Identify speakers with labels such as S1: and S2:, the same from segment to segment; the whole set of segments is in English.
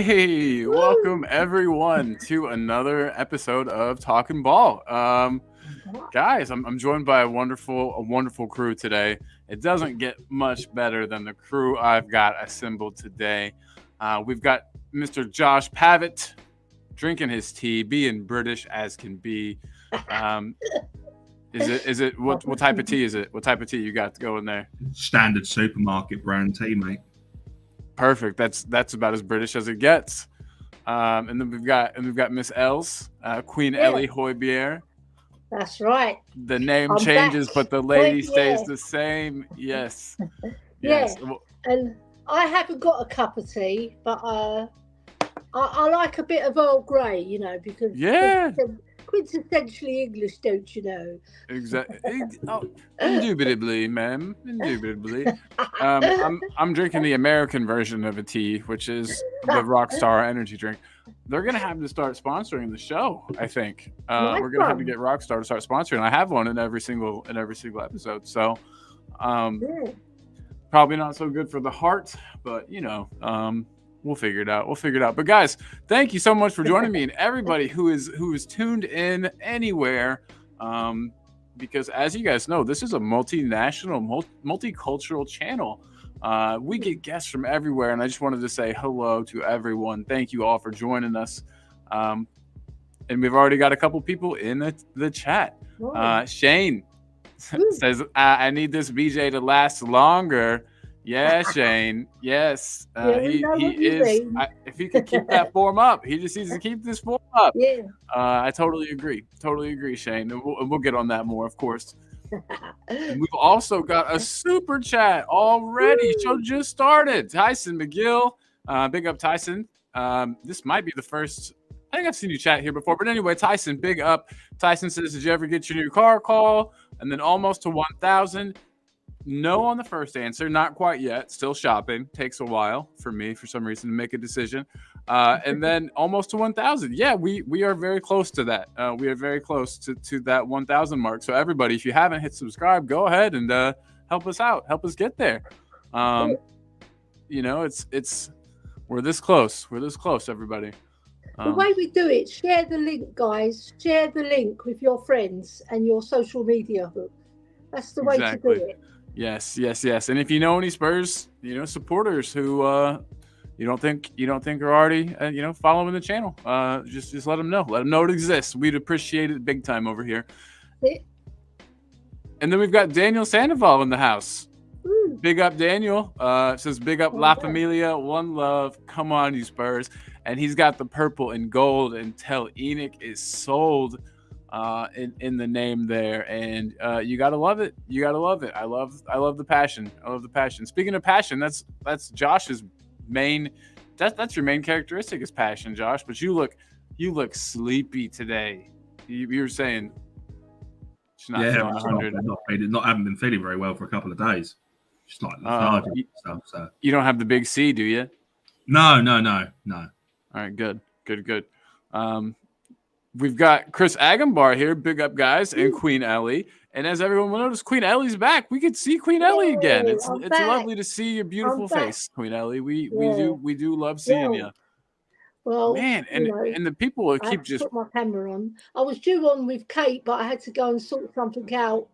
S1: Hey, welcome everyone to another episode of Talking Ball. Guys, I'm joined by a wonderful crew today. It doesn't get much better than the crew I've got assembled today. We've got Mr. Josh Pavitt drinking his tea, being British as can be. Is it what type of tea is it? What type of tea you got going there?
S2: Standard supermarket brand tea, mate.
S1: Perfect. That's about as British as it gets. And then we've got Miss Els, Queen Ellie Hoybier.
S3: That's right.
S1: The name changes, but the lady stays the same. Yes. Yes.
S3: Yeah. And I haven't got a cup of tea, but I like a bit of Earl Grey, because quintessentially English, don't you know?
S1: Exactly. Indubitably, ma'am. Indubitably. I'm drinking the American version of a tea, which is the Rockstar energy drink. They're gonna have to start sponsoring the show. I think we're gonna have to get Rockstar to start sponsoring. I have one in every single episode. So, probably not so good for the heart, but we'll figure it out. But guys, thank you so much for joining me, and everybody who is tuned in anywhere, because as you guys know, this is a multinational, multicultural channel. We get guests from everywhere, and I just wanted to say hello to everyone. Thank you all for joining us. And we've already got a couple people in the chat. Shane says, I need this BJ to last longer. Yeah, Shane. Yes, he is. If he could keep that form up, he just needs to keep this form up.
S3: Yeah.
S1: I totally agree, Shane. And we'll get on that more, of course. And we've also got a super chat already. Show just started. Tyson McGill, big up Tyson. This might be the first. I think I've seen you chat here before, but anyway, Tyson, big up. Tyson says, "Did you ever get your new car call?" And then almost to 1,000. No on the first answer, not quite yet. Still shopping. Takes a while for me, for some reason, to make a decision. And then almost to 1,000. Yeah, we are very close to that. We are very close to that 1,000 mark. So everybody, if you haven't hit subscribe, go ahead and help us out. Help us get there. It's we're this close. We're this close, everybody.
S3: The way we do it, share the link, guys. Share the link with your friends and your social media hook. That's the way to do it.
S1: Yes. And if you know any Spurs, supporters who you don't think are already following the channel, just let them know. Let them know it exists. We'd appreciate it big time over here. And then we've got Daniel Sandoval in the house. Big up Daniel. Says big up La Familia, one love. Come on, you Spurs. And he's got the purple and gold until Enoch is sold. In the name there, and you gotta love it. I love the passion. Speaking of passion, that's Josh's main. That's your main characteristic is passion, Josh. But you look sleepy today. You were saying,
S2: not 100. Haven't been feeling very well for a couple of days. Just like lethargic and stuff. So
S1: you don't have the big C, do you?
S2: No.
S1: All right, good. We've got Chris Agambar here, big up guys, and Queen Ellie. And as everyone will notice, Queen Ellie's back. We could see Queen Ellie again. It's lovely to see your beautiful face, Queen Ellie. We do love seeing you.
S3: Well,
S1: man, and the people will keep just
S3: put my camera on. I was due on with Kate, but I had to go and sort something out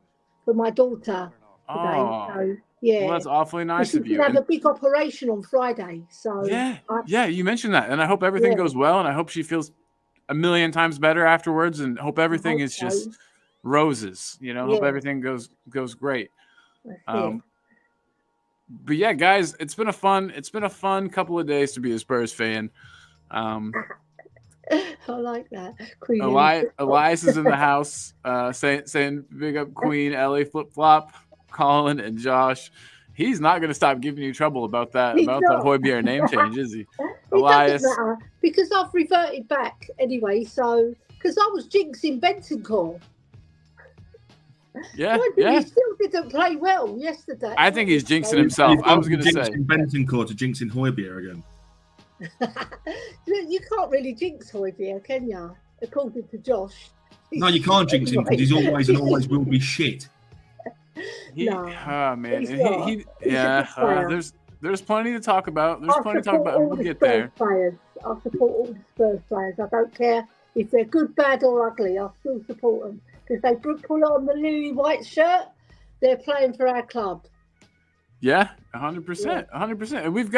S3: for my daughter today. So, yeah,
S1: well, that's awfully nice of you.
S3: She had a big operation on Friday, so
S1: you mentioned that, and I hope everything goes well, and I hope she feels a million times better afterwards, and hope everything is just roses. Hope everything goes great. But yeah, guys, it's been a fun couple of days to be a Spurs fan.
S3: I like that.
S1: Elias is in the house, saying big up Queen Ellie, flip flop, Colin and Josh. He's not going to stop giving you trouble about that the Hoybier name change, is he? Elias,
S3: doesn't matter, because I've reverted back anyway. So because I was jinxing Bentancur. He still didn't play well yesterday.
S1: I think he's jinxing himself. I was going to say
S2: Bentancur to jinxing Hoybier again.
S3: You can't really jinx Hoybier, can you? According to Josh.
S2: No, you can't jinx him because he's always and always will be shit.
S1: There's plenty to talk about. We'll get there.
S3: I support all the Spurs players. I don't care if they're good, bad, or ugly. I still support them because they pull on the lily white shirt. They're playing for our club.
S1: Yeah, 100%, 100%. And we've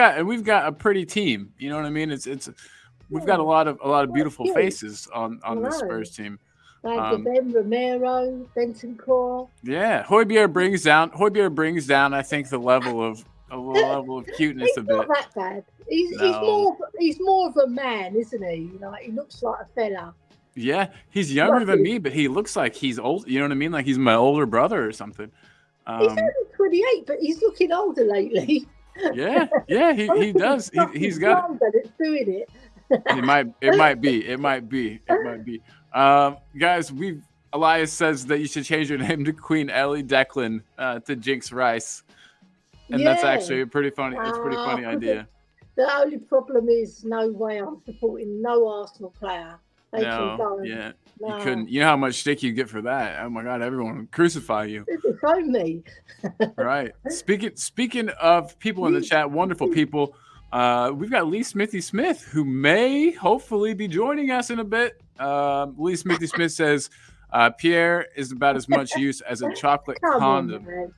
S1: got a pretty team. You know what I mean? We've got a lot of beautiful faces on the Spurs team.
S3: Ben Romero, Bentancur.
S1: Yeah, Højbjerg brings down. I think the level of cuteness a bit.
S3: Not that bad. He's more of a man, isn't he? He looks like a fella.
S1: Yeah, he's younger than me, but he looks like he's old. You know what I mean? Like he's my older brother or something.
S3: He's only 28, but he's looking older lately.
S1: Yeah, he does. He's got it.
S3: It's doing it.
S1: It might be. Guys, Elias says that you should change your name to Queen Ellie Declan to Jinx Rice, and that's actually a pretty funny. It's a pretty funny idea.
S3: The only problem is no way I'm supporting no Arsenal player.
S1: You couldn't. You know how much stick you get for that. Oh my God, everyone would crucify you.
S3: It's on me.
S1: Right. Speaking of people in the chat, wonderful people. We've got Lee Smithy Smith, who may hopefully be joining us in a bit. Lee Smithy Smith says Pierre is about as much use as a chocolate condom.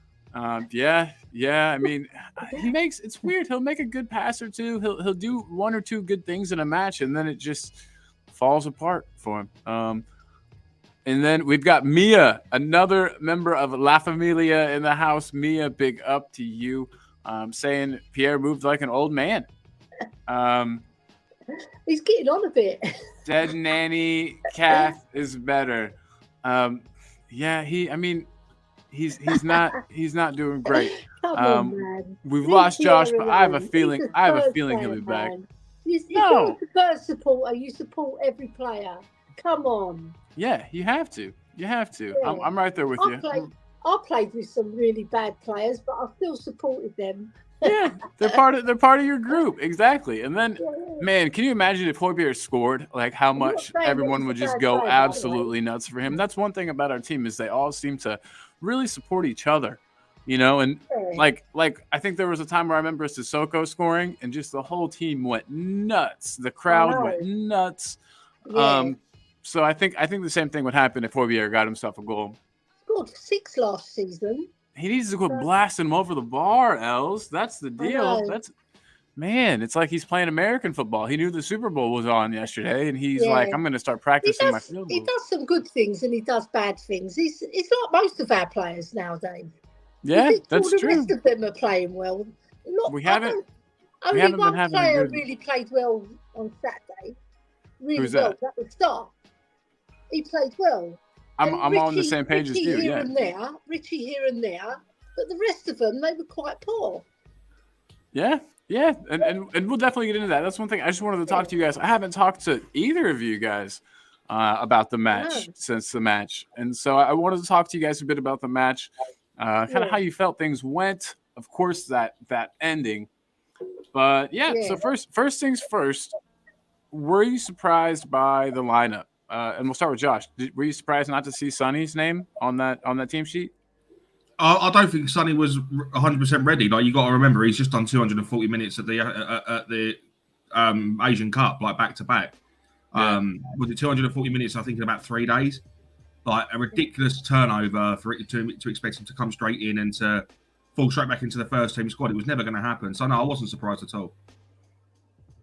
S1: Yeah. I mean, it's weird. He'll make a good pass or two. He'll do one or two good things in a match, and then it just falls apart for him. And then we've got Mia, another member of La Familia in the house. Mia, big up to you. Saying Pierre moved like an old man.
S3: He's getting on a bit.
S1: Dead nanny Kath is better. He's not doing great.
S3: Come on, man.
S1: We've lost Josh, but I have a feeling he'll be back.
S3: If you're a Spurs supporter, you support every player. Come on.
S1: Yeah, you have to. Yeah. I'm right there with you.
S3: I played with some really bad players, but I still supported them.
S1: Yeah, they're part of your group, exactly. And then, man, can you imagine if Højbjerg scored? Like how much everyone would just go absolutely nuts for him. That's one thing about our team is they all seem to really support each other, And like I think there was a time where I remember Sissoko scoring, and just the whole team went nuts. The crowd went nuts. Yeah. So I think the same thing would happen if Højbjerg got himself a goal.
S3: Scored 6 last season.
S1: He needs to go blasting him over the bar, Els. That's the deal. It's like he's playing American football. He knew the Super Bowl was on yesterday, and he's like, I'm going to start practicing my field goals.
S3: He does some good things, and he does bad things. He's like most of our players nowadays.
S1: Yeah, that's true.
S3: The rest of them are playing well.
S1: We haven't
S3: one player really played well on Saturday. Really
S1: Who's
S3: well.
S1: that?
S3: That was Star. He played well.
S1: I'm on the same page as you.
S3: Richie here and there, but the rest of them, they were quite poor.
S1: Yeah, and we'll definitely get into that. That's one thing I just wanted to talk to you guys. I haven't talked to either of you guys about the match since the match, and so I wanted to talk to you guys a bit about the match, kind of how you felt things went. Of course, that ending, but So first things first. Were you surprised by the lineup? And we'll start with Josh. Were you surprised not to see Sonny's name on that team sheet?
S2: I don't think Sonny was 100% ready. Like, you got to remember, he's just done 240 minutes at the Asian Cup, like back to back. Was it 240 minutes? I think in about 3 days. Like a ridiculous turnover for it to expect him to come straight in and to fall straight back into the first team squad. It was never going to happen. So no, I wasn't surprised at all.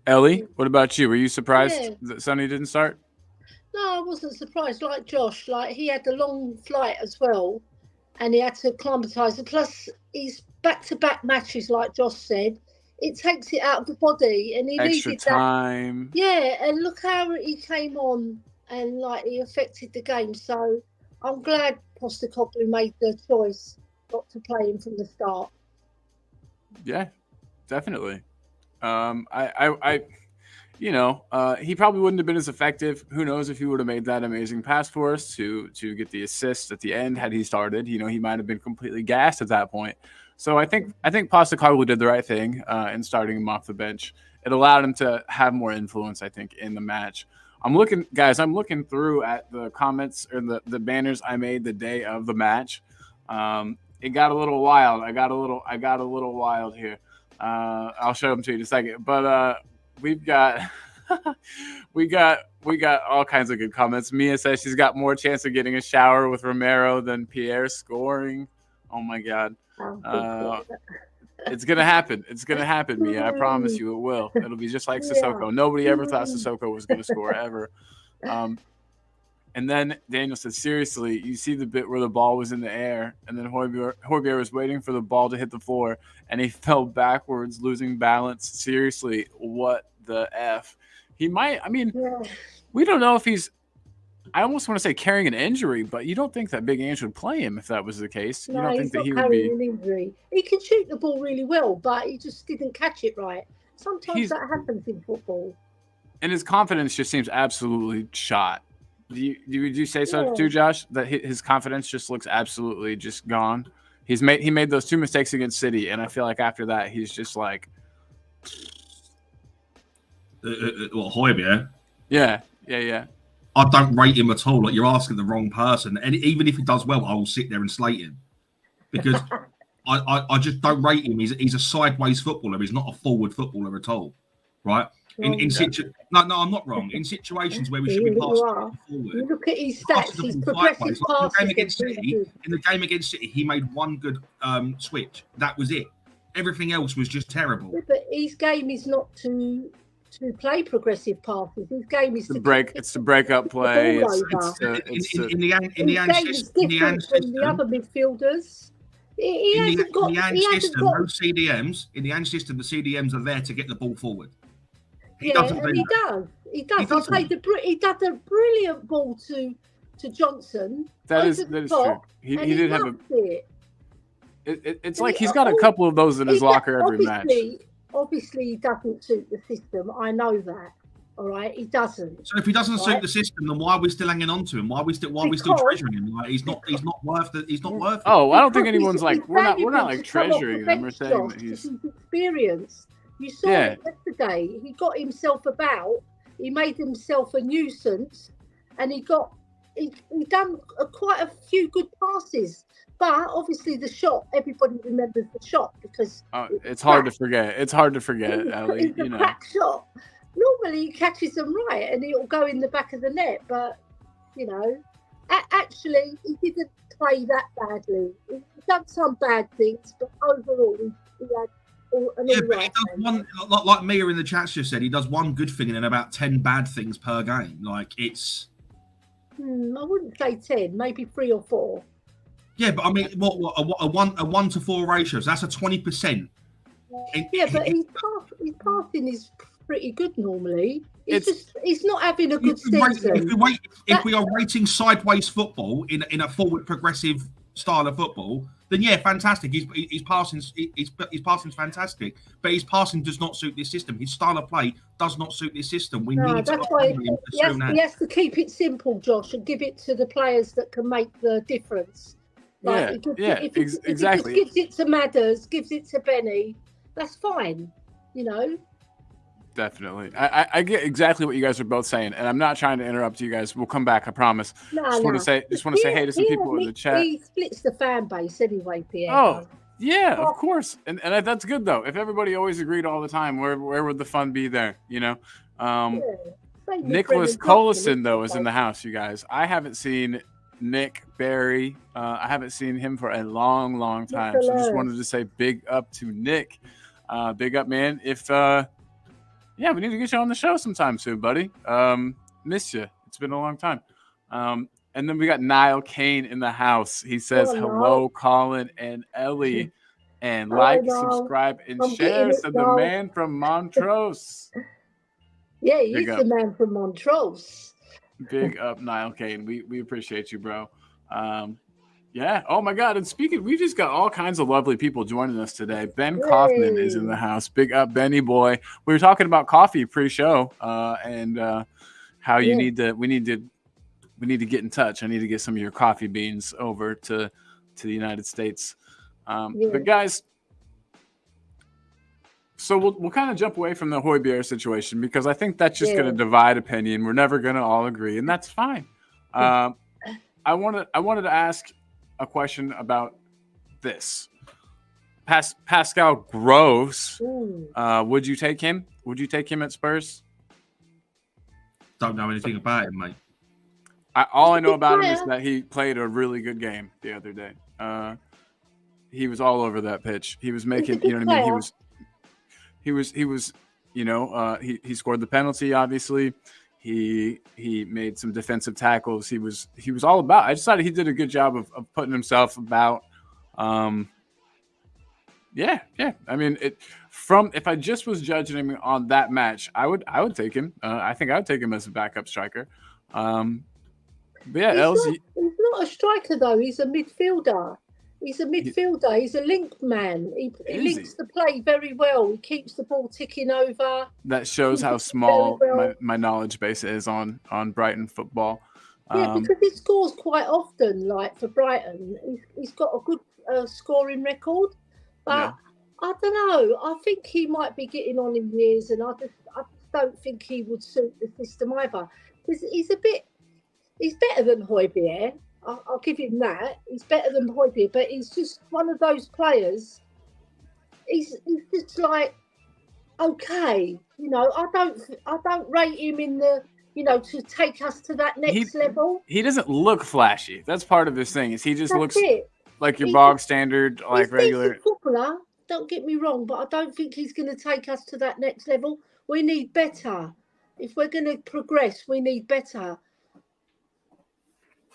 S1: Ellie, what about you? Were you surprised that Sonny didn't start?
S3: No, I wasn't surprised. Like Josh, like he had a long flight as well, and he had to acclimatise. And plus, his back-to-back matches, like Josh said, it takes it out of the body, and he
S1: extra
S3: needed
S1: time.
S3: That. Yeah, and look how he came on, and like he affected the game. So I'm glad Postecoglou made the choice not to play him from the start.
S1: Yeah, definitely. He probably wouldn't have been as effective. Who knows if he would have made that amazing pass for us to get the assist at the end had he started. He might have been completely gassed at that point. So I think Postecoglou did the right thing in starting him off the bench. It allowed him to have more influence, I think, in the match. I'm looking through at the comments or the banners I made the day of the match. It got a little wild. I got a little wild here. I'll show them to you in a second. But we've got we got all kinds of good comments. Mia says she's got more chance of getting a shower with Romero than Pierre scoring. Oh my God. It's gonna happen. It's gonna happen, Mia. I promise you, it will. It'll be just like Sissoko. Nobody ever thought Sissoko was gonna score ever. And then Daniel said, "Seriously, you see the bit where the ball was in the air, and then Højbjerg was waiting for the ball to hit the floor, and he fell backwards, losing balance. Seriously, what the f? He might. I mean, we don't know if he's. I almost want to say carrying an injury, but you don't think that Big Ange would play him if that was the case.
S3: No,
S1: you don't think
S3: he's
S1: that
S3: not
S1: he would be
S3: carrying an injury. He can shoot the ball really well, but he just didn't catch it right. Sometimes that happens in football.
S1: And his confidence just seems absolutely shot. Would you say so too, Josh? That his confidence just looks absolutely just gone. He made those 2 mistakes against City, and I feel like after that he's just like,
S2: Højbjerg?
S1: Yeah.
S2: I don't rate him at all. Like, you're asking the wrong person. And even if he does well, I will sit there and slate him because I just don't rate him. He's a sideways footballer. He's not a forward footballer at all, right? No, I'm not wrong. In situations where we should be passing forward,
S3: you look at his stats. He's progressive passes.
S2: In the game against City, he made one good switch. That was it. Everything else was just terrible.
S3: Yeah, but his game is not to play progressive passes. His game is to
S1: break. It's to break up play.
S2: In the Ange system,
S3: the other midfielders. In
S2: the Ange system, the CDMs are there to get the ball forward.
S3: He does. He does a brilliant ball to Johnson.
S1: That is true. He did have it's like he's got a couple of those in his locker every match.
S3: Obviously, he doesn't suit the system. I know that. All right, he doesn't.
S2: So if he doesn't suit the system, then why are we still hanging on to him? Why are we still treasuring him? Like, he's not worth it. He's not worth it.
S1: Oh, I don't think anyone's like we're not like treasuring him. We're saying that he's
S3: experienced. You saw it yesterday. He got himself about. He made himself a nuisance, and he done quite a few good passes. But obviously, the shot. Everybody remembers the shot because
S1: it's hard to forget. It's hard to forget, Ellie.
S3: It's a crack shot. Normally, he catches them right, and it'll go in the back of the net. But actually, he didn't play that badly. He done some bad things, but overall, he had.
S2: But he does one, like Mia in the chat just said, he does one good thing and then about 10 bad things per game. Like, it's...
S3: I wouldn't say 10, maybe 3 or 4.
S2: Yeah, but I mean, what a 1 to 4 ratio, so that's a 20%.
S3: But his passing is pretty good normally. He's not having a good season.
S2: If we are rating sideways football in a forward progressive style of football, then fantastic. His passing's fantastic, but his passing does not suit this system. His style of play does not suit this system.
S3: That's why he has to keep it simple, Josh, and give it to the players that can make the difference.
S1: Exactly.
S3: If he gives it to Madders, gives it to Benny, that's fine.
S1: Definitely. I get exactly what you guys are both saying, and I'm not trying to interrupt you guys. We'll come back, I promise. Just want to say hey to some people in the chat.
S3: He splits the fan base anyway, Pierre.
S1: Oh, yeah, of course. And that's good, though. If everybody always agreed all the time, where would the fun be there, Nicholas Collison, though, is in the house, you guys. I haven't seen Nick Barry. I haven't seen him for a long, long time. So just wanted to say big up to Nick. Big up, man. We need to get you on the show sometime soon, buddy. Miss you. It's been a long time. And then we got Niall Kane in the house. He says, hello, Colin and Ellie. And subscribe, and share. Said the man from Montrose.
S3: Yeah, he's the man from Montrose.
S1: Big up, Niall Kane. We appreciate you, bro. Yeah. Oh my God. And speaking, we just got all kinds of lovely people joining us today. Ben Kaufman is in the house. Big up, Benny boy. We were talking about coffee pre-show, and how we need to get in touch. I need to get some of your coffee beans over to the United States. But guys, so we'll kind of jump away from the Højbjerg situation because I think that's just going to divide opinion. We're never going to all agree, and that's fine. I wanted to ask a question about this. Pascal Gross. Would you take him? Would you take him at Spurs?
S2: Don't know anything about him, mate.
S1: All I know about him is that he played a really good game the other day. He was all over that pitch. He was making, you know what I mean? He was, you know, he scored the penalty, obviously. He made some defensive tackles. He was all about. I decided he did a good job of putting himself about. Yeah. I mean, if I just was judging him on that match, I would take him. I think I would take him as a backup striker. But yeah,
S3: he's not a striker though. He's a midfielder. He's a midfielder. He's a link man. He links the play very well. He keeps the ball ticking over.
S1: That shows how small my knowledge base is on Brighton football.
S3: Yeah, because he scores quite often. Like for Brighton, he's got a good scoring record. But I don't know. I think he might be getting on in years, and I just don't think he would suit the system either. Because he's better than Højbjerg. I'll give him that. He's better than Højbjerg, but he's just one of those players. He's just like, okay, you know. I don't rate him in the, you know, to take us to that next level.
S1: He doesn't look flashy. That's part of his thing. Is he just looks like your bog standard, like regular
S3: footballer. Don't get me wrong, but I don't think he's going to take us to that next level. We need better. If we're going to progress, we need better.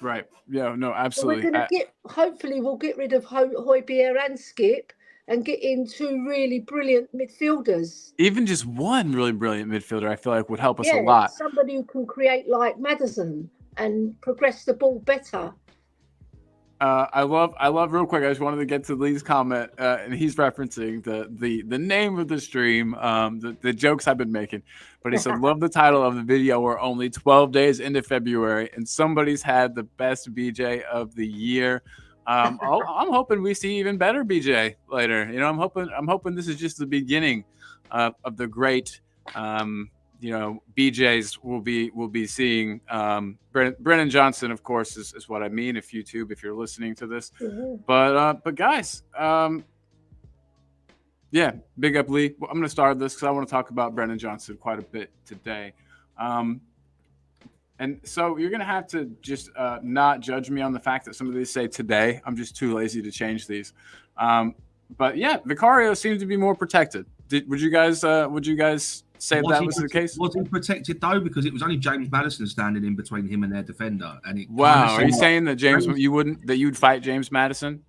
S1: Right. Yeah. No. Absolutely.
S3: So we're going to hopefully, we'll get rid of Højbjerg and Skip and get in two really brilliant midfielders.
S1: Even just one really brilliant midfielder, I feel like would help us a lot.
S3: Somebody who can create like Maddison and progress the ball better.
S1: I love real quick. I just wanted to get to Lee's comment, and he's referencing the name of the stream, the jokes I've been making. But he said, "Love the title of the video. We're only 12 days into February, and somebody's had the best BJ of the year." I'm hoping we see even better BJ later. You know, I'm hoping this is just the beginning of the great. You know, BJs will be seeing. Brennan Johnson, of course, is what I mean. If you're listening to this, but guys, yeah, big up Lee. I'm going to start this because I want to talk about Brennan Johnson quite a bit today, and so you're going to have to just not judge me on the fact that some of these say today. I'm just too lazy to change these, but yeah, Vicario seems to be more protected. Would you guys say that was the case?
S2: Was he protected though? Because it was only James Maddison standing in between him and their defender. And
S1: are you saying that you'd fight James Maddison?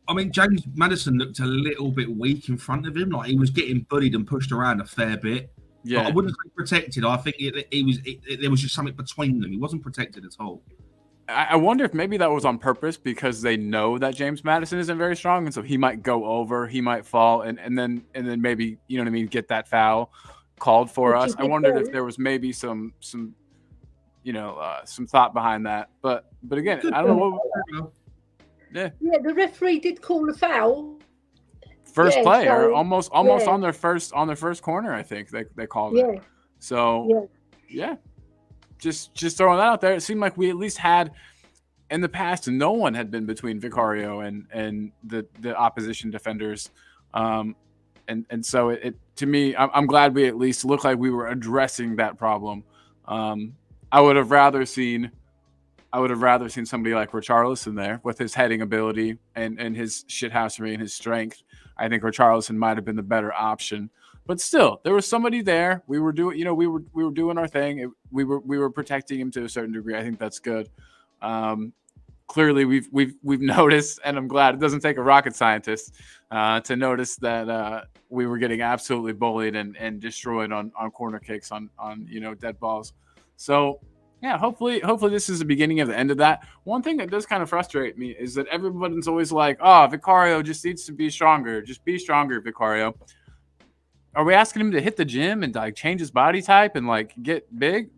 S2: I mean, James Maddison looked a little bit weak in front of him. Like he was getting bullied and pushed around a fair bit. Yeah, but I wouldn't say protected. I think there was just something between them. He wasn't protected at all.
S1: I wonder if maybe that was on purpose because they know that James Maddison isn't very strong, and so he might go over, he might fall, and then maybe, you know what I mean, get that foul called for us. I wondered if there was maybe some you know, some thought behind that. But again, I don't know what.
S3: Yeah, the referee did call a foul.
S1: First play, or almost on their first corner, I think they called it. So yeah. Just throwing that out there. It seemed like we at least had in the past, no one had been between Vicario and the opposition defenders. And so it to me, I'm glad we at least looked like we were addressing that problem. I would have rather seen somebody like Richarlison there with his heading ability and his shithousery and his strength. I think Richarlison might have been the better option. But still, there was somebody there. We were doing, we were doing our thing. We were protecting him to a certain degree. I think that's good. Clearly, we've noticed, and I'm glad it doesn't take a rocket scientist to notice that we were getting absolutely bullied and destroyed on corner kicks on dead balls. So yeah, hopefully this is the beginning of the end of that. One thing that does kind of frustrate me is that everybody's always like, "Oh, Vicario just needs to be stronger. Just be stronger, Vicario." Are we asking him to hit the gym and like change his body type and like get big?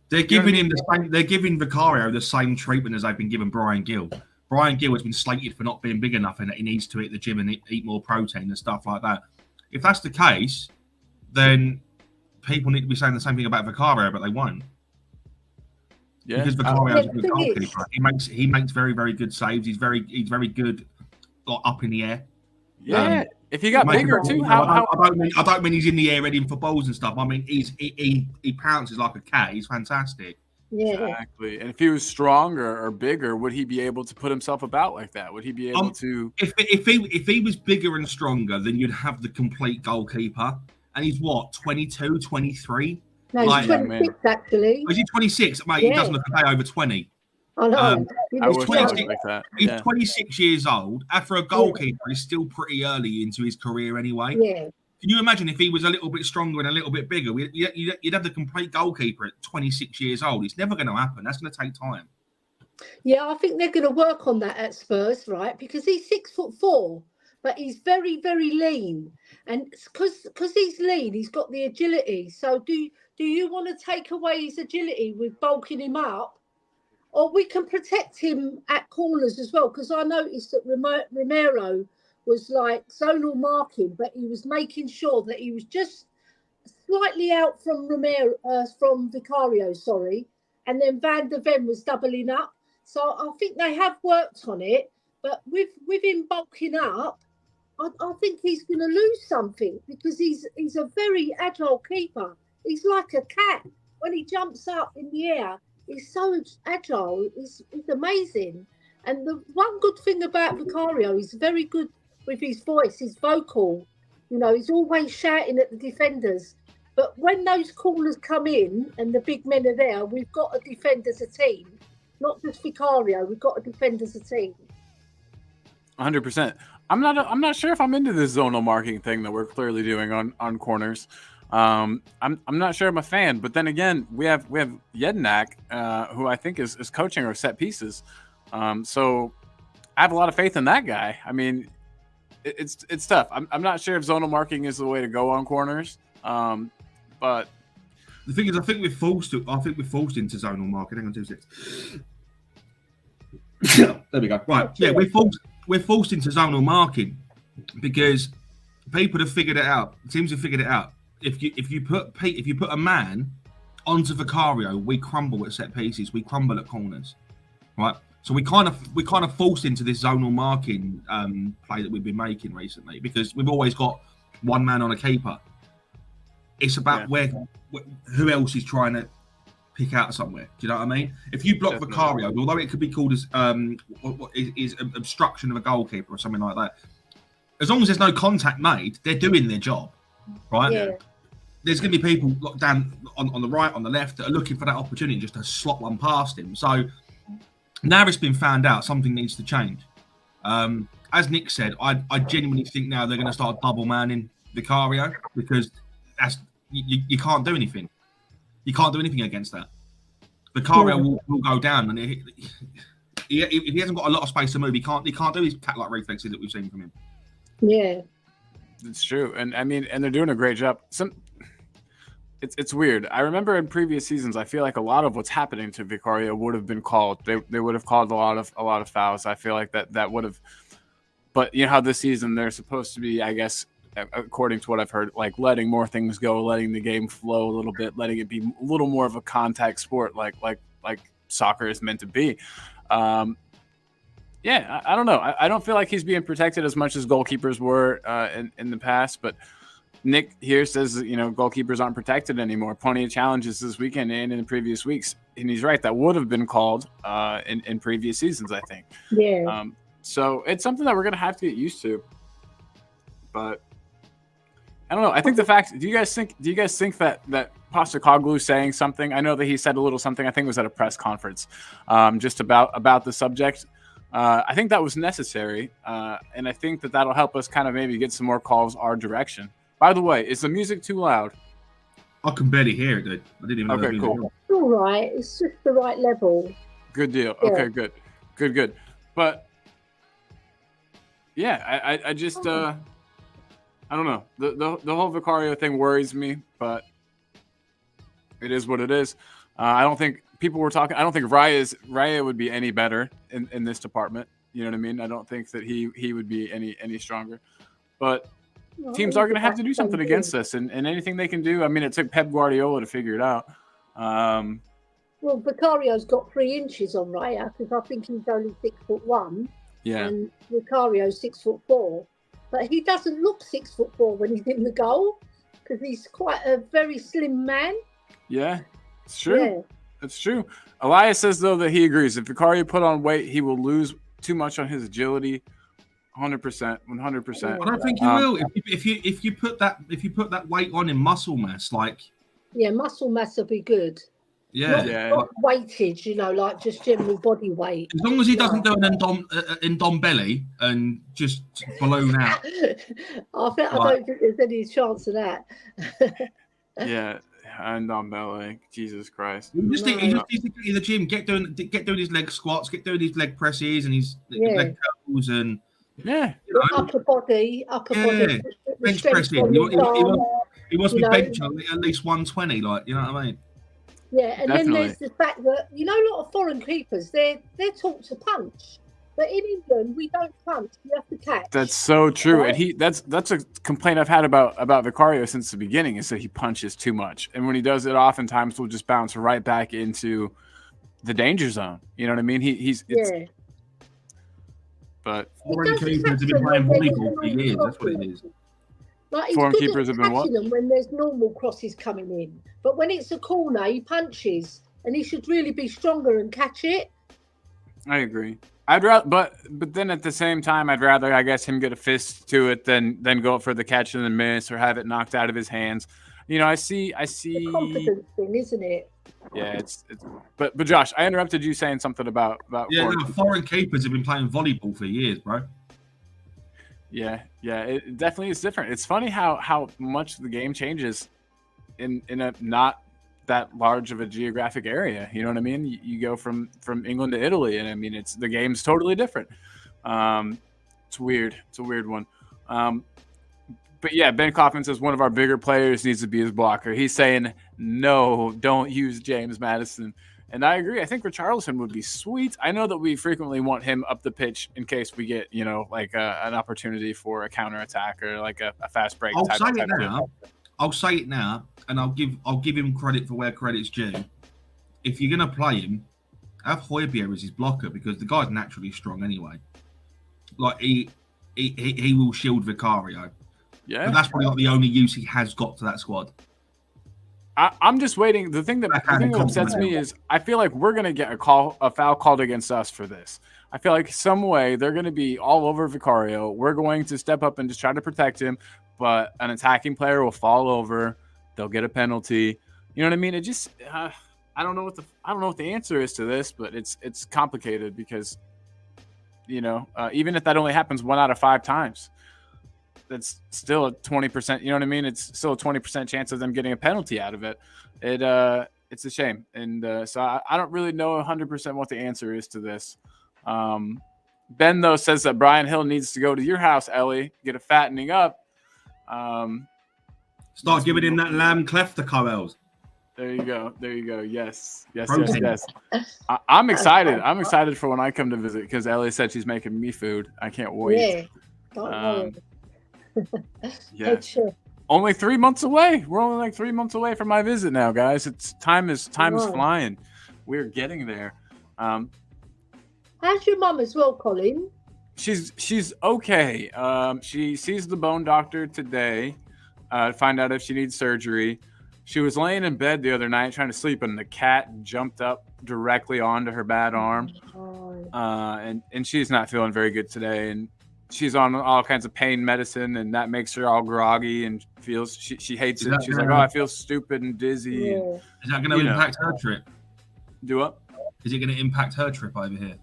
S2: They're giving him the same. They're giving Vicario the same treatment as they've been giving Brian Gill. Brian Gill has been slated for not being big enough and that he needs to hit the gym and eat more protein and stuff like that. If that's the case, then people need to be saying the same thing about Vicario, but they won't. Yeah, because Vicario is a good goalkeeper. He makes very, very good saves. He's very good, like up in the air.
S1: Yeah. If he got bigger too,
S2: I don't mean he's in the air heading for balls and stuff. I mean he pounces like a cat. He's fantastic.
S3: Yeah.
S1: Exactly. And if he was stronger or bigger, would he be able to put himself about like that? Would he be able to?
S2: If he was bigger and stronger, then you'd have the complete goalkeeper. And he's what, 22, 23?
S3: No, he's 26 actually.
S2: Is he 26? Mate, he doesn't look a day over 20.
S3: I know.
S1: I wish I was like that.
S2: He's 26 years old. After a goalkeeper, he's still pretty early into his career anyway.
S3: Yeah.
S2: Can you imagine if he was a little bit stronger and a little bit bigger? You'd have the complete goalkeeper at 26 years old. It's never going to happen. That's going to take time.
S3: Yeah, I think they're going to work on that at Spurs, right? Because he's 6'4", but he's very, very lean. And because he's lean, he's got the agility. So do you want to take away his agility with bulking him up? Or we can protect him at corners as well, because I noticed that Romero was like zonal marking, but he was making sure that he was just slightly out from Vicario, and then Van der Ven was doubling up. So I think they have worked on it, but with him bulking up, I think he's going to lose something, because he's a very agile keeper. He's like a cat. When he jumps up in the air, he's so agile. It's amazing. And the one good thing about Vicario, he's very good with his voice, his vocal. You know, he's always shouting at the defenders. But when those corners come in and the big men are there, we've got to defend as a team. Not just Vicario, we've got to defend as a team.
S1: 100%. I'm not sure if I'm into this zonal marking thing that we're clearly doing on corners. I'm not sure I'm a fan, but then again, we have Jednak, who I think is coaching our set pieces. So I have a lot of faith in that guy. I mean, it's tough. I'm not sure if zonal marking is the way to go on corners. But
S2: the thing is, I think we're forced into zonal marking. Hang on 2 seconds. There we go. Right. Yeah, we're forced into zonal marking because people have figured it out. Teams have figured it out. If you put a man onto Vicario, we crumble at set pieces. We crumble at corners. Right. So we kind of forced into this zonal marking play that we've been making recently, because we've always got one man on a keeper. It's about who else is trying to pick out somewhere. Do you know what I mean? If you block Vicario, although it could be called as is obstruction of a goalkeeper or something like that, as long as there's no contact made, they're doing their job, right?
S3: Yeah.
S2: There's going to be people down on the right, on the left, that are looking for that opportunity just to slot one past him. So now it's been found out, something needs to change. As Nick said, I genuinely think now they're going to start double manning Vicario, because that's you can't do anything. You can't do anything against that. Vicario will go down, and if he hasn't got a lot of space to move, he can't do his cat-like reflexes that we've seen from him.
S3: Yeah,
S1: it's true, and I mean, and they're doing a great job. It's weird. I remember in previous seasons, I feel like a lot of what's happening to Vicario would have been called. They would have called a lot of fouls. I feel like that would have. But you know how this season they're supposed to be, I guess, according to what I've heard, like letting more things go, letting the game flow a little bit, letting it be a little more of a contact sport, like soccer is meant to be. I don't know. I don't feel like he's being protected as much as goalkeepers were in the past. But Nick here says, goalkeepers aren't protected anymore. Plenty of challenges this weekend and in the previous weeks, and he's right. That would have been called in previous seasons, I think.
S3: Yeah.
S1: So it's something that we're gonna have to get used to. But I don't know. I think the fact. Do you guys think that Postecoglou saying something? I know that he said a little something. I think it was at a press conference, just about the subject. I think that was necessary, and I think that that'll help us kind of maybe get some more calls our direction. By the way, is the music too loud?
S2: I can barely hear it, dude. I didn't even know.
S1: Okay, cool.
S3: It's all right. It's just the right level.
S1: Good deal.
S3: Yeah.
S1: Okay, good. But yeah, I just I don't know. The whole Vicario thing worries me, but it is what it is. I don't think people were talking. I don't think Raya would be any better in this department. You know what I mean? I don't think that he would be any stronger. But teams are going to have to do something against us, and anything they can do. I mean, it took Pep Guardiola to figure it out.
S3: Well, Vicario's got 3 inches on Raya, because I think he's only 6'1".
S1: Yeah.
S3: And Vicario's 6'4". but he doesn't look 6'4" when he's in the goal because he's quite a very slim man.
S1: Yeah, it's true.
S3: Yeah.
S1: It's true. Elias says, though, that he agrees. If Vicario put on weight, he will lose too much on his agility. 100%. 100%.
S2: I don't think you will. If you put that weight on in muscle mass, like
S3: muscle mass will be good.
S2: Yeah,
S3: not weightage, like just general body weight.
S2: As long as he doesn't do an Endom belly and just balloon out.
S3: I don't think there's any chance of that.
S1: Yeah, Endom belly. Jesus Christ.
S2: He just needs to get in the gym, get doing his leg squats, get doing his leg presses and his leg curls and
S3: upper body.
S2: Bench pressing. He wants to be benching at least 120, like, you know what I mean?
S3: Yeah, and then there's the fact that a lot of foreign keepers they're taught to punch, but in England we don't punch; we have to catch.
S1: That's so true, and that's a complaint I've had about Vicario since the beginning is that he punches too much, and when he does it, oftentimes will just bounce right back into the danger zone. You know what I mean? But
S2: foreign keepers have been playing volleyball for years. That's what it is.
S3: Like
S1: foreign keepers have been
S3: catching them when there's normal crosses coming in, but when it's a corner, he punches, and he should really be stronger and catch it.
S1: I agree. I'd rather, but then at the same time, I'd rather, I guess, him get a fist to it than go for the catch and then miss or have it knocked out of his hands. I see.
S3: The confidence thing, isn't it?
S1: Yeah, it's. But Josh, I interrupted you saying something about.
S2: Foreign keepers have been playing volleyball for years, bro.
S1: Yeah, it definitely is different. It's funny how much the game changes in a not that large of a geographic area. You know what I mean? You go from England to Italy, and I mean the game's totally different. It's weird. It's a weird one. But yeah, Ben Kaufman says one of our bigger players needs to be his blocker. He's saying no, don't use James Maddison. And I agree. I think Richarlison would be sweet. I know that we frequently want him up the pitch in case we get, like an opportunity for a counterattack or like a fast break.
S2: I'll say it now, and I'll give him credit for where credit's due. If you're gonna play him, have Højbjerg as his blocker because the guy's naturally strong anyway. Like he will shield Vicario. Yeah, but that's probably not the only use he has got to that squad.
S1: I'm just waiting. The thing that upsets me is I feel like we're going to get a foul called against us for this. I feel like some way they're going to be all over Vicario. We're going to step up and just try to protect him, but an attacking player will fall over. They'll get a penalty. You know what I mean? It just I don't know what the answer is to this, but it's complicated because even if that only happens 1 out of 5 times. That's still a 20%. You know what I mean? It's still a 20% chance of them getting a penalty out of it. It's a shame, and so I don't really know 100% what the answer is to this. Ben though says that Brian Hill needs to go to your house, Ellie, get a fattening up.
S2: Start giving him that lamb cleft to Coels.
S1: There you go. Yes. I'm excited. I'm excited for when I come to visit because Ellie said she's making me food. I can't wait.
S3: Yeah. Don't worry.
S1: Yeah. Only 3 months away. We're only like 3 months away from my visit now, guys. Time is flying. We're getting there.
S3: How's your mum as well, Colin?
S1: She's okay. She sees the bone doctor today to find out if she needs surgery. She was laying in bed the other night trying to sleep, and the cat jumped up directly onto her bad arm. And she's not feeling very good today. And she's on all kinds of pain medicine, and that makes her all groggy and feels she hates it. She's like, "Oh, I feel stupid and dizzy."
S3: Yeah.
S1: And,
S2: is that going to impact her trip?
S1: Do what?
S2: Is it going to impact her trip over here?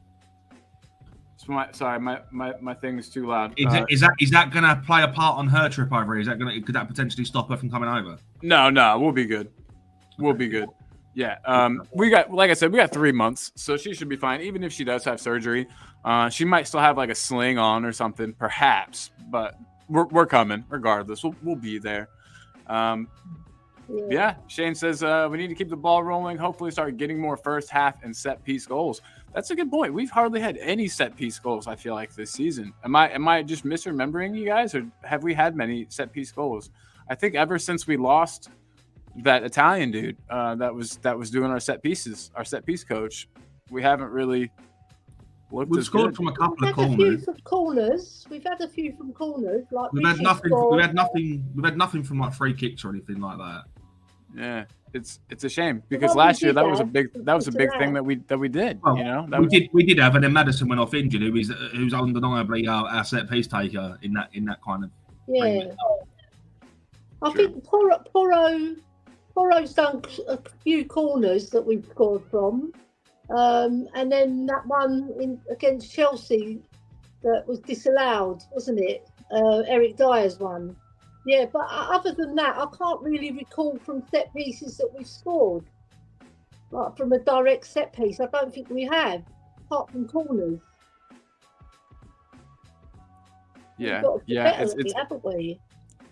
S1: Sorry, my thing is too loud.
S2: Is that going to play a part on her trip over here? Could that potentially stop her from coming over?
S1: No, we'll be good. We'll be good. Yeah. We got 3 months, so she should be fine. Even if she does have surgery, she might still have like a sling on or something, perhaps. But we're coming regardless. We'll be there. Yeah. Shane says we need to keep the ball rolling. Hopefully, start getting more first half and set piece goals. That's a good point. We've hardly had any set piece goals, I feel like, this season. Am I just misremembering you guys, or have we had many set piece goals? I think ever since we lost that Italian dude that was doing our set piece coach, we haven't really looked
S2: We've
S1: as
S2: scored
S1: good.
S2: from a couple of
S3: We've had a few
S2: corners.
S3: from corners. We've had a few from corners. Like
S2: We've had
S3: Richie
S2: nothing.
S3: scored.
S2: We've had nothing. We've had nothing from like free kicks or anything like that.
S1: Yeah, it's a shame because
S3: one
S1: last
S3: we
S1: year
S3: did
S1: that was a
S3: have
S1: big
S3: was
S1: thing
S3: Richarlison.
S1: that we did.
S2: Well,
S1: You know,
S2: we did have, and then Madison went off injured, who's undeniably our set piece taker in that kind of.
S3: Yeah.
S2: remit.
S3: I
S1: True.
S3: think Poro's done a few corners that we've scored from. And then that one against Chelsea that was disallowed, wasn't it? Eric Dyer's one. Yeah, but other than that, I can't really recall from set pieces that we've scored. Like from a direct set piece, I don't think we have, apart from corners.
S1: yeah,
S3: We've got to do
S1: yeah.
S3: better at it, haven't we?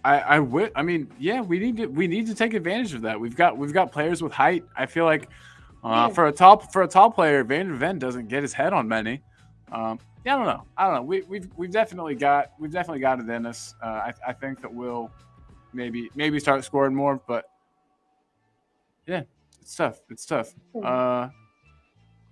S1: I mean, yeah, we need to take advantage of that. We've got players with height. I feel like for a tall player, Van der Ven doesn't get his head on many. Yeah, I don't know. We've definitely got it in us. I think that we'll maybe start scoring more, but yeah, it's tough.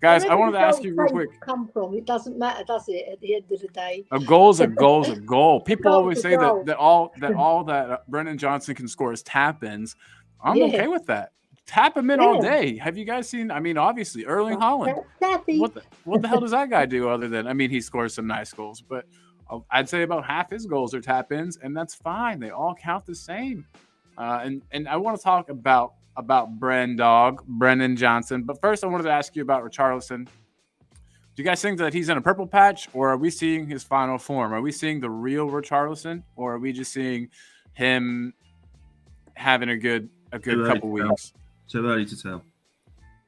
S1: Guys, I wanted to ask you real quick.
S3: Come from it doesn't matter, does it? At the end of the day,
S1: A goal's a goal. People
S3: Goal's
S1: always
S3: a
S1: say
S3: goal.
S1: that all that Brennan Johnson can score is tap-ins. I'm okay with that. Tap him in all day. Have you guys seen? I mean, obviously, Erling Haaland.
S3: Daddy.
S1: What the hell does that guy do other than? I mean, he scores some nice goals, but I'd say about half his goals are tap-ins, and that's fine. They all count the same. And I want to talk about Brennan Johnson. But first, I wanted to ask you about Richarlison. Do you guys think that he's in a purple patch, or are we seeing his final form? Are we seeing the real Richarlison, or are we just seeing him having a good couple weeks?
S2: Too early to tell.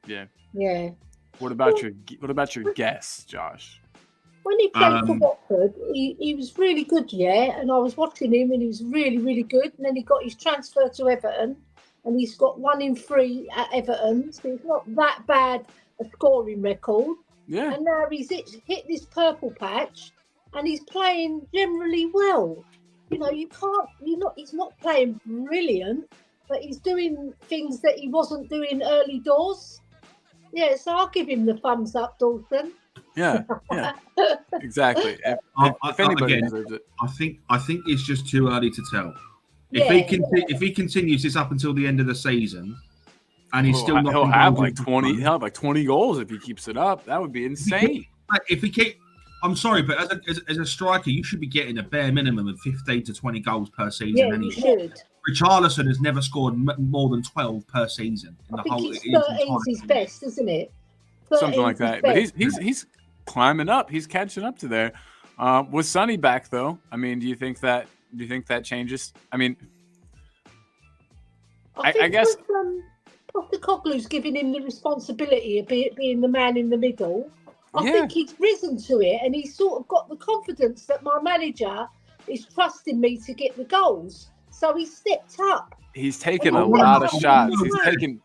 S1: Yeah.
S3: Yeah.
S1: What about your guess, Josh?
S3: When he played for Watford, he was really good, yeah. And I was watching him, and he was really, really good. And then he got his transfer to Everton, and he's got 1 in 3 at Everton, so it's not that bad a scoring record.
S1: Yeah.
S3: And now he's hit this purple patch, and he's playing generally well. You know, he's not playing brilliant, but he's doing things that he wasn't doing early doors. Yeah, so I'll give him the thumbs up, Dalton.
S1: Yeah. Exactly. If anybody deserves it.
S2: I think it's just too early to tell. If he continues this up until the end of the season, and he's still not,
S1: he'll have like 20 goals if he keeps it up. That would be insane.
S2: If he keep, I'm sorry, but as a striker, you should be getting a bare minimum of 15 to 20 goals per season.
S3: Yeah, you should.
S2: Richarlison has never scored more than 12 per season.
S3: I think it's 13's his best, isn't it?
S1: Something like that. But he's climbing up. He's catching up to there. With Sonny back though, I mean, do you think that changes? I mean, I guess
S3: Postecoglou's giving him the responsibility of being the man in the middle. I think he's risen to it, and he's sort of got the confidence that my manager is trusting me to get the goals. So he stepped up.
S1: He's taken a lot of shots. He's taken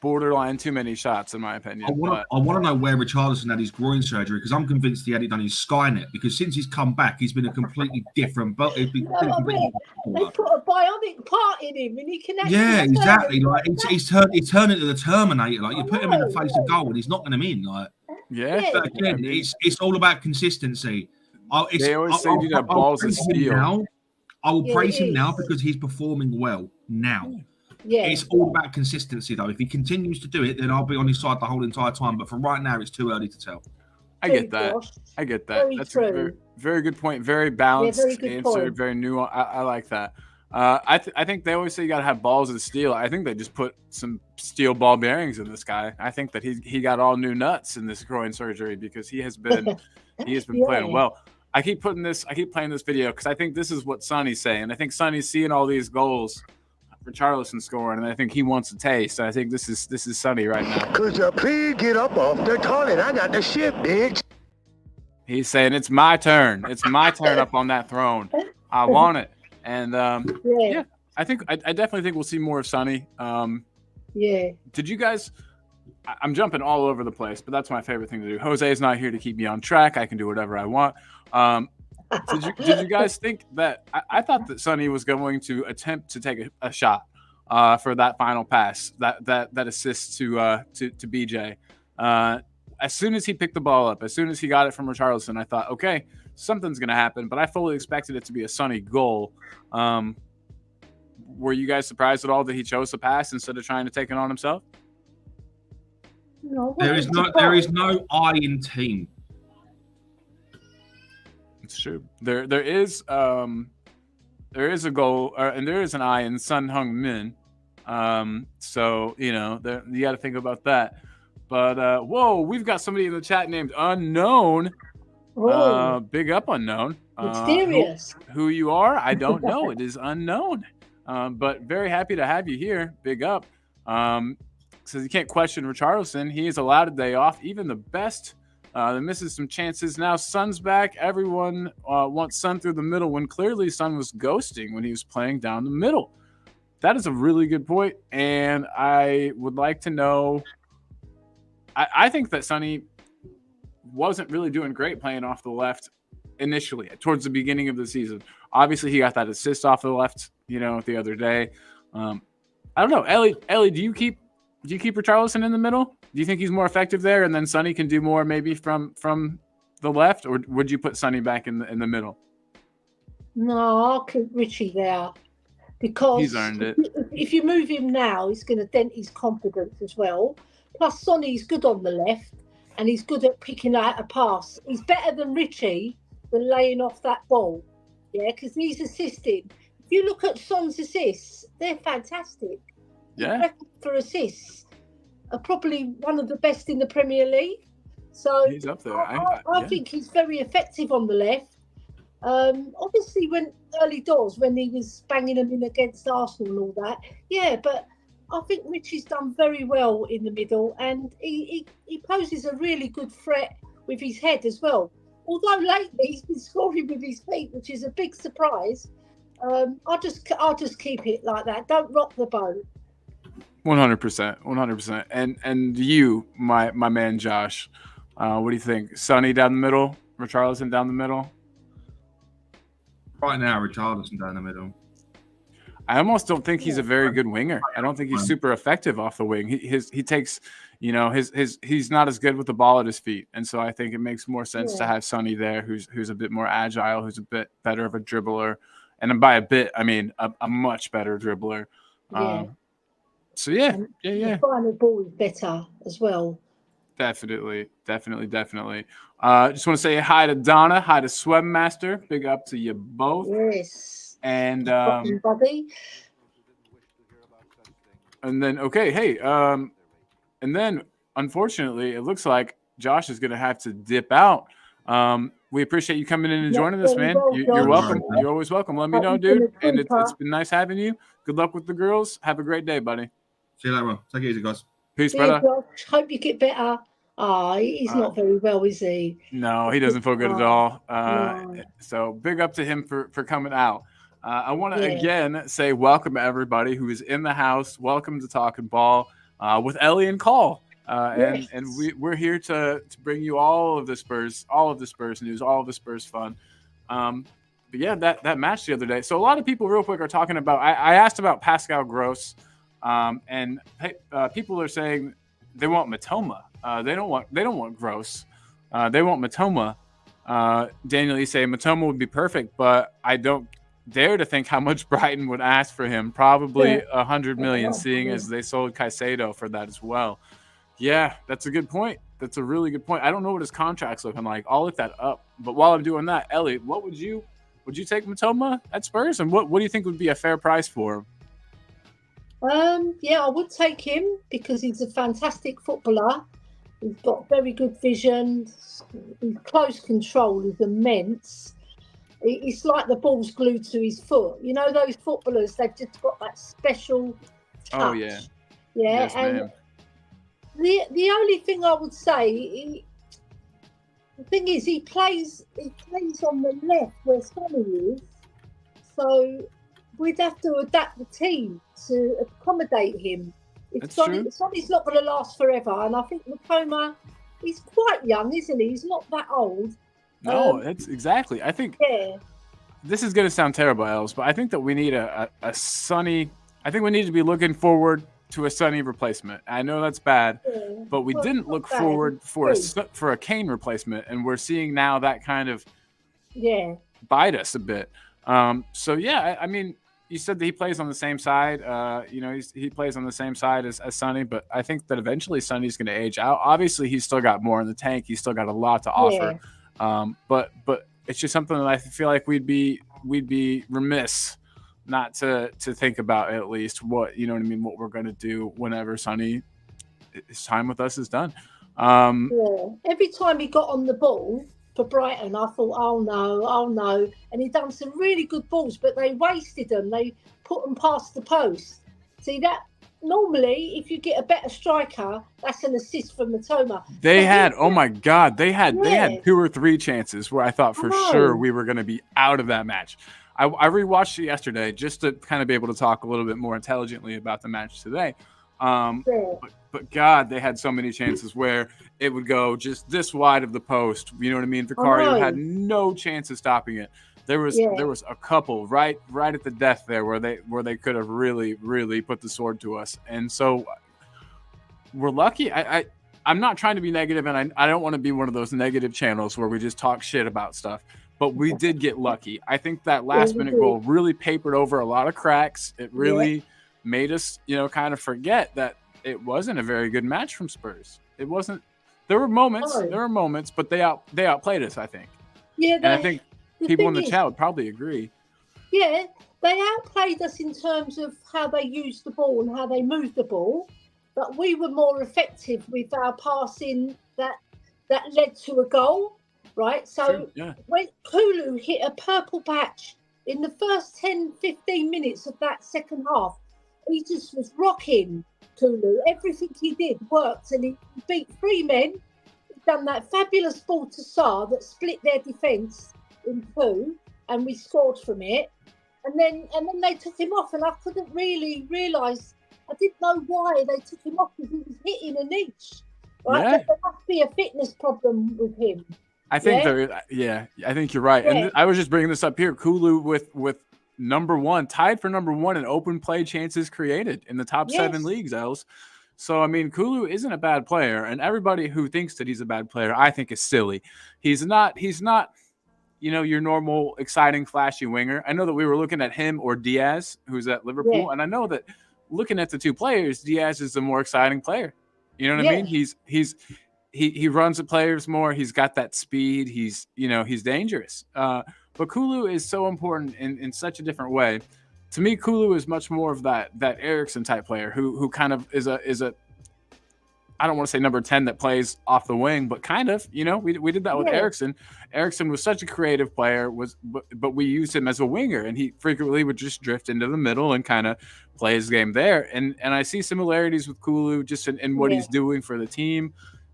S1: borderline too many shots, in my opinion.
S2: I want to know where Richarlison had his groin surgery, because I'm convinced he had it done in Skynet, because since he's come back, he's been a completely different. But they put
S3: a bionic part in him, and he can actually.
S2: Yeah, exactly. Like he's turned into the Terminator. Like you put him in the face of goal, and he's not going to in. Like but again, it's all about consistency.
S1: They always say you got balls of steel.
S2: I will praise him now because he's performing well now.
S3: Yeah.
S2: It's all about consistency, though. If he continues to do it, then I'll be on his side the whole entire time. But for right now, it's too early to tell.
S1: I get that. That's a very, very good point. Very balanced answer. Very nuanced. I like that. I think they always say you got to have balls of steel. I think they just put some steel ball bearings in this guy. I think that he got all new nuts in this groin surgery because he has been playing well. I keep playing this video because I think this is what Sonny's saying. I think Sonny's seeing all these goals for Richarlison scoring, and I think he wants a taste. I think this is Sonny right now.
S4: Could you please get up off the toilet? I got the shit, bitch.
S1: He's saying it's my turn. It's my turn up on that throne. I want it. And I definitely think we'll see more of Sonny. Did you guys? I'm jumping all over the place, but that's my favorite thing to do. Jose is not here to keep me on track. I can do whatever I want. Did you guys think that? I thought that Sonny was going to attempt to take a shot for that final pass, that assist to BJ. as soon as he picked the ball up, as soon as he got it from Richarlison, I thought, okay, something's going to happen. But I fully expected it to be a Sonny goal. Were you guys surprised at all that he chose to pass instead of trying to take it on himself?
S3: No,
S2: There is no I in team.
S1: It's true. There is a goal, and there is an I in Son Heung-min. So you got to think about that. But whoa, we've got somebody in the chat named Unknown. Big up, Unknown.
S3: Mysterious.
S1: Who you are, I don't know. It is unknown. But very happy to have you here. Big up. Says you can't question Richarlison. He is allowed a day off. Even the best that misses some chances. Now Son's back. Everyone wants Son through the middle when clearly Son was ghosting when he was playing down the middle. That is a really good point, and I would like to know. I think that Sonny wasn't really doing great playing off the left initially towards the beginning of the season. Obviously, he got that assist off the left, the other day. I don't know, Ellie, do you keep Richarlison in the middle? Do you think he's more effective there, and then Sonny can do more maybe from the left, or would you put Sonny back in the middle?
S3: No, I'll keep Richie there because
S1: he's earned it.
S3: If you move him now, he's going to dent his confidence as well. Plus, Sonny's good on the left, and he's good at picking out a pass. He's better than Richie than laying off that ball, because he's assisting. If you look at Son's assists, they're fantastic.
S1: Yeah.
S3: For assists are probably one of the best in the Premier League. So
S1: he's up there.
S3: I think he's very effective on the left. Obviously, when early doors, when he was banging them in against Arsenal and all that, but I think Richie's done very well in the middle, and he poses a really good threat with his head as well. Although lately he's been scoring with his feet, which is a big surprise. I'll just keep it like that. Don't rock the boat.
S1: 100%. And you, my man Josh, what do you think? Sonny down the middle, Richarlison down the middle?
S2: Right now, Richarlison down the middle.
S1: I almost don't think he's a very good winger. I don't think he's super effective off the wing. He takes, he's not as good with the ball at his feet, and so I think it makes more sense to have Sonny there, who's a bit more agile, who's a bit better of a dribbler, and by a bit I mean a much better dribbler. So
S3: The final ball is better as well. Definitely.
S1: Just want to say hi to Donna, hi to Swebmaster. Big up to you both.
S3: Yes.
S1: And
S3: buddy.
S1: And then and then unfortunately it looks like Josh is going to have to dip out. We appreciate you coming in and joining us, man. You're welcome. You're always welcome. Let me know, dude. And it's been nice having you. Good luck with the girls. Have a great day, buddy.
S2: See you later, man. Take it easy, guys.
S1: Peace, brother.
S3: Josh. Hope you get better. He's not very well, is he?
S1: No, he doesn't feel good at all. So big up to him for coming out. I want to again say welcome to everybody who is in the house. Welcome to Talking Ball with Ellie and Call. And we're here to bring you all of the Spurs news, all of the Spurs fun. But yeah, that match the other day. So a lot of people real quick are talking about, I asked about Pascal Gross, and people are saying they want Matoma. They don't want Gross. They want Matoma. Daniel, you say Matoma would be perfect, but I don't dare to think how much Brighton would ask for him. Probably 100 million, seeing as they sold Caicedo for that as well. Yeah, that's a good point. That's a really good point. I don't know what his contract's looking like. I'll look that up. But while I'm doing that, Ellie, what would you take Matoma at Spurs? And what do you think would be a fair price for him?
S3: I would take him because he's a fantastic footballer. He's got very good vision. His close control is immense. It's like the ball's glued to his foot. You know, those footballers, they've just got that special touch.
S1: Oh, yeah.
S3: Yeah,
S1: yes,
S3: and
S1: ma'am.
S3: The only thing I would say, the thing is, he plays on the left where Sonny is. So we'd have to adapt the team to accommodate him. Sonny's not going to last forever, and I think Matoma, he's quite young, isn't he? He's not that old.
S1: No, that's exactly. I think this is going to sound terrible, Els, but I think that we need a Sonny. I think we need to be looking forward to a Sonny replacement. I know that's bad, but we didn't look forward for a Kane replacement, and we're seeing now that kind of bite us a bit. So yeah, I mean, you said that he plays on the same side. He plays on the same side as Sonny, but I think that eventually Sonny's going to age out. Obviously, he's still got more in the tank. He's still got a lot to offer. But it's just something that I feel like we'd be remiss not to think about, at least what we're going to do whenever Sonny his time with us is done.
S3: Every time he got on the ball for Brighton, I thought, oh no, and he done some really good balls, but they wasted them. They put them past the post. See that? Normally, if you get a better striker, that's an assist from Matoma.
S1: They had 2 or 3 chances where I thought for sure we were going to be out of that match. I rewatched it yesterday just to kind of be able to talk a little bit more intelligently about the match today. But God, they had so many chances where it would go just this wide of the post. You know what I mean? Vicario had no chance of stopping it. There was a couple right at the death there where they could have really, really put the sword to us. And so we're lucky. I'm not trying to be negative, and I don't want to be one of those negative channels where we just talk shit about stuff. But we did get lucky. I think that last minute goal really papered over a lot of cracks. It really made us, kind of forget that it wasn't a very good match from Spurs. It wasn't. There were moments, but they outplayed us, I think. Yeah, and I think people in the chat would probably agree.
S3: Yeah, they outplayed us in terms of how they used the ball and how they moved the ball, but we were more effective with our passing that led to a goal, right? So when Kulu hit a purple patch in the first 10, 15 minutes of that second half, he just was rocking Kulu. Everything he did worked, and he beat 3 men. He done that fabulous ball to Sarr that split their defence in 2, and we scored from it. And then they took him off, and I couldn't really realise. I didn't know why they took him off, because he was hitting a niche. Right?
S1: Yeah.
S3: But there must be a fitness problem with him.
S1: I think I think you're right. And I was just bringing this up here. Kulu with number 1, tied for number 1 in open play chances created in the top 7 leagues, Els. So, I mean, Kulu isn't a bad player, and everybody who thinks that he's a bad player, I think, is silly. He's not, your normal, exciting, flashy winger. I know that we were looking at him or Diaz, who's at Liverpool, and I know that looking at the 2 players, Diaz is the more exciting player. You know what I mean? He runs at players more. He's got that speed. He's dangerous. But Kulu is so important in such a different way. To me, Kulu is much more of that Eriksen type player who kind of is a I don't want to say number 10 that plays off the wing, but kind of, we did that with Eriksen. Eriksen was such a creative player, but we used him as a winger, and he frequently would just drift into the middle and kind of play his game there. And I see similarities with Kulu just in what he's doing for the team.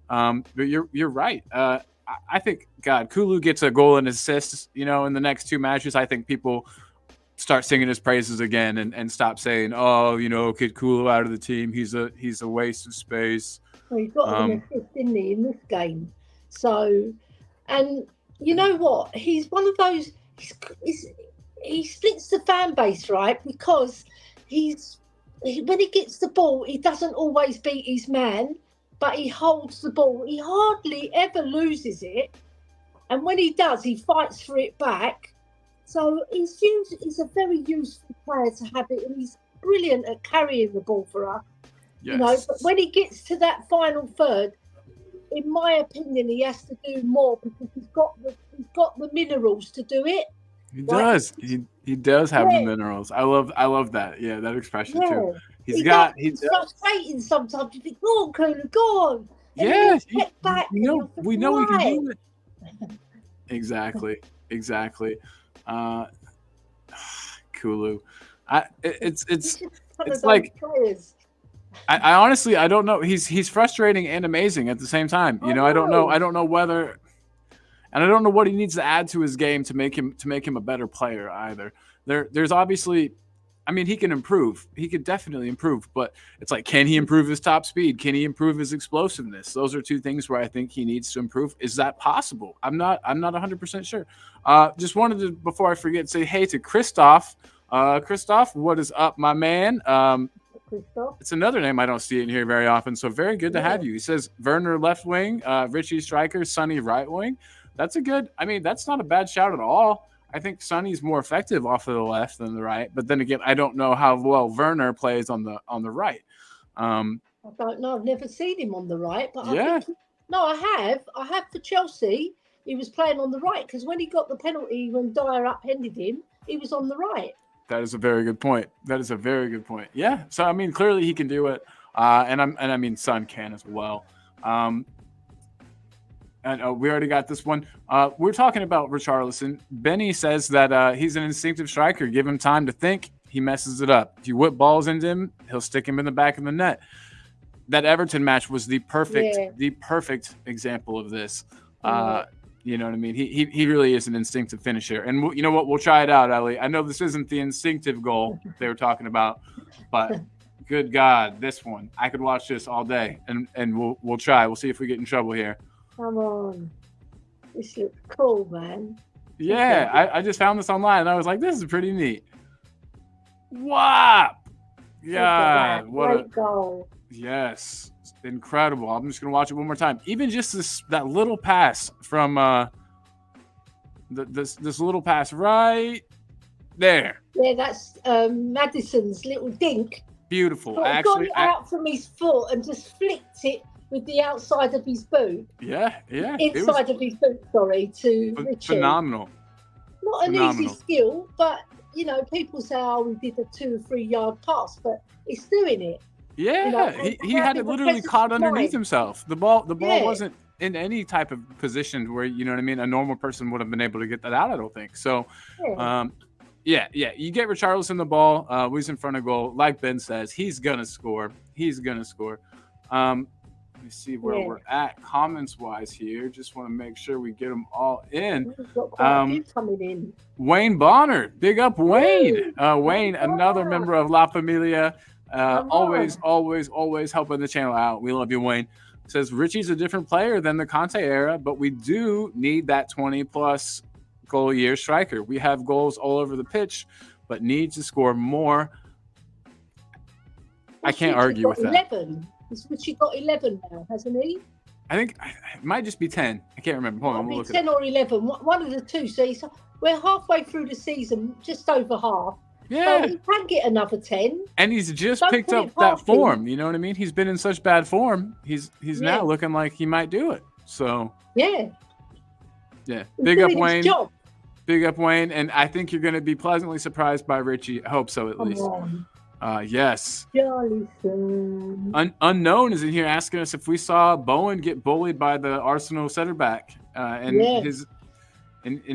S1: But you're right. I think, Kulu gets a goal and assists, in the next 2 matches. I think people start singing his praises again and stop saying, get Kulu out of the team. He's a waste of space.
S3: Well, he got an assist, didn't he, in this game? So, and you know what? He's one of those. He splits the fan base, right? Because when he gets the ball, he doesn't always beat his man, but he holds the ball. He hardly ever loses it, and when he does, he fights for it back. So he's a very useful player to have it, and he's brilliant at carrying the ball for us. Yes. But when he gets to that final third, in my opinion, he has to do more, because he's got the minerals to do it.
S1: He does. He does have the minerals. I love that. Yeah, that expression too. He's frustrating sometimes. You think, go on, Kulu, go on. And get back. We know we can do it. Exactly. Kulu. It's like players. I honestly, I don't know. He's frustrating and amazing at the same time. I don't know whether, and I don't know what he needs to add to his game to make him a better player either. There's obviously, I mean, he can improve. He could definitely improve, but it's like, can he improve his top speed? Can he improve his explosiveness? Those are 2 things where I think he needs to improve. Is that possible? I'm not 100% sure. Just wanted to, before I forget, say hey to Christoph. Christoph, what is up, my man?
S3: Christoph.
S1: It's another name I don't see in here very often, so very good to have you. He says Werner left wing, Richie striker, Sonny right wing. That's that's not a bad shout at all. I think Sonny's more effective off of the left than the right, but then again, I don't know how well Werner plays on the right.
S3: I don't know. I've never seen him on the right, but
S1: Yeah.
S3: I have for Chelsea. He was playing on the right because when he got the penalty when Dyer upended him, he was on the right.
S1: That is a very good point. Yeah. So clearly he can do it, and Son can as well. And we already got this one. We're talking about Richarlison. Benny says that he's an instinctive striker. Give him time to think. He messes it up. If you whip balls into him, he'll stick him in the back of the net. That Everton match was the perfect example of this. You know what I mean? He really is an instinctive finisher. And you know what? We'll try it out, Ellie. I know this isn't the instinctive goal they were talking about, but good God, this one. I could watch this all day, and we'll try. We'll see if we get in trouble here.
S3: Come on. This looks cool, man.
S1: Yeah, I just found this online, and I was like, this is pretty neat. Wow. Yeah, what a goal. Yes. Incredible. I'm just going to watch it one more time. Even just that little pass from this little pass right there.
S3: Yeah, that's Maddison's little dink.
S1: Beautiful.
S3: But
S1: actually,
S3: got it out from his foot and just flicked it with the outside of his boot.
S1: Yeah.
S3: Inside of his boot, to Richard.
S1: Phenomenal.
S3: Not an easy skill, but people say, we did a 2 or 3 yard pass, but he's doing it.
S1: Yeah, he had it literally caught underneath himself. The ball wasn't in any type of position where, you know what I mean, a normal person would have been able to get that out, I don't think. So, you get Richarlison the ball, he's in front of goal. Like Ben says, he's going to score. Let me see where we're at comments-wise here. Just want to make sure we get them all in.
S3: Coming in.
S1: Wayne Bonner, big up Wayne. Wayne, another member of La Familia. Always helping the channel out. We love you, Wayne. Says Richie's a different player than the Conte era, but we do need that 20-plus goal a year striker. We have goals all over the pitch, but need to score more. I can't argue with
S3: 11. Richie got 11 now, hasn't he?
S1: I think it might just be 10. I can't remember. Hold on, we'll look
S3: 10 or 11. One of the two. So we're halfway through the season, just over half.
S1: Yeah.
S3: So he can get another 10.
S1: And he's just picked up that form. You know what I mean? He's been in such bad form. He's now looking like he might do it. So
S3: yeah.
S1: Big up Wayne. Big up Wayne. And I think you're going to be pleasantly surprised by Richie. I hope so, at least. Yes. Unknown is in here asking us if we saw Bowen get bullied by the Arsenal center back. In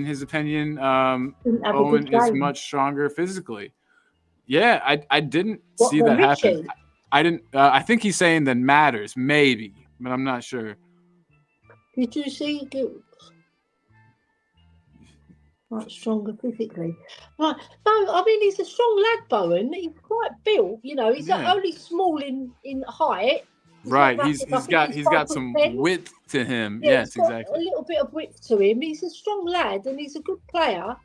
S1: his opinion, Owen is much stronger physically. Yeah, I didn't see that happen. I didn't. I think he's saying that matters, maybe, but I'm not sure.
S3: Did you see? Much stronger physically. Right. No, he's a strong lad, Bowen. He's quite built. He's only small in height.
S1: Right, he's got some width to him.
S3: Yeah,
S1: yes, exactly.
S3: A little bit of width to him. He's a strong lad and he's a good player.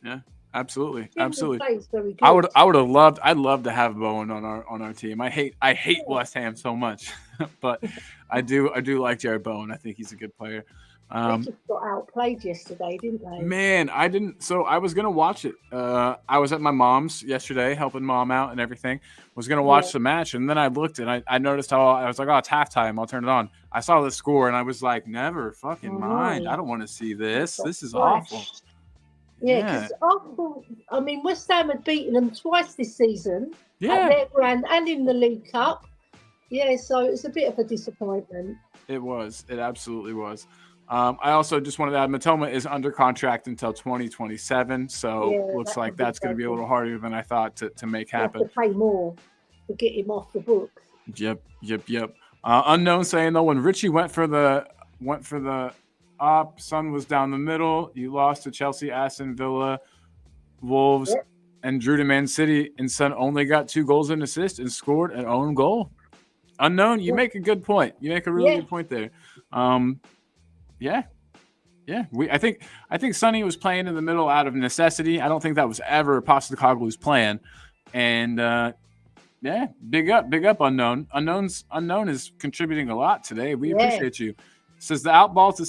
S1: Yeah, absolutely.
S3: Very good.
S1: I'd love to have Bowen on our team. I hate West Ham so much, but I do like Jared Bowen. I think he's a good player.
S3: They just got outplayed yesterday, didn't they?
S1: Man, I didn't. So I was gonna watch it. I was at my mom's yesterday, helping mom out and everything. Was gonna watch the match, and then I looked and I noticed how I was like, "Oh, it's halftime. I'll turn it on." I saw the score, and I was like, "Never fucking mind. I don't want to see this. This is awful."
S3: Yeah, because Arsenal. West Ham had beaten them twice this season.
S1: Yeah,
S3: at their grand and in the League Cup. Yeah, so it's a bit of a disappointment.
S1: It was. It absolutely was. I also just wanted to add, Matoma is under contract until 2027, so looks like that's going to be a little harder than I thought to make happen.
S3: You have to pay more to get him off the books.
S1: Yep. Unknown saying though, when Richie went for the up, Son was down the middle. You lost to Chelsea, Aston Villa, Wolves, and drew to Man City, and Son only got 2 goals and assists and scored an own goal. Unknown, you make a good point. You make a really good point there. I think Sonny was playing in the middle out of necessity. I don't think that was ever Postecoglou's plan. And yeah, big up, Unknown. Unknown is contributing a lot today. We appreciate you. Says the outball to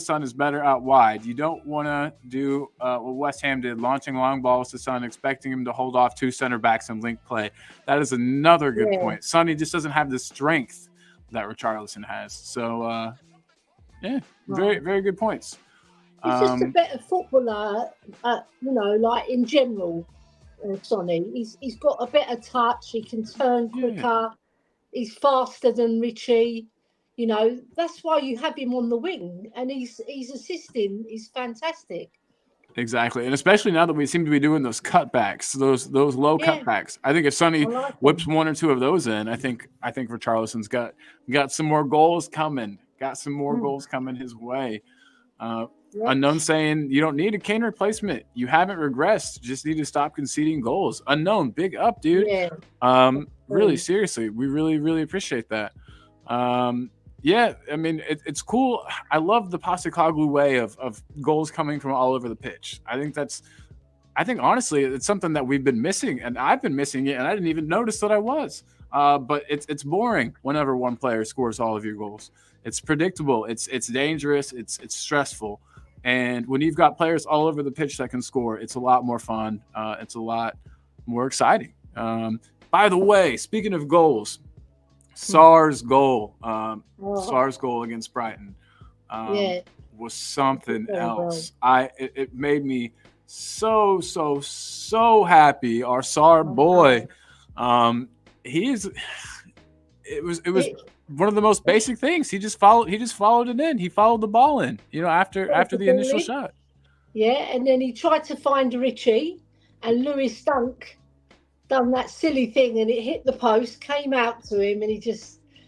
S1: Son is better out wide. You don't want to do what West Ham did, launching long balls to Son, expecting him to hold off two center backs and link play. That is another good point. Sonny just doesn't have the strength that Richarlison has. So, very, very good points.
S3: He's just a better footballer, like in general, Sonny. He's got a better touch. He can turn quicker. He's faster than Richie. That's why you have him on the wing, and he's assisting. He's fantastic.
S1: Exactly, and especially now that we seem to be doing those cutbacks, those low cutbacks. I think if Sonny whips one or two of those in, I think Richarlison's got some more goals coming. Got some more goals coming his way. Unknown saying you don't need a Kane replacement. You haven't regressed. Just need to stop conceding goals. Unknown, big up, dude. Really, seriously, we really, really appreciate that. Yeah, I mean, it's cool. I love the Postecoglou way of goals coming from all over the pitch. I think honestly, it's something that we've been missing, and I've been missing it, and I didn't even notice that I was. But it's boring whenever one player scores all of your goals. It's predictable. It's dangerous. It's stressful. And when you've got players all over the pitch that can score, it's a lot more fun. It's a lot more exciting. By the way, speaking of goals, Sarr's goal against Brighton was something else. It made me so happy. Our Sarr boy, it was one of the most basic things. He just followed it in. He followed the ball in, after the initial shot.
S3: Yeah, and then he tried to find Richie, and Lewis Dunk done that silly thing, and it hit the post, came out to him, and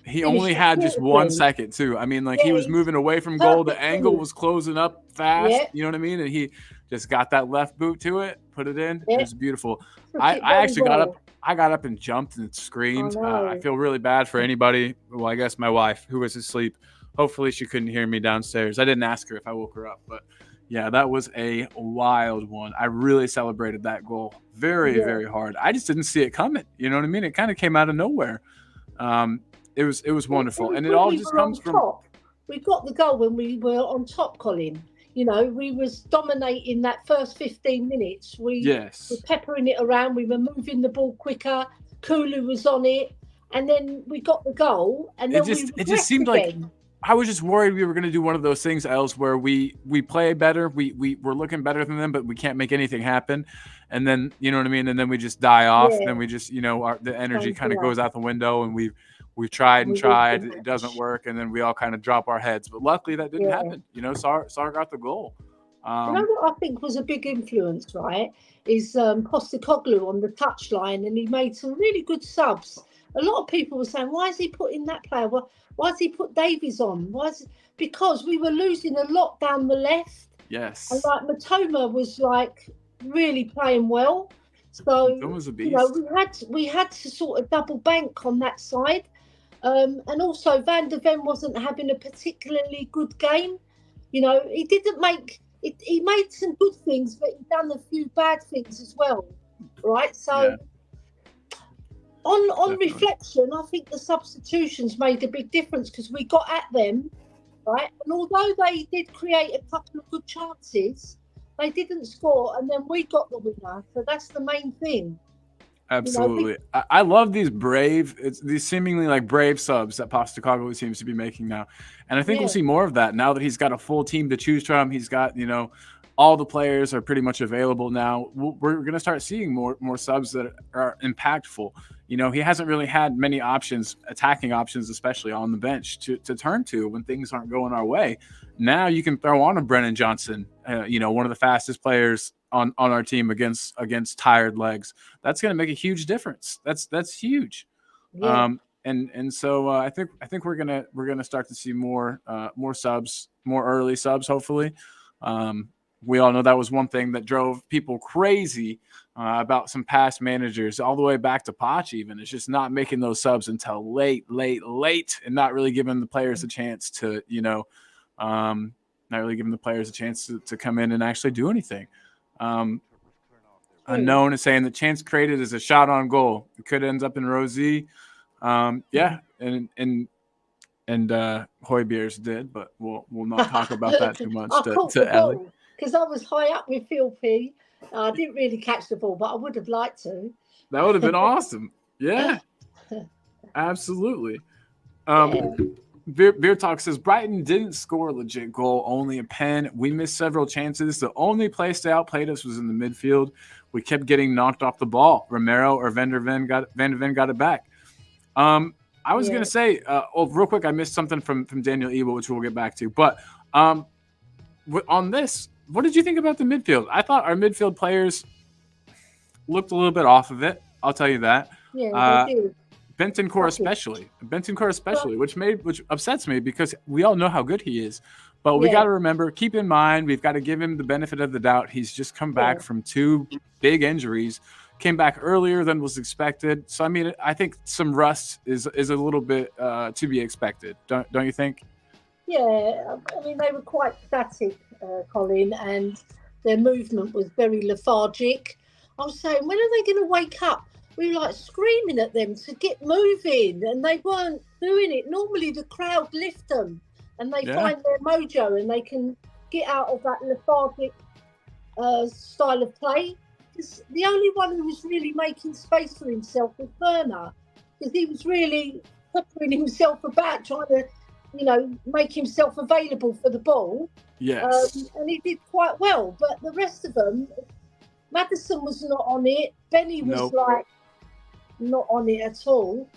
S3: he
S1: only had just 1 second too. I mean, he was moving away from goal. The angle was closing up fast. Yeah. You know what I mean? And he just got that left boot to it, put it in. Yeah. It was beautiful. I actually got up. I got up and jumped and screamed. I feel really bad for anybody. Well, I guess my wife, who was asleep. Hopefully she couldn't hear me downstairs. I didn't ask her if I woke her up, but yeah, that was a wild one. I really celebrated that goal very, very hard. I just didn't see it coming. You know what I mean? It kind of came out of nowhere. It was wonderful, and it all just comes from.
S3: We got the goal when we were on top, Colin. We was dominating that first 15 minutes. We were peppering it around. We were moving the ball quicker. Kulu was on it, and then we got the goal. And then it just seemed like
S1: I was just worried we were going to do one of those things, Els, where we play better. We're looking better than them, but we can't make anything happen. And then, you know what I mean? And then we just die off. And then we just, the energy kind of goes out the window, and we've tried and tried. It doesn't work. And then we all kind of drop our heads. But luckily that didn't happen. Sarr got the goal.
S3: What I think was a big influence, right, is Postecoglou on the touchline, and he made some really good subs. A lot of people were saying, why is he putting that player? Why has he put Davies on? Because we were losing a lot down the left.
S1: Yes.
S3: And Matoma was really playing well. So
S1: was a beast.
S3: We had to sort of double bank on that side. And also Van der Ven wasn't having a particularly good game. He didn't make it. He made some good things, but he done a few bad things as well. Right. So on reflection, I think the substitutions made a big difference because we got at them, right? And although they did create a couple of good chances, they didn't score, and then we got the winner. So that's the main thing.
S1: Absolutely. I love these these seemingly brave subs that Postecoglou seems to be making now. And I think we'll see more of that now that he's got a full team to choose from. He's got, all the players are pretty much available now. We're going to start seeing more subs that are impactful. He hasn't really had many options, attacking options, especially on the bench to turn to when things aren't going our way. Now you can throw on a Brennan Johnson, one of the fastest players on our team against tired legs. That's going to make a huge difference. That's huge. Yeah. So I think we're gonna start to see more subs, more early subs, hopefully. We all know that was one thing that drove people crazy about some past managers, all the way back to Poch even. It's just not making those subs until late, and not really giving the players a chance to, not really giving the players a chance to come in and actually do anything. Unknown is saying the chance created is a shot on goal. It could end up in Rosie. Yeah, and Hoybeers did, but we'll not talk about that too much.
S3: I caught the ball because I was high up with Phil P. I didn't really catch the ball, but I would have liked to.
S1: That would have been awesome. Yeah, absolutely. Beer Talk says Brighton didn't score a legit goal, only a pen. We missed several chances. The only place they outplayed us was in the midfield. We kept getting knocked off the ball. Romero or Van der Ven got it back. I was going to say, real quick, I missed something from Daniel Ebel, which we'll get back to. But on this, what did you think about the midfield? I thought our midfield players looked a little bit off of it. I'll tell you that.
S3: Yeah, they did.
S1: Bentancur especially, which upsets me because we all know how good he is. But we got to remember, keep in mind, we've got to give him the benefit of the doubt. He's just come back from 2 big injuries. Came back earlier than was expected. So, I mean, I think some rust is a little bit to be expected. Don't you think?
S3: Yeah, I mean, they were quite static, Colin, and their movement was very lethargic. I was saying, when are they going to wake up? We were like screaming at them to get moving, and they weren't doing it. Normally, the crowd lift them, and they find their mojo, and they can get out of that lethargic style of play. The only one who was really making space for himself was Werner, because he was really puttering himself about, trying to, make himself available for the ball.
S1: Yes.
S3: And he did quite well. But the rest of them, Maddison was not on it. Benny was not on it at all.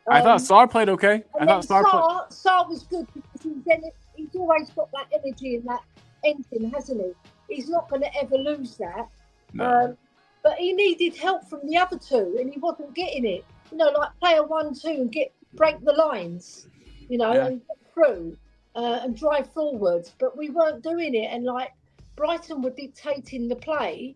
S1: I thought Sarr played okay.
S3: Sarr was good because he's always got that energy and that engine, hasn't he? He's not going to ever lose that.
S1: No.
S3: But he needed help from the other 2, and he wasn't getting it. Like player 1, 2, and break the lines, and get through and drive forwards. But we weren't doing it, and Brighton were dictating the play,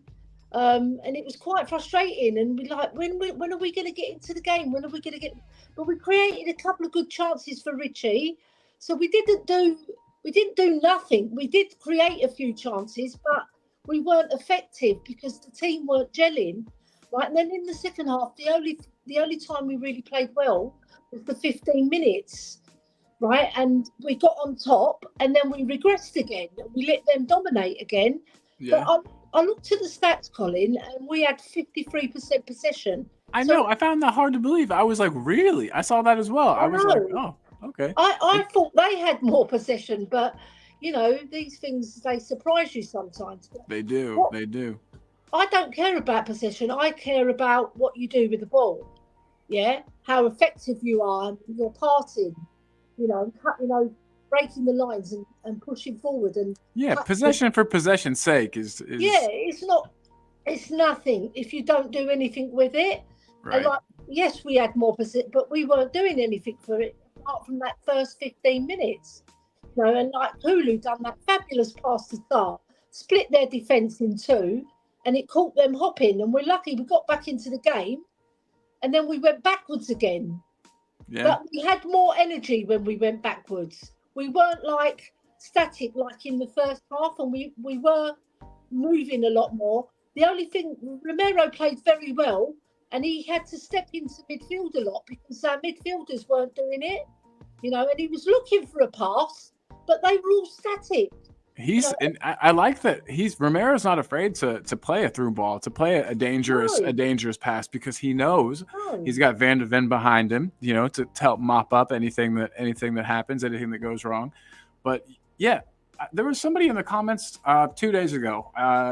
S3: and it was quite frustrating. And we when are we going to get into the game? When are we going to get? But we created a couple of good chances for Richie, so we didn't do nothing. We did create a few chances, but we weren't effective because the team weren't gelling, right? And then in the second half, the only time we really played well was the 15 minutes, right? And we got on top, and then we regressed again. We let them dominate again.
S1: Yeah.
S3: But I looked at the stats, Colin, and we had 53% possession.
S1: I know. I found that hard to believe. I was like, really? I saw that as well. I was like, oh, okay.
S3: I thought they had more possession, but these things, they surprise you sometimes.
S1: They do. They do.
S3: I don't care about possession. I care about what you do with the ball. Yeah, how effective you are, your passing. Breaking the lines and pushing forward and
S1: possession for possession's sake is.
S3: Yeah, it's nothing if you don't do anything with it.
S1: Right.
S3: And yes, we had more possession, but we weren't doing anything for it apart from that first 15 minutes. And Hulu done that fabulous pass to Sarr, split their defence in 2, and it caught them hopping. And we're lucky we got back into the game, and then we went backwards again.
S1: Yeah.
S3: But we had more energy when we went backwards. We weren't static like in the first half, and we were moving a lot more. The only thing, Romero played very well, and he had to step into midfield a lot because our midfielders weren't doing it. And he was looking for a pass, but they were all static.
S1: And I like that Romero's not afraid to play a through ball, to play a dangerous pass, because he knows he's got Van de Ven behind him, to help mop up anything that happens, anything that goes wrong. But yeah, there was somebody in the comments 2 days ago.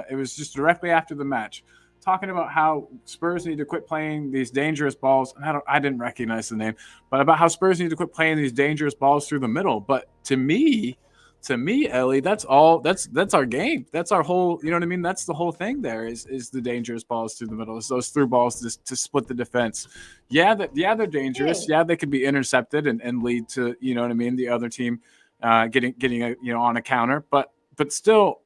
S1: It was just directly after the match, talking about how Spurs need to quit playing these dangerous balls. And I didn't recognize the name, but about how Spurs need to quit playing these dangerous balls through the middle. But to me, Ellie, that's our game. That's our whole, you know what I mean? That's the whole thing there is the dangerous balls through the middle. It's those through balls to split the defense. Yeah, they're dangerous. Yeah, they could be intercepted and lead to, you know what I mean, the other team getting a, on a counter. But still,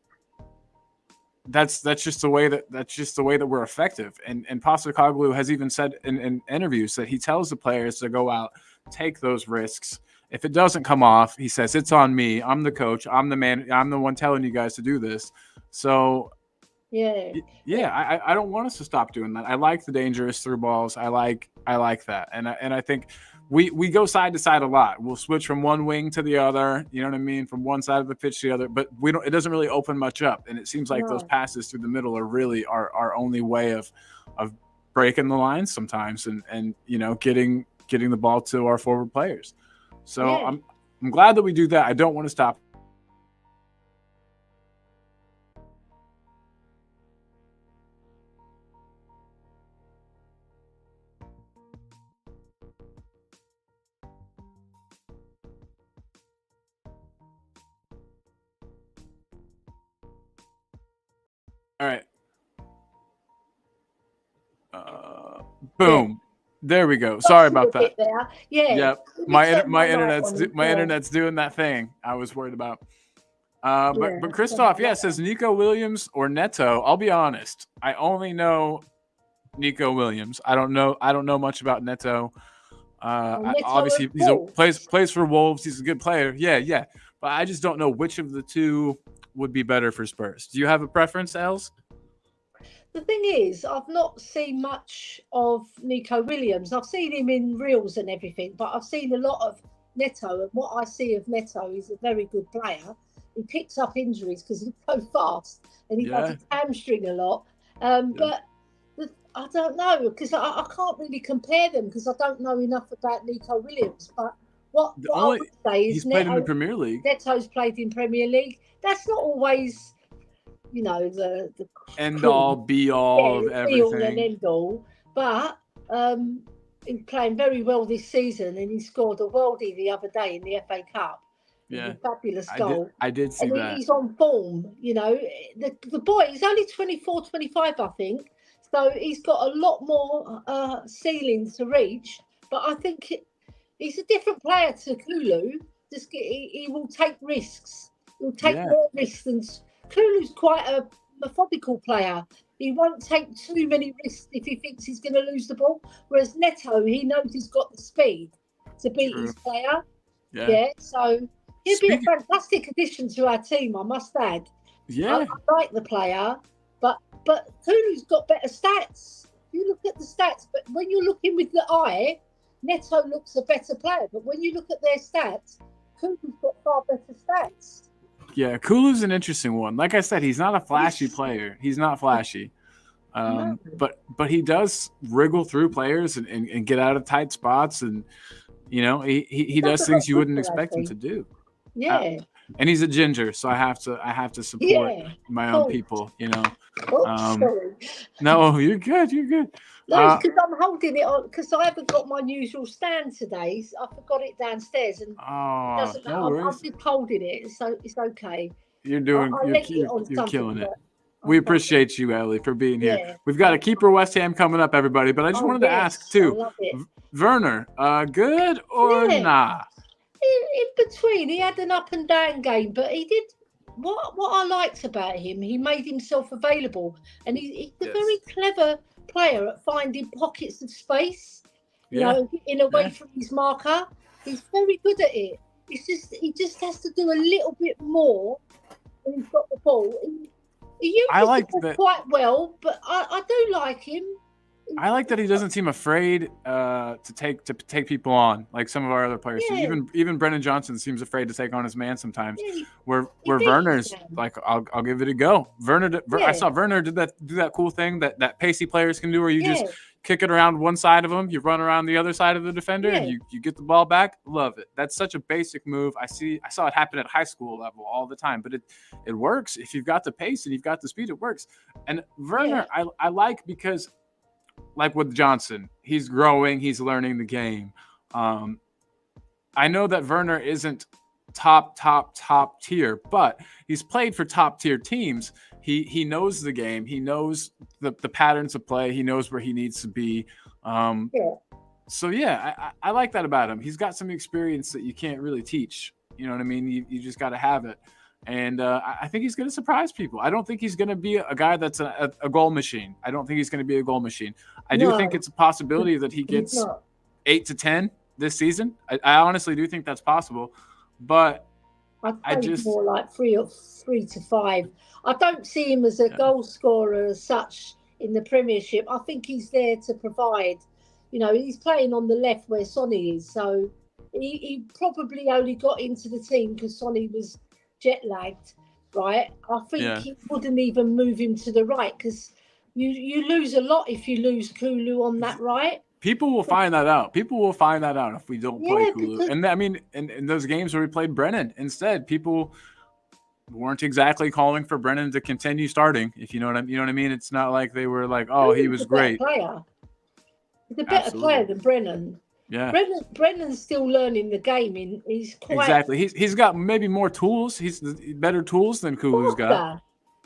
S1: that's just the way that we're effective. And Postecoglou has even said in interviews that he tells the players to go out, take those risks. If it doesn't come off, he says, it's on me. I'm the coach. I'm the man. I'm the one telling you guys to do this. So,
S3: Yeah.
S1: Yeah, I don't want us to stop doing that. I like the dangerous through balls. I like that, and I think we go side to side a lot. We'll switch from one wing to the other. You know what I mean? From one side of the pitch to the other, but we don't. It doesn't really open much up, and it seems like those passes through the middle are really our only way of breaking the lines sometimes, and getting the ball to our forward players. So I'm glad that we do that. I don't want to stop. All right. Boom. Yeah. There we go. Sorry about that.
S3: Yeah.
S1: Yep. My internet's doing that thing I was worried about. But Christoph, says Nico Williams or Neto. I'll be honest. I only know Nico Williams. I don't know much about Neto. Obviously plays for Wolves. He's a good player. Yeah. But I just don't know which of the two would be better for Spurs. Do you have a preference, Els?
S3: The thing is, I've not seen much of Nico Williams. I've seen him in reels and everything, but I've seen a lot of Neto. And what I see of Neto is a very good player. He picks up injuries because he's so fast and he does his hamstring a lot. But I don't know, because I can't really compare them because I don't know enough about Nico Williams. But what I would say is
S1: he's played in the Premier League.
S3: Neto's played in Premier League. That's not always, the
S1: end all, be all of everything. Be all
S3: and end all. But he's playing very well this season, and he scored a worldie the other day in the FA Cup.
S1: Yeah,
S3: fabulous goal.
S1: I did see that.
S3: He's on form. The boy, he's only 24, 25, I think. So he's got a lot more ceilings to reach. But I think he's a different player to Kulu. He will take risks. He'll take more risks than Kulu's quite a methodical player. He won't take too many risks if he thinks he's going to lose the ball. Whereas Neto, he knows he's got the speed to beat his player. Yeah. So he'd be a fantastic addition to our team, I must add.
S1: Yeah.
S3: I like the player, but Kulu's got better stats. You look at the stats, but when you're looking with the eye, Neto looks a better player. But when you look at their stats, Kulu's got far better stats.
S1: Yeah, Kulu's an interesting one. Like I said, he's not a flashy player. He's not flashy. But he does wriggle through players and get out of tight spots, and he does things you wouldn't expect him to do.
S3: Yeah.
S1: And he's a ginger, so I have to support my own people,
S3: Sorry.
S1: No, you're good.
S3: No, because I'm holding it on because I haven't got my usual stand today. So I forgot it downstairs, and doesn't matter. I'm just holding it, so it's okay.
S1: You're killing it. We appreciate you, Ellie, for being here. We've got a Keeper West Ham coming up, everybody. But I just wanted to ask too, Werner, good or nah?
S3: In between, he had an up and down game, but he did what I liked about him. He made himself available, and he's a very clever player at finding pockets of space. In away from his marker, he's very good at it. He just has to do a little bit more when he's got the ball. He uses the ball quite well, but I do like him.
S1: I like that he doesn't seem afraid to take people on like some of our other players. Yeah. Even Brennan Johnson seems afraid to take on his man sometimes. Yeah, where Werner's like, I'll give it a go. I saw Werner do that cool thing that pacey players can do, where you just kick it around one side of them, you run around the other side of the defender, and you get the ball back. Love it. That's such a basic move. I saw it happen at high school level all the time, but it works if you've got the pace and you've got the speed. It works. And Werner, I like because, like with Johnson, he's growing, he's learning the game. I know that Werner isn't top tier, but he's played for top tier teams. He knows the game. He knows the patterns of play. He knows where he needs to be. So I like that about him. He's got some experience that you can't really teach. You know what I mean? You just got to have it. And I think he's going to surprise people. I don't think he's going to be a guy that's a goal machine. I don't think he's going to be a goal machine. I do think it's a possibility that he gets 8 to 10 this season. I honestly do think that's possible. But
S3: I'd say he's more like 3 to 5. I don't see him as a goal scorer as such in the Premiership. I think he's there to provide. You know, he's playing on the left where Sonny is, so he probably only got into the team because Sonny was jet lagged, right? I think he wouldn't even move him to the right because you lose a lot if you lose Kulu on that right.
S1: People will find that out. People will find that out if we don't play Kulu. And I mean, in those games where we played Brennan instead, people weren't exactly calling for Brennan to continue starting. If you know what I mean. It's not like they were like, "Oh, he was great."
S3: He's a better player than Brennan.
S1: Yeah,
S3: Brennan's still learning the game. He's quite
S1: exactly. He's got maybe more tools. He's better tools than Kulu's got.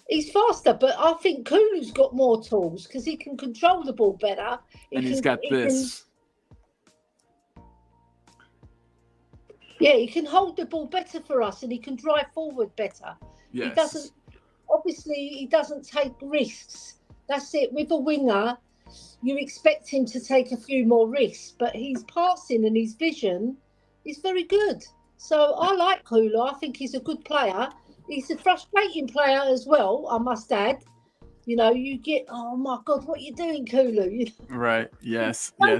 S3: He's faster, but I think Kulu's got more tools because he can control the ball better.
S1: He's got this.
S3: He can hold the ball better for us, and he can drive forward better.
S1: Yes.
S3: He doesn't take risks. That's it. With a winger, you expect him to take a few more risks, but his passing and his vision is very good. So I like Kulu. I think he's a good player. He's a frustrating player as well, I must add. You know, you get, oh my God, what are you doing, Kulu? You know?
S1: Right. Yes. For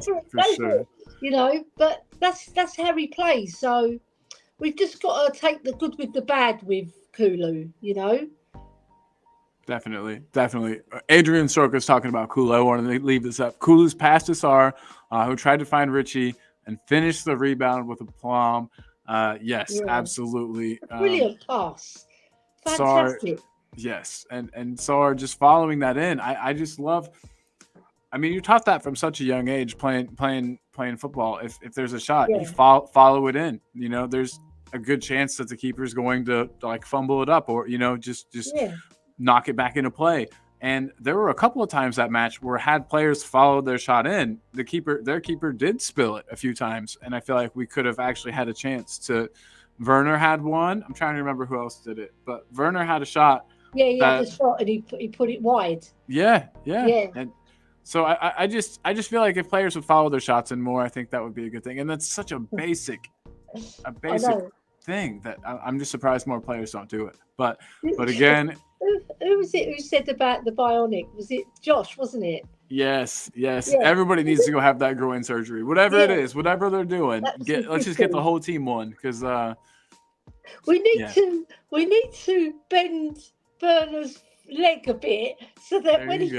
S1: sure.
S3: You know, but that's how he plays. So we've just got to take the good with the bad with Kulu, you know?
S1: Definitely. Adrian Sorka's talking about Kulu. I wanted to leave this up. Kulu's pass to Sar, who tried to find Richie and finished the rebound with aplomb. Yes, absolutely.
S3: Brilliant pass. Fantastic.
S1: Sar, yes, and Sar just following that in. I just love. I mean, you're taught that from such a young age, playing football. If there's a shot, you follow it in. You know, there's a good chance that the keeper's going to like fumble it up, or just knock it back into play. And there were a couple of times that match where had players followed their shot in, their keeper did spill it a few times, and I feel like we could have actually had a chance to. Werner had one. I'm trying to remember who else did it, but Werner had a shot.
S3: Yeah, he had the shot and he put it wide.
S1: Yeah. And so I just feel like if players would follow their shots in more, I think that would be a good thing. And that's such a basic thing that I'm just surprised more players don't do it. But again,
S3: who was it who said about the bionic? Was it Josh? Wasn't it?
S1: Yes. Everybody needs to go have that groin surgery. Whatever it is, whatever they're doing, let's just get the whole team one because
S3: we need to bend Werner's leg a bit so that when he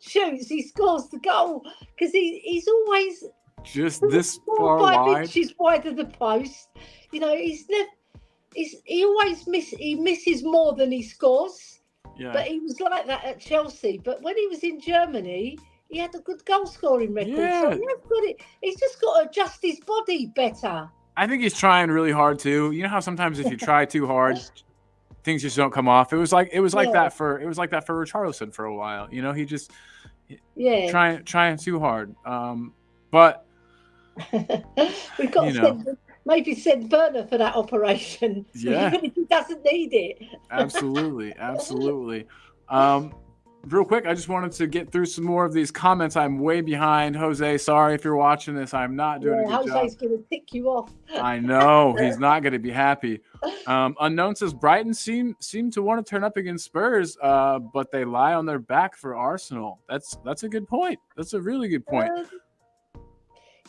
S3: shoots, he scores the goal because he's always
S1: just this far wide.
S3: Inches wide of the post. You know, he always misses more than he scores.
S1: Yeah.
S3: But he was like that at Chelsea. But when he was in Germany, he had a good goal scoring record.
S1: Yeah.
S3: So he's just got to adjust his body better.
S1: I think he's trying really hard too. You know how sometimes if you try too hard, things just don't come off. It was like that for Richarlison for a while. You know, he just trying too hard. But
S3: we've got to send Werner for that operation.
S1: Yeah.
S3: Even if he doesn't need it.
S1: Absolutely. Real quick, I just wanted to get through some more of these comments. I'm way behind. Jose, sorry if you're watching this. I'm not doing a good job.
S3: Jose's going to tick you off.
S1: I know. He's not going to be happy. Unknown says Brighton seem to want to turn up against Spurs, but they lie on their back for Arsenal. That's a good point. That's a really good point.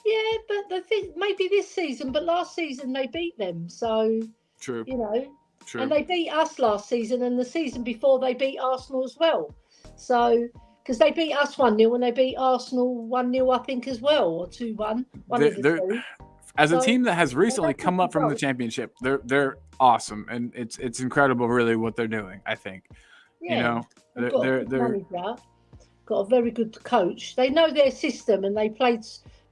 S3: Yeah, but the thing, maybe this season, but last season they beat them. So,
S1: true.
S3: You know,
S1: true.
S3: And they beat us last season, and the season before they beat Arsenal as well. So, because they beat us 1-0 and they beat Arsenal 1-0, I think, as well, or 2-1.
S1: As a team that has recently come up from the Championship, they're awesome, and it's incredible, really, what they're doing. I think, you know, they're
S3: got a very good coach. They know their system, and they play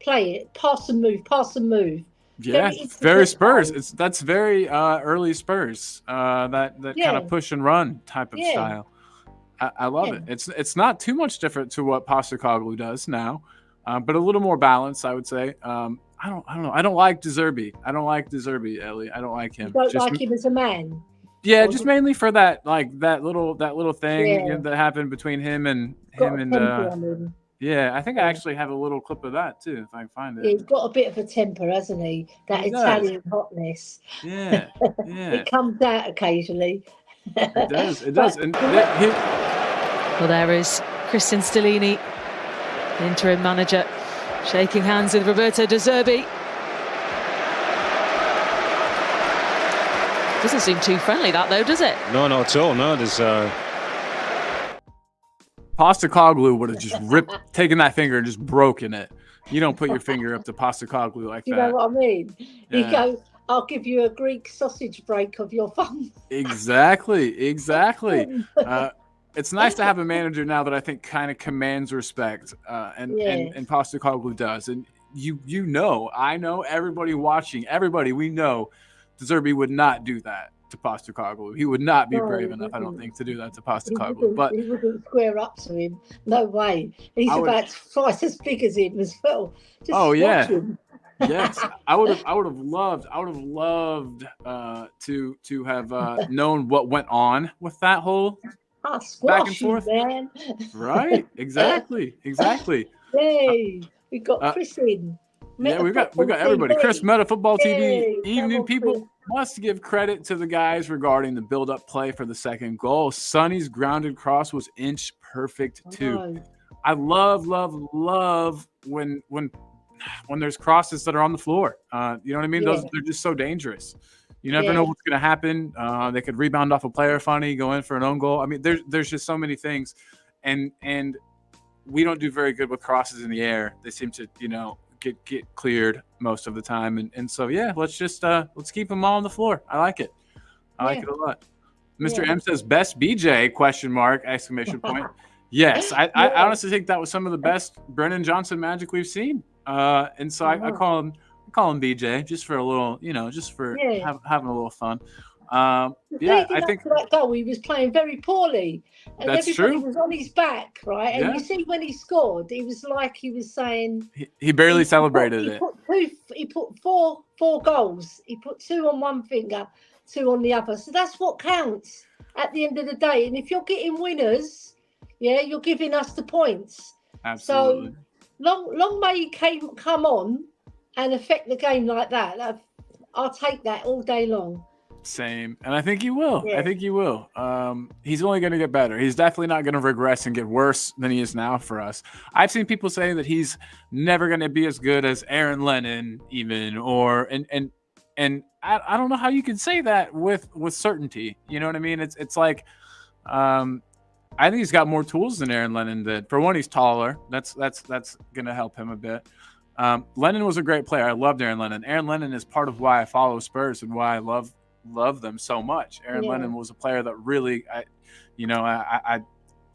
S3: it, pass and move.
S1: Yeah, very Spurs. That's very early Spurs. That kind of push and run type of style. I love it. It's not too much different to what Postecoglou does now, but a little more balanced, I would say. I don't know. I don't like De Zerbi. Ellie. I don't like him.
S3: You don't like him as a man.
S1: Yeah, just mainly for that little thing that happened between him and Yeah, I think I actually have a little clip of that too, if I can find it.
S3: He's got a bit of a temper, hasn't he? That
S1: He does.
S3: Italian hotness.
S1: Yeah, yeah.
S3: It comes out occasionally.
S1: It does. It
S3: But
S1: does. And
S5: Well, there is Christian Stellini, the interim manager, shaking hands with Roberto De Zerbi. Doesn't seem too friendly, that though, does it?
S6: No, not at all. No, there's.
S1: Postecoglou would have just taken that finger and just broken it. You don't put your finger up to Postecoglou like
S3: you
S1: that.
S3: know what I mean?
S1: Yeah.
S3: You go, I'll give you a Greek sausage break of your thumb.
S1: Exactly. It's nice to have a manager now that I think kind of commands respect, and Postecoglou does. And I know everybody watching, we know De Zerbi would not do that to Postecoglou. He would not be brave enough, I don't think, to do that to Postecoglou. But
S3: he wouldn't square up to him. No way. He's about twice as big as him as well. Just watch him.
S1: Yes, I would have loved to have known what went on with that whole back and forth,
S3: man.
S1: Right? Exactly.
S3: Yay! We got Chris in.
S1: Yeah, we got everybody. Chris, Meta Football TV evening. People must give credit to the guys regarding the build-up play for the second goal. Sonny's grounded cross was inch perfect too. I love when there's crosses that are on the floor. You know what I mean? They're just so dangerous. You never know what's going to happen. They could rebound off a player funny, go in for an own goal. I mean, there's just so many things, and we don't do very good with crosses in the air. They seem to, get cleared most of the time, and so let's keep them all on the floor. I like it. I like it a lot. Mr. M says best BJ ? Exclamation point. Yes, I honestly think that was some of the best Brennan Johnson magic we've seen. And so I call him BJ just for a little, just for having a little fun. I think
S3: for that goal, he was playing very poorly, and everybody was on his back, right? And you see when he scored, he was like he was saying
S1: he barely celebrated it.
S3: He put four goals. He put 2 on one finger, 2 on the other. So that's what counts at the end of the day. And if you're getting winners, you're giving us the points.
S1: Absolutely.
S3: So long may he come on and affect the game like that. I'll take that all day long.
S1: Same. And I think he will.
S3: Yeah.
S1: I think he will. He's only going to get better. He's definitely not going to regress and get worse than he is now for us. I've seen people say that he's never going to be as good as Aaron Lennon even, and I don't know how you can say that with certainty. You know what I mean? It's like, I think he's got more tools than Aaron Lennon did. For one, he's taller. That's going to help him a bit. Lennon was a great player. I loved Aaron Lennon. Aaron Lennon is part of why I follow Spurs and why I love them so much. Aaron Lennon was a player that really, I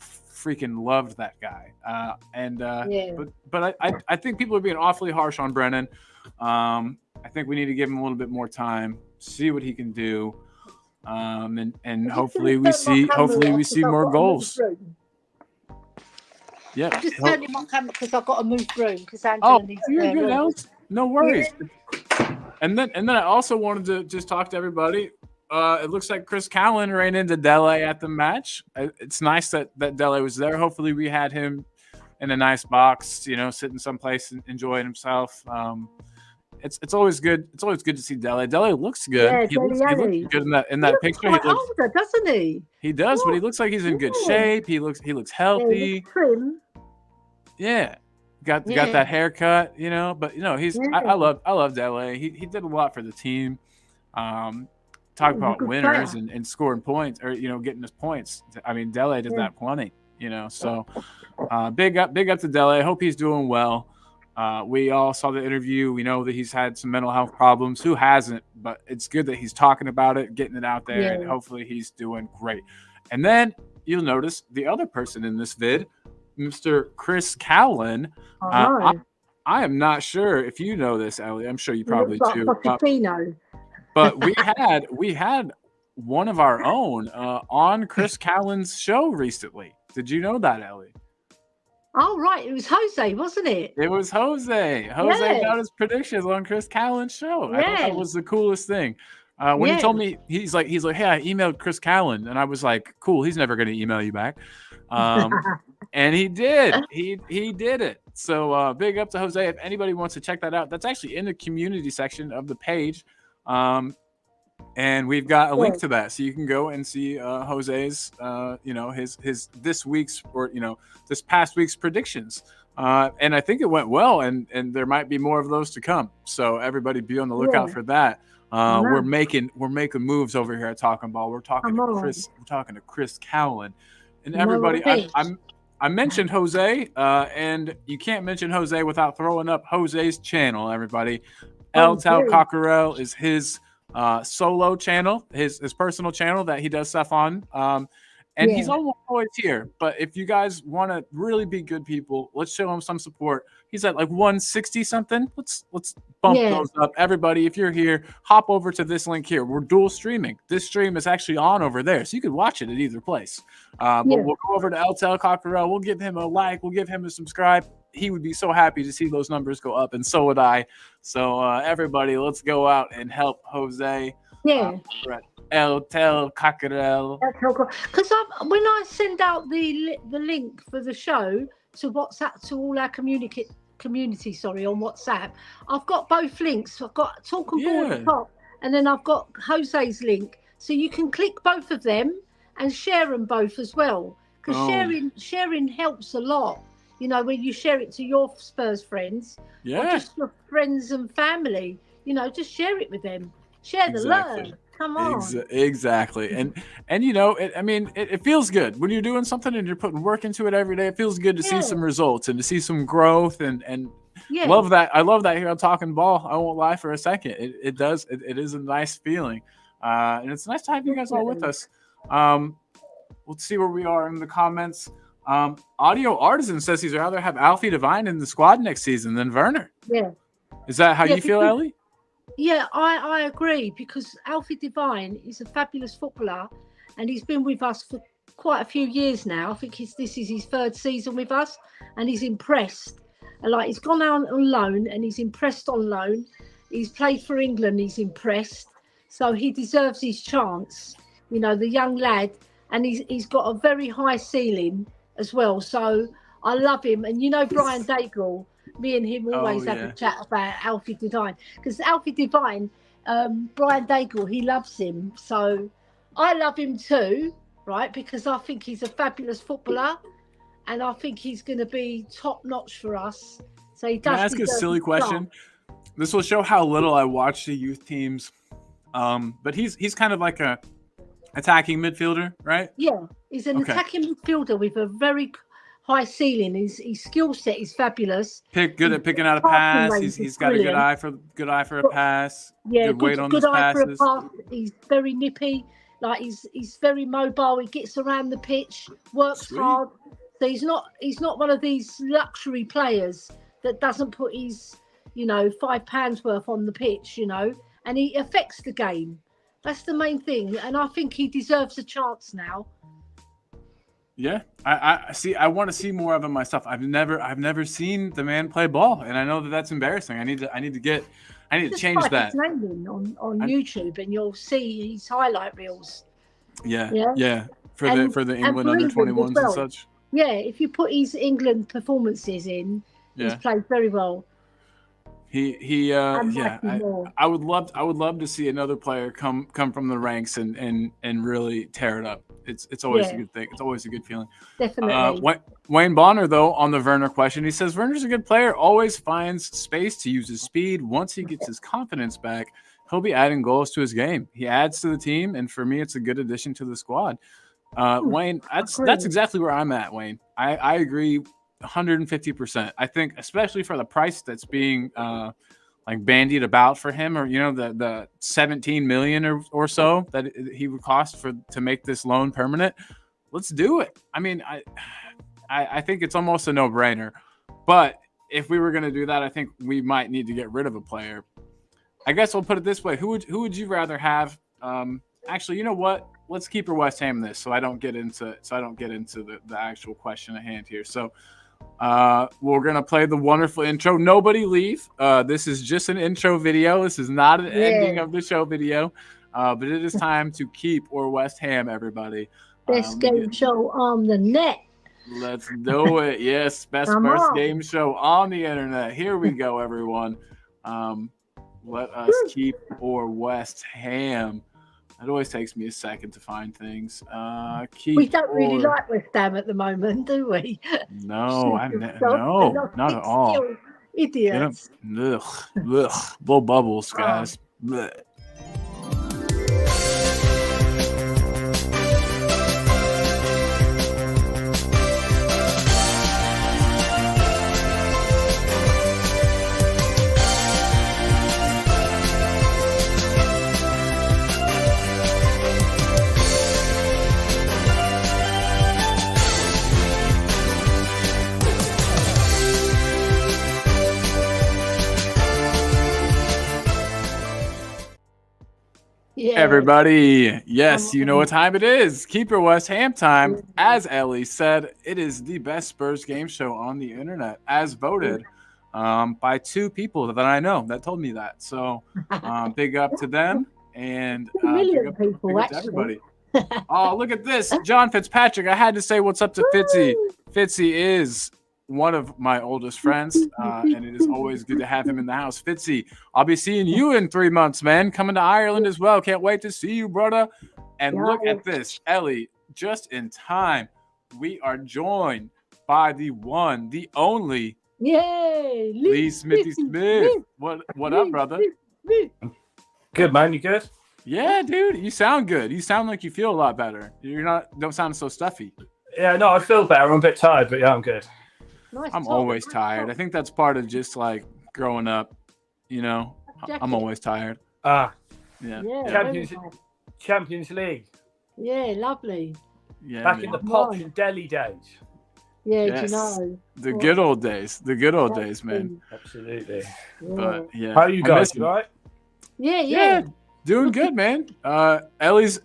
S1: freaking loved that guy. But I think people are being awfully harsh on Brennan. I think we need to give him a little bit more time, see what he can do, and hopefully we see more goals. Yeah.
S3: I'm just turning my camera because I've got to move through because Angela needs to.
S1: You're good, Alex. No worries. And then I also wanted to just talk to everybody. It looks like Chris Cowan ran into Dele at the match. It's nice that Dele was there. Hopefully we had him in a nice box, sitting someplace and enjoying himself. It's always good. It's always good to see Dele. Dele looks good.
S3: Yeah,
S1: he looks good in that picture.
S3: He looks older, doesn't he?
S1: He does, but he looks like he's in good shape. He looks healthy.
S3: Trim.
S1: Yeah. Got that haircut, but he's I love Dele. He did a lot for the team. Talk about winners and scoring points or getting his points. I mean, Dele did that plenty, So big up to Dele. I hope he's doing well. We all saw the interview. We know that he's had some mental health problems. Who hasn't? But it's good that he's talking about it, getting it out there, and hopefully he's doing great. And then you'll notice the other person in this vid, Mr. Chris Cowan. I am not sure if you know this, Ellie. I'm sure you probably do. But we had one of our own on Chris Cowan's show recently. Did you know that, Ellie?
S3: Oh, right. It was Jose, wasn't it?
S1: It was Jose. Jose got his predictions on Chris Cowan's show. I thought that was the coolest thing. When he told me, he's like, hey, I emailed Chris Cowan. And I was like, cool, he's never going to email you back. And he did. He did it. So big up to Jose. If anybody wants to check that out, that's actually in the community section of the page. And we've got a link to that, so you can go and see Jose's, his this week's or this past week's predictions. And I think it went well, and there might be more of those to come. So everybody be on the lookout for that. We're making moves over here at Talking Ball. We're talking to Chris. We're talking to Chris Cowan, and everybody. I mentioned Jose, and you can't mention Jose without throwing up Jose's channel. Everybody, El Tal Cockerel is his solo channel, his personal channel that he does stuff on. And he's always here. But if you guys want to really be good people, let's show him some support. He's at like 160 something. Let's bump those up. Everybody, if you're here, hop over to this link here. We're dual streaming. This stream is actually on over there, so you can watch it at either place. But we'll go over to El Tel Cockerel. We'll give him a like. We'll give him a subscribe. He would be so happy to see those numbers go up, and so would I. So everybody, let's go out and help Jose. El Tel Cockerel.
S3: Because when I send out the link for the show to WhatsApp to all our community on WhatsApp, I've got both links. I've got Talking Ball at the top, and then I've got Jose's link, so you can click both of them and share them both as well. Because sharing helps a lot. When you share it to your Spurs friends, or just your friends and family, just share it with them. Share the love. Come on.
S1: Exactly. And it feels good when you're doing something and you're putting work into it every day. It feels good to see some results and to see some growth and love that. I love that here on Talking Ball. I won't lie for a second. It does. It is a nice feeling. And it's nice to have you guys all with us. Let's see where we are in the comments. Audio Artisan says he'd rather have Alfie Devine in the squad next season than Werner.
S3: Yeah.
S1: Is that how you feel, Ellie?
S3: Yeah, I agree, because Alfie Devine is a fabulous footballer, and he's been with us for quite a few years now. I think this is his third season with us, and he's impressed. He's gone out on loan, and he's impressed on loan. He's played for England, he's impressed. So he deserves his chance, the young lad, and he's got a very high ceiling as well. So I love him. And Brian Daigle, me and him always have a chat about Alfie Devine, because Alfie Devine, Brian Daigle, he loves him. So I love him too, right? Because I think he's a fabulous footballer, and I think he's going to be top notch for us. So he does.
S1: Can I ask a silly question? This will show how little I watch the youth teams. But he's kind of like a attacking midfielder, right?
S3: Yeah, he's an attacking midfielder with a very high ceiling. His skill set is fabulous.
S1: Good at picking out a pass. He's got a good eye for a pass.
S3: Yeah,
S1: good weight on
S3: good
S1: those
S3: eye
S1: passes.
S3: for a pass. He's very nippy. He's very mobile. He gets around the pitch, works hard. So he's not one of these luxury players that doesn't put his £5 worth on the pitch, and he affects the game. That's the main thing, and I think he deserves a chance now.
S1: Yeah, I see. I want to see more of him myself. I've never seen the man play ball, and I know that's embarrassing. I need to change that.
S3: His name in on YouTube, and you'll see his highlight reels.
S1: Yeah. For the England under 21s and such.
S3: Yeah, if you put his England performances in, he's played very well.
S1: I would love to see another player come from the ranks and really tear it up. It's always a good thing. It's always a good feeling.
S3: Definitely.
S1: Wayne Bonner, though, on the Werner question, he says Werner's a good player, always finds space to use his speed. Once he gets his confidence back, he'll be adding goals to his game. He adds to the team, and for me, it's a good addition to the squad. Wayne, that's exactly where I'm at, Wayne. I agree 150%. I think, especially for the price that's being bandied about for him, or the 17 million or so that he would cost to make this loan permanent. Let's do it. I mean, I think it's almost a no-brainer. But if we were going to do that, I think we might need to get rid of a player. I guess I'll put it this way: who would you rather have? Actually, you know what? Let's keep West Ham this, so I don't get into the actual question at hand here. So we're gonna play the wonderful intro. Nobody leave. This is just an intro video. This is not an ending of the show video. But it is time to keep or West Ham, everybody.
S3: Best game show on the net.
S1: Let's do it. Yes, best
S3: Come
S1: Spurs
S3: on.
S1: game show on the internet. Here we go, everyone. Let us keep or West Ham. It always takes me a second to find things. Keep
S3: We don't really
S1: or...
S3: like West Ham at the moment, do we?
S1: No,
S3: They're
S1: no, not at all.
S3: still Idiots.
S1: Ugh, little bubbles, guys. Blech.
S3: Yeah.
S1: Everybody, yes, you know what time it is. Keeper West Ham time. As Ellie said, it is the best Spurs game show on the internet, as voted by 2 people that I know that told me that. So big up to them and big up to everybody. Oh, look at this. John Fitzpatrick. I had to say what's up to Fitzy. Fitzy is one of my oldest friends, and it is always good to have him in the house. Fitzy, I'll be seeing you in 3 months, man. Coming to Ireland as well. Can't wait to see you, brother. And look at this, Ellie, just in time. We are joined by the one, the only,
S3: Yay!
S1: Lee Smithy Smith. What up, brother?
S6: Good, man. You good?
S1: Yeah, dude. You sound good. You sound like you feel a lot better. Don't sound so stuffy.
S6: Yeah, no, I feel better. I'm a bit tired, but yeah, I'm good.
S3: Nice
S1: I'm
S3: top.
S1: always tired. I think that's part of just like growing up, you know. I'm always tired.
S6: Ah,
S1: Yeah.
S6: Champions League.
S3: Yeah, lovely.
S1: Yeah.
S6: Back
S1: man.
S6: in the Poch and Delhi days.
S3: Yeah,
S1: Yes.
S3: do you know?
S1: The good old days. The good old days, man.
S6: Absolutely.
S1: But yeah.
S6: How are you
S1: I
S6: guys?
S1: miss
S6: You
S1: them.
S6: all right?
S3: Yeah.
S1: Doing good, man. Ellie's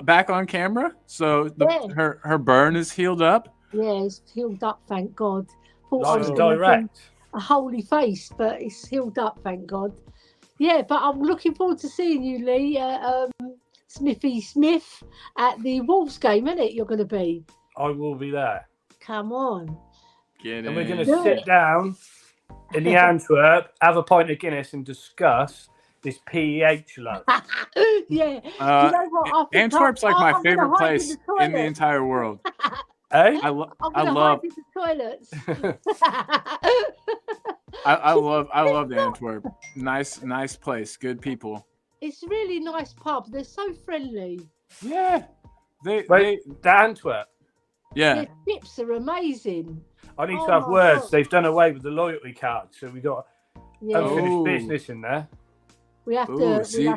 S1: back on camera, so her burn is healed up.
S3: Yeah, it's healed up, thank God. Thought I
S6: Live
S3: was
S6: and
S3: gonna
S6: direct.
S3: do a holy face, but it's healed up, thank God. Yeah, but I'm looking forward to seeing you, Lee, Smithy Smith, at the Wolves game, isn't it? You're going to be.
S6: I will be there.
S3: Come on.
S1: Get in.
S6: And we're going to
S3: Yeah.
S6: sit down in the Antwerp, have a pint of Guinness and discuss this PEH love.
S3: Yeah. Do you know what? I think
S1: Antwerp's like my
S3: I'm gonna
S1: favorite
S3: hide
S1: place
S3: in the
S1: in the
S3: toilet.
S1: entire world.
S6: Eh?
S1: I
S3: I'm gonna
S1: love
S3: hide in the toilets.
S1: I love Antwerp. Nice place. Good people.
S3: It's a really nice pub. They're so friendly.
S1: Yeah.
S6: Wait,
S1: They
S6: the Antwerp.
S1: yeah.
S3: Their chips are amazing.
S6: I need
S3: Oh
S6: to have
S3: my
S6: words.
S3: God.
S6: They've done away with the loyalty card, so we got
S3: Yeah.
S6: unfinished
S1: Oh.
S6: business in there.
S3: We have
S1: Ooh,
S3: to
S1: see?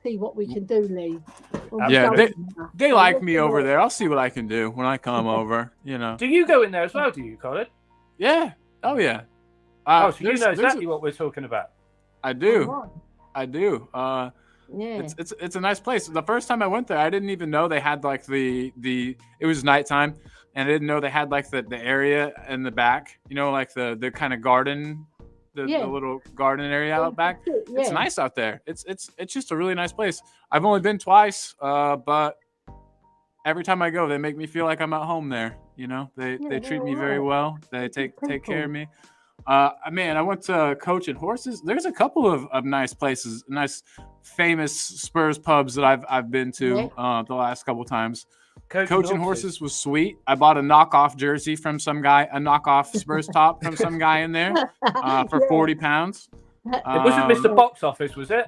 S3: see what we can do, Lee.
S1: Yeah,
S3: We'll
S1: They
S3: go
S1: like
S3: in
S1: me
S3: there.
S1: over there. I'll see what I can do when I come over, you know.
S6: Do you go in there as well, do you, Colin?
S1: Yeah. Oh yeah.
S6: Oh, so you
S1: there's-
S6: know
S1: there's
S6: exactly what we're talking about.
S1: I
S3: Come
S1: do.
S3: on.
S1: I do.
S3: Yeah.
S1: It's a nice place. The first time I went there, I didn't even know they had like the it was nighttime, and I didn't know they had like the area in the back, you know, like the kind of garden, the little garden area out back.
S3: Yeah.
S1: It's nice out there. It's just a really nice place. I've only been twice, but every time I go, they make me feel like I'm at home there. You know, they treat me very well. They take care of me. Man, I went to Coach and Horses. There's a couple of nice places, nice famous Spurs pubs that I've been to the last couple times. Coach and Horses was sweet. I bought a knockoff jersey from some guy, a knockoff Spurs top from some guy in there for £40.
S6: It wasn't Mr. Box Office, was it?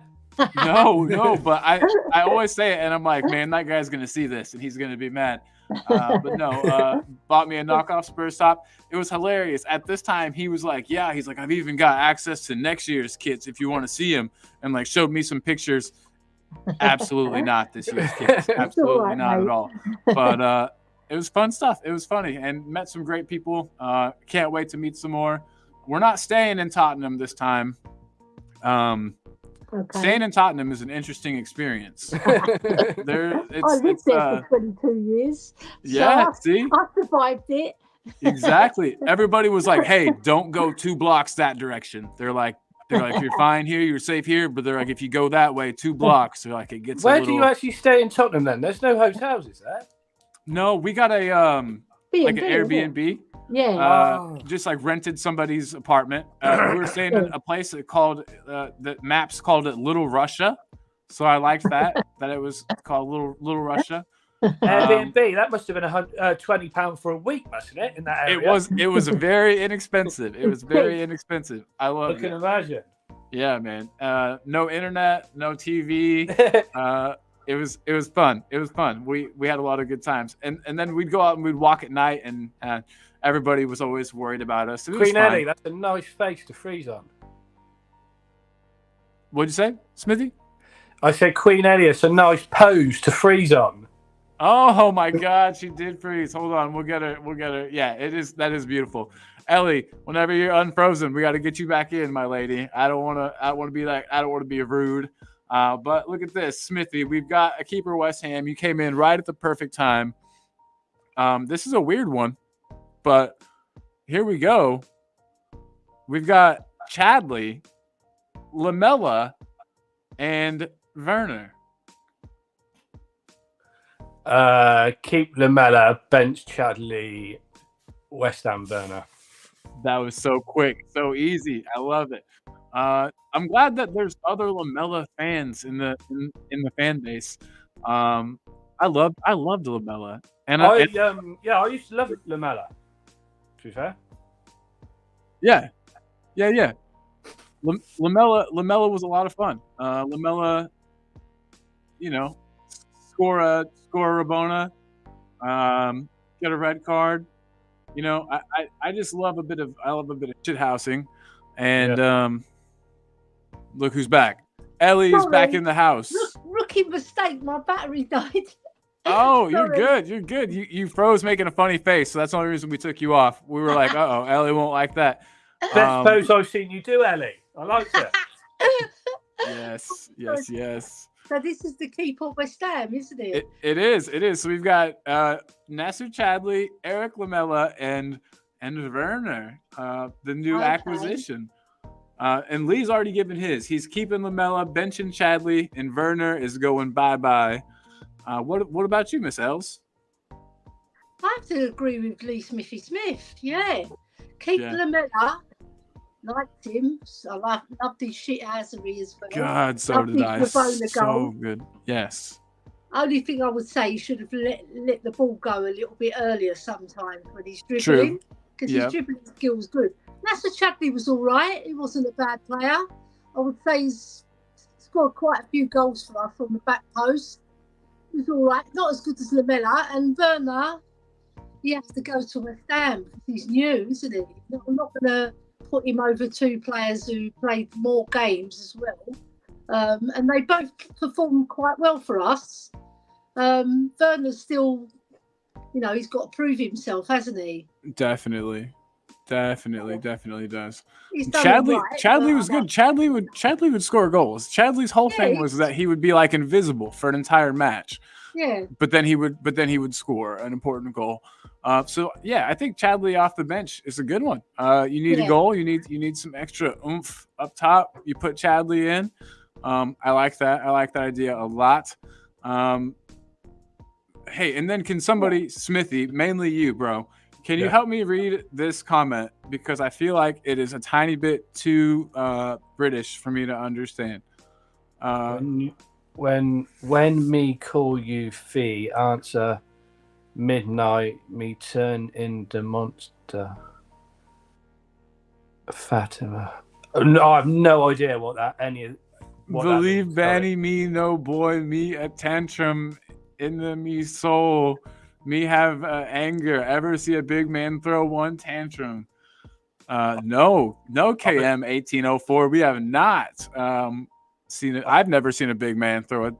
S1: No, but I always say it, and I'm like, man, that guy's gonna see this, and he's gonna be mad. But no, bought me a knockoff Spurs top. It was hilarious. At this time, he was like, yeah, he's like, I've even got access to next year's kits if you want to see him, and like showed me some pictures. Absolutely not this year's kits. Absolutely not at all. But it was fun stuff. It was funny, and met some great people. Can't wait to meet some more. We're not staying in Tottenham this time.
S3: Okay.
S1: Staying in Tottenham is an interesting experience.
S3: I lived there for 22 years.
S1: Yeah,
S3: so
S1: see?
S3: I survived it.
S1: Exactly. Everybody was like, hey, don't go 2 blocks that direction. They're like, you're fine here, you're safe here, but they're like, if you go that way 2 blocks, they're like, it gets
S6: Where
S1: a little...
S6: do you actually stay in Tottenham then? There's no hotels, is there?
S1: No, we got a like an Airbnb.
S3: Yeah.
S1: Just like rented somebody's apartment. We were staying in a place called the maps called it Little Russia, so I liked that it was called Little Russia.
S6: Airbnb, that must have been £20 for a week, mustn't it? In that area,
S1: It was very inexpensive. It was very inexpensive. I love it.
S6: I can imagine.
S1: Yeah, man. No internet, no TV. It was fun. It was fun. We had a lot of good times, and then we'd go out and we'd walk at night, and everybody was always worried about us.
S6: Queen Ellie, that's a nice face to freeze on.
S1: What'd you say, Smithy?
S6: I said Queen Ellie, it's a nice pose to freeze on.
S1: Oh my God, she did freeze. Hold on, we'll get her. Yeah, that is beautiful. Ellie, whenever you're unfrozen, we got to get you back in, my lady. I don't want to be rude. But look at this, Smithy. We've got a keeper, West Ham. You came in right at the perfect time. This is a weird one, but here we go. We've got Chadley, Lamella, and Werner.
S6: Keep Lamella, bench Chadley, West Ham Werner.
S1: That was so quick, so easy. I love it. I'm glad that there's other Lamella fans in the fan base. I loved Lamella, and
S6: I used to love Lamella. To be fair,
S1: yeah. Lamella was a lot of fun. Lamella, score a Rabona, get a red card. I just love a bit of shit housing, and look who's back. Ellie's back in the house.
S3: Rookie mistake. My battery died.
S1: Oh, you're good. You're good. You froze making a funny face, so that's the only reason we took you off. We were like, uh-oh, Ellie won't like that.
S6: Best pose I've seen you do, Ellie. I liked it.
S1: Yes.
S3: So this is the keeper West Ham, isn't it?
S1: It is. So we've got Nasser Chadley, Eric Lamella, and Werner, the new acquisition. And Lee's already given his. He's keeping Lamella, benching Chadley, and Werner is going bye-bye. What about you, Miss Els?
S3: I have to agree with Lee Smithy Smith. Yeah. Keep Lamella. Liked him. I loved his shithousery as well.
S1: God, so did I. So good. Yes.
S3: Only thing I would say, he should have let the ball go a little bit earlier sometimes when he's dribbling. Because his dribbling skills good. Nasser Chadley was all right. He wasn't a bad player. I would say he's scored quite a few goals for us from the back post. He was all right. Not as good as Lamella. And Werner, he has to go to West Ham because he's new, isn't he? I'm not going to put him over two players who played more games as well. And they both performed quite well for us. Werner's still, he's got to prove himself, hasn't he? Definitely does.
S1: Chadley was good. Chadley would score goals. Chadley's whole thing was that he would be like invisible for an entire match.
S3: Yeah.
S1: But then he would score an important goal. I think Chadley off the bench is a good one. You need a goal. You need some extra oomph up top. You put Chadley in. I like that. I like that idea a lot. Hey, and then can somebody, Smithy, mainly you, bro, can you help me read this comment? Because I feel like it is a tiny bit too British for me to understand.
S6: When me call you fee, answer midnight, me turn into monster. Fatima. No, I have no idea what that
S1: Believe Benny, me no boy, me a tantrum in the me soul. Me have anger. Ever see a big man throw one tantrum? No, KM 1804. We have not seen it. I've never seen one big man throw a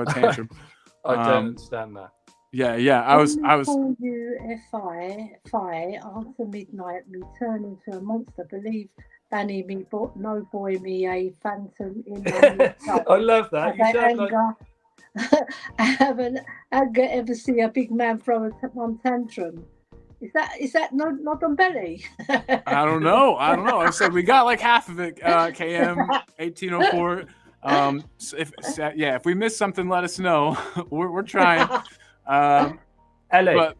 S1: tantrum.
S6: I don't understand that.
S1: Yeah. I was.
S3: Call you fi after midnight. Me turn into a monster. Believe Danny me, but no boy me a phantom in my
S6: I love that. You sound
S3: anger. I haven't ever see a big man throw one tantrum. Is that not on belly?
S1: I don't know. I said we got like half of it. KM 1804. If we missed something, let us know. We're trying.
S6: Ellie,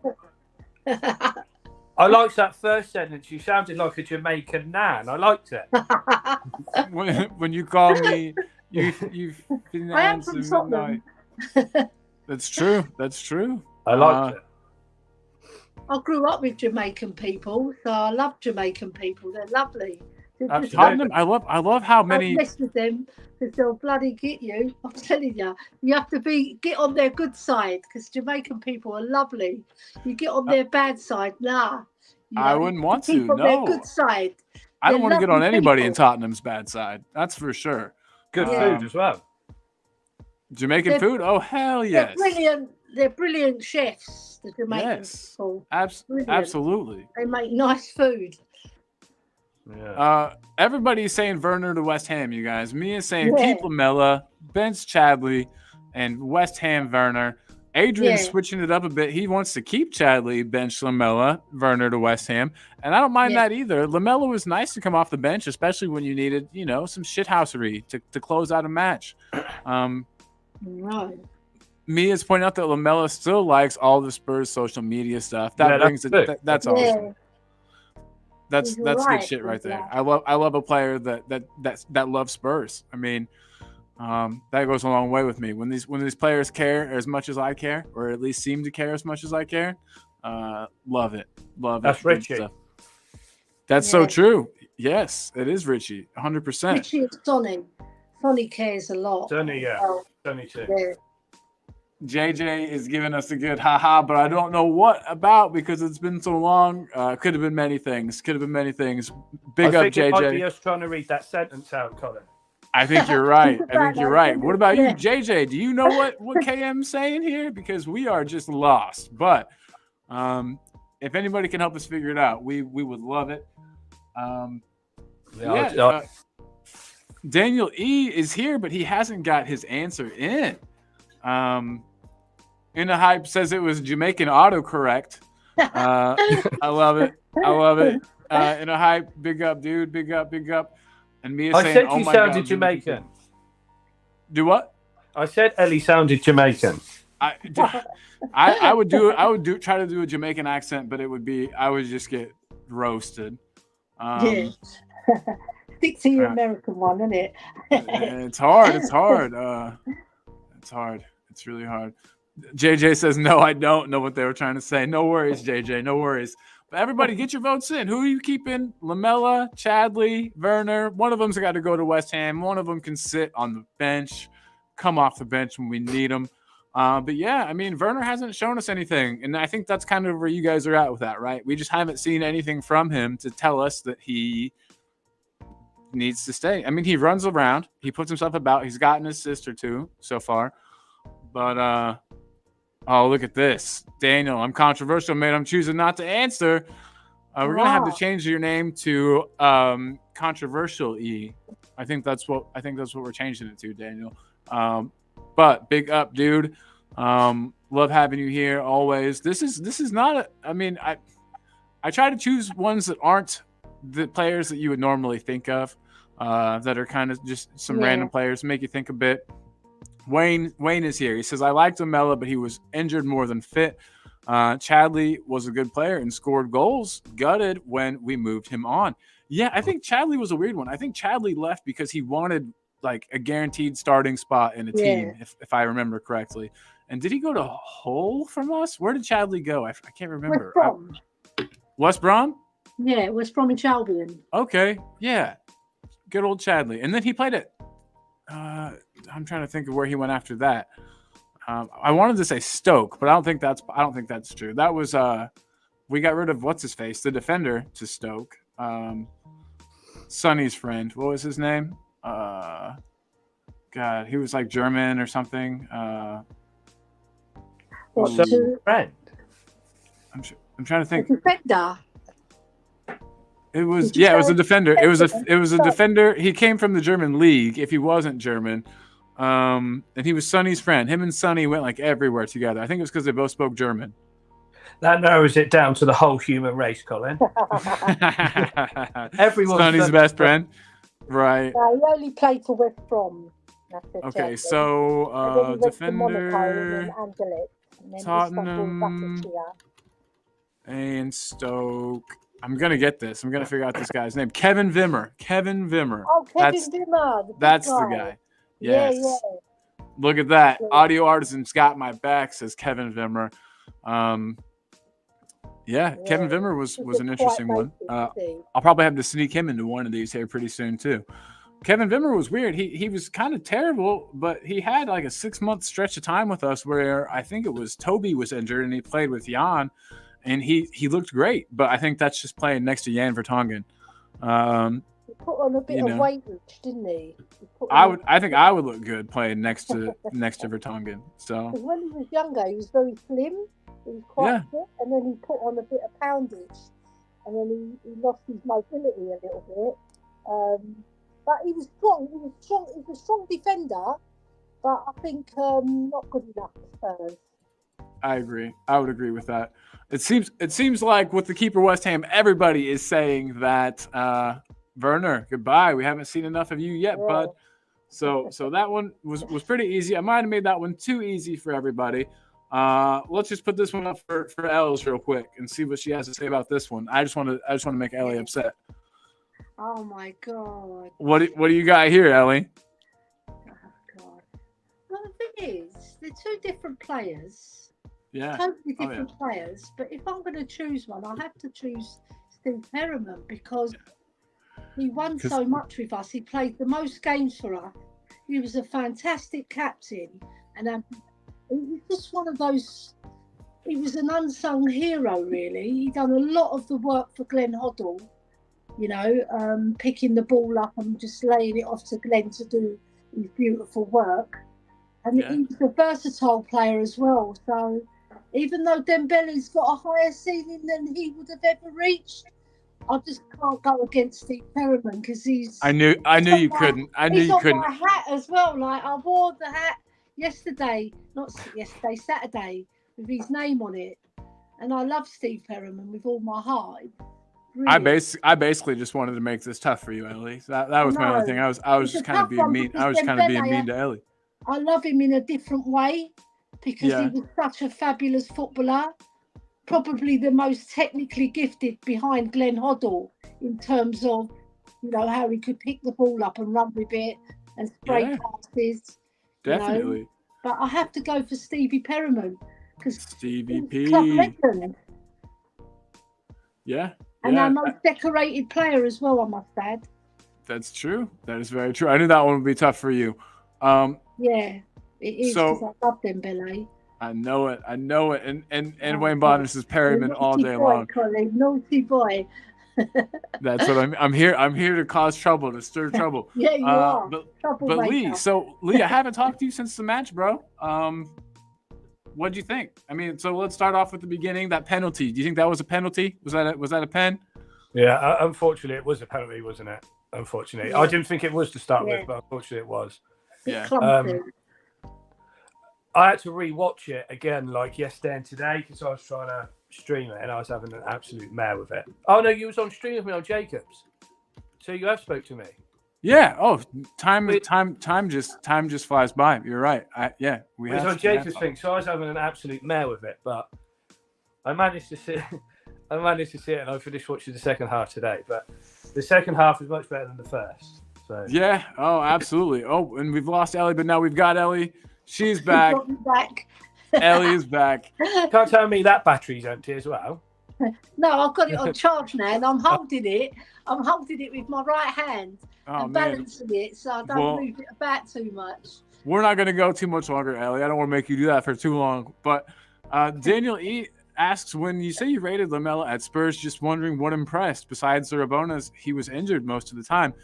S6: I liked that first sentence. You sounded like a Jamaican nan. I liked it.
S1: When you call me, you've been
S3: I am from
S1: midnight.
S3: Tottenham.
S1: That's true. That's true.
S6: I liked it.
S3: I grew up with Jamaican people, so I love Jamaican people. They're lovely.
S1: Tottenham, I love how many.
S3: Don't mess with them because they'll bloody get you. I'm telling you, you have to get on their good side because Jamaican people are lovely. You get on their bad side, nah.
S1: I wouldn't want to.
S3: Keep on their good side.
S1: I don't want to get on anybody in
S3: people.
S1: Tottenham's bad side. That's for sure.
S6: Good food as well.
S1: Jamaican food? Oh hell yes!
S3: They're brilliant. They're brilliant chefs. The Jamaican people.
S1: Absolutely.
S3: They make nice food.
S6: Yeah.
S1: Everybody's saying Werner to West Ham, you guys. Mia is saying keep Lamella, bench Chadley, and West Ham Werner. Adrian's switching it up a bit. He wants to keep Chadley, bench Lamella, Werner to West Ham. And I don't mind that either. Lamella was nice to come off the bench, especially when you needed, some shithousery to close out a match.
S3: Right.
S1: Mia's pointing out that Lamella still likes all the Spurs social media stuff. That brings it. That's awesome. That's good shit right there. I love a player that loves Spurs. I mean, that goes a long way with me. When these players care as much as I care, or at least seem to care as much as I care, love it.
S6: That's Richie.
S1: That's so true. Yes, it is Richie, 100%.
S3: Richie and Sonny. Sonny cares a lot.
S6: Sonny, Sonny too.
S3: Yeah.
S1: JJ is giving us a good haha, but I don't know what about because it's been so long. Could have been many things. Big up, JJ.
S6: It might be us trying to read that sentence out, Colin.
S1: I think you're right. What about you, JJ? Do you know what KM's saying here? Because we are just lost. But if anybody can help us figure it out, we would love it. Daniel E is here, but he hasn't got his answer in. In the Hype says it was Jamaican autocorrect. I love it. In a Hype, big up, dude. Big up. And Mia saying,
S6: said you sounded Jamaican.
S1: Do what?
S6: I said Ellie sounded Jamaican.
S1: I would try to do a Jamaican accent, but I would just get roasted.
S3: Stick to your American one, isn't it?
S1: It's hard. It's hard. It's really hard. JJ says, no, I don't know what they were trying to say. No worries, JJ. No worries. But everybody, get your votes in. Who are you keeping? Lamella, Chadley, Werner. One of them's got to go to West Ham. One of them can sit on the bench, come off the bench when we need them. But yeah, I mean, Werner hasn't shown us anything. And I think that's kind of where you guys are at with that, right? We just haven't seen anything from him to tell us that he needs to stay. I mean, he runs around. He puts himself about. He's gotten his sister too so far. But, oh, look at this. Daniel, I'm controversial, man. I'm choosing not to answer. We're going to have to change your name to Controversial E. I think that's what we're changing it to, Daniel. But big up, dude. Love having you here always. This is not I try to choose ones that aren't the players that you would normally think of, that are kind of just some random players, make you think a bit. Wayne is here. He says, I liked Lamella, but he was injured more than fit. Chadley was a good player and scored goals. Gutted when we moved him on. Yeah, I think Chadley was a weird one. I think Chadley left because he wanted like a guaranteed starting spot in a team, if I remember correctly. And did he go to Hull from us? Where did Chadley go? I can't remember. West Brom?
S3: Yeah, West Bromwich Albion.
S1: Okay, yeah. Good old Chadley. And then he played at I'm trying to think of where he went after that. I wanted to say Stoke, but I don't think that's true. That was we got rid of what's his face, the defender to Stoke. Sonny's friend. What was his name? God, he was like German or something.
S3: What's his
S6: friend?
S1: I'm trying to think.
S3: The defender.
S1: It was it was a defender. It was a defender. He came from the German league. If he wasn't German, and he was Sonny's friend. Him and Sonny went like everywhere together. I think it was because they both spoke German.
S6: That narrows it down to the whole human race, Colin. Everyone's
S1: Sonny's best friend, right?
S3: No, he only played for West Brom.
S1: Okay, so defender, Tottenham. And Stoke. I'm gonna get this. I'm gonna figure out this guy's name. Kevin Vimmer. Kevin Vimmer.
S3: Oh, Kevin Vimmer.
S1: That's the guy. Yes.
S3: Yeah.
S1: Look at that.
S3: Yeah.
S1: Audio Artisan's got my back, says Kevin Vimmer. Kevin Vimmer was an interesting one. I'll probably have to sneak him into one of these here pretty soon too. Kevin Vimmer was weird. He was kind of terrible, but he had like a 6-month stretch of time with us where I think it was Toby was injured and he played with Jan, and he looked great. But I think that's just playing next to Jan Vertonghen.
S3: He put on a bit of weight, didn't he?
S1: I think I would look good playing next to Vertonghen. So
S3: when he was younger, he was very slim. He was quite fit, and then he put on a bit of poundage, and then he lost his mobility a little bit. But he was strong. He was a strong defender, but I think not good enough for Spurs.
S1: I agree. I would agree with that. It seems like with the keeper West Ham, everybody is saying that Werner, goodbye. We haven't seen enough of you yet, bud. So that one was pretty easy. I might have made that one too easy for everybody. Let's just put this one up for Els real quick and see what she has to say about this one. I just want to make Ellie upset.
S3: Oh my God!
S1: What do you got here, Ellie?
S3: Oh God! Well, the thing is, they're two different players.
S1: Yeah.
S3: Totally different players. But if I'm going to choose one, I have to choose Steve Perriman because he won so much with us. He played the most games for us. He was a fantastic captain, and he was just one of those. He was an unsung hero, really. He done a lot of the work for Glenn Hoddle. Picking the ball up and just laying it off to Glenn to do his beautiful work. And he was a versatile player as well. So even though Dembele's got a higher ceiling than he would have ever reached, I just can't go against Steve Perriman because he's.
S1: I knew you couldn't. I knew you couldn't.
S3: He's on my hat as well. Like I wore the hat Saturday, with his name on it. And I love Steve Perriman with all my heart. Brilliant.
S1: I basically just wanted to make this tough for you, Ellie. That was my only thing. I was just kind of being mean. I was kind of being mean to Ellie.
S3: I love him in a different way because he was such a fabulous footballer. Probably the most technically gifted behind Glenn Hoddle in terms of, how he could pick the ball up and run with it and spray passes.
S1: Definitely.
S3: But I have to go for Stevie Perriman because
S1: Stevie P.
S3: Club legend.
S1: Yeah.
S3: And our most decorated player as well, I must add.
S1: That's true. That is very true. I knew that one would be tough for you.
S3: Yeah, it is because I love Dembele.
S1: I know it. And Wayne Bonner says Perriman all day long.
S3: Colin, naughty boy.
S1: That's what I'm here. I'm here to cause trouble, to stir trouble.
S3: Yeah, you are.
S1: But Lee, I haven't talked to you since the match, bro. What'd you think? I mean, so let's start off with the beginning. That penalty. Do you think that was a penalty? Was that a pen?
S6: Yeah, unfortunately, it was a penalty, wasn't it? Unfortunately, I didn't think it was to start with, but unfortunately, it was.
S1: Yeah.
S6: I had to re-watch it again, like yesterday and today, because I was trying to stream it, and I was having an absolute mare with it. Oh no, you was on stream with me on Jacobs, so you have spoke to me.
S1: Yeah. Oh, time just flies by. You're right. We
S6: have on Jacobs thing. So I was having an absolute mare with it, but I managed to sit. And I finished watching the second half today. But the second half was much better than the first. So
S1: yeah. Oh, absolutely. Oh, and we've lost Ellie, but now we've got Ellie. She's back. Ellie is back.
S6: Can't tell me that battery's empty as well.
S3: No, I've got it on charge now, and I'm holding it. I'm holding it with my right hand and balancing it so I don't move it about too much.
S1: We're not going to go too much longer, Ellie. I don't want to make you do that for too long. But Daniel E. asks, when you say you rated Lamela at Spurs, just wondering what impressed. Besides the Rabonas, he was injured most of the time.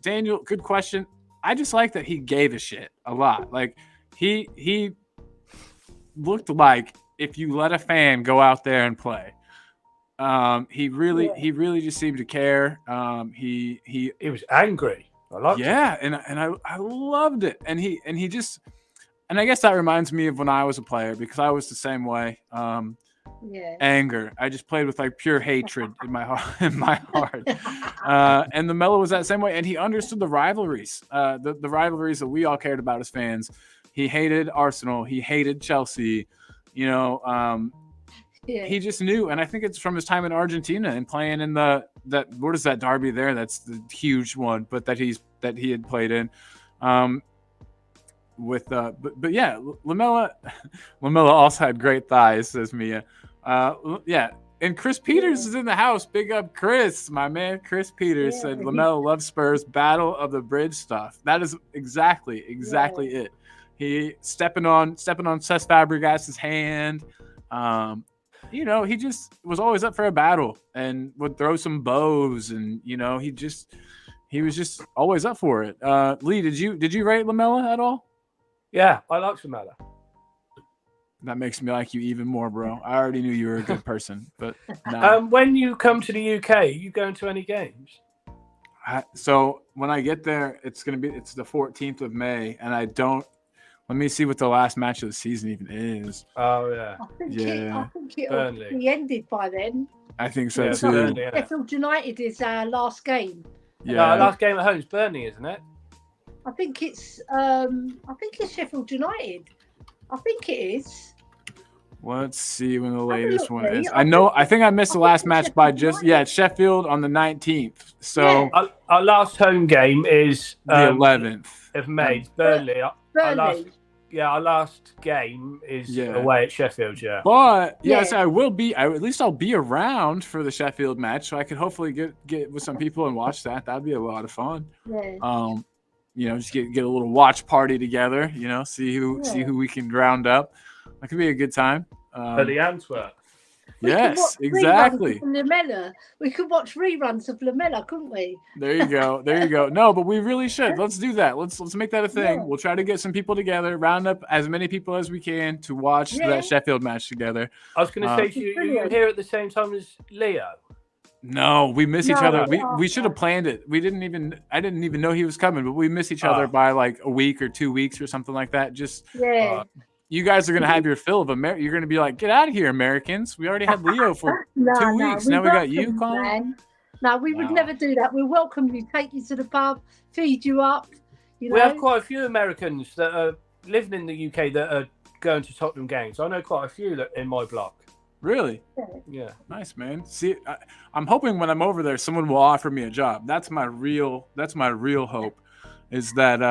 S1: Daniel, good question. I just like that he gave a shit a lot. Like, he looked like if you let a fan go out there and play. He really just seemed to care. He
S6: was angry. I loved it.
S1: Yeah, and I loved it. And he just, and I guess that reminds me of when I was a player because I was the same way. Anger. I just played with like pure hatred in my heart. And the Melo was that same way, and he understood the rivalries, the rivalries that we all cared about as fans. He hated Arsenal. He hated Chelsea. he just knew, and I think it's from his time in Argentina and playing in what is that derby there? That's the huge one, but that he had played in. But yeah, Lamela also had great thighs, says Mia. Yeah. And Chris Peters is in the house. Big up Chris, my man. Chris Peters said Lamela loves Spurs. Battle of the Bridge stuff. That is exactly it. He stepping on Cesc Fabregas's hand. He just was always up for a battle and would throw some bows, and he was just always up for it. Lee, did you rate Lamela at all?
S6: Yeah, I like Lamela.
S1: That makes me like you even more, bro. I already knew you were a good person, but no.
S6: When you come to the UK, are you going to any games?
S1: So when I get there, it's the 14th of May, and I don't. Let me see what the last match of the season even is.
S6: Oh yeah,
S3: I think it'll be ended by then.
S1: I think so too.
S6: Burnley,
S3: Sheffield United is our last game.
S6: Yeah, no, our last game at home is Burnley, isn't it?
S3: I think it's Sheffield United. I think it is.
S1: Let's see when the latest one is. I think I missed the last match by it's Sheffield on the 19th. So
S6: our last home game is
S1: the 11th
S6: of May. Burnley.
S3: Burnley.
S6: Our last game is away at Sheffield. Yeah,
S1: but so I will be. At least I'll be around for the Sheffield match, so I could hopefully get with some people and watch that. That'd be a lot of fun.
S3: Yeah.
S1: Just get a little watch party together. See who we can round up. That could be a good time.
S6: For the Antwerp.
S1: Yes, exactly.
S3: Lamela. We could watch reruns of Lamela, couldn't we?
S1: There you go. No, but we really should. Let's do that. Let's make that a thing. Yeah. We'll try to get some people together, round up as many people as we can to watch that Sheffield match together.
S6: I was going to say, you here at the same time as Leo.
S1: No, we miss each other. We should have planned it. I didn't even know he was coming, but we miss each other by like a week or 2 weeks or something like that. Just you guys are going to have your fill of America. You're going to be like, get out of here, Americans. We already had Leo for 2 weeks. Now we got you, Colin.
S3: No, we would never do that. We welcome you, take you to the pub, feed you up. We
S6: have quite a few Americans that are living in the UK that are going to Tottenham games. I know quite a few that in my block.
S1: Really?
S6: Yeah.
S1: Nice, man. See, I'm hoping when I'm over there, someone will offer me a job. That's my real hope, is that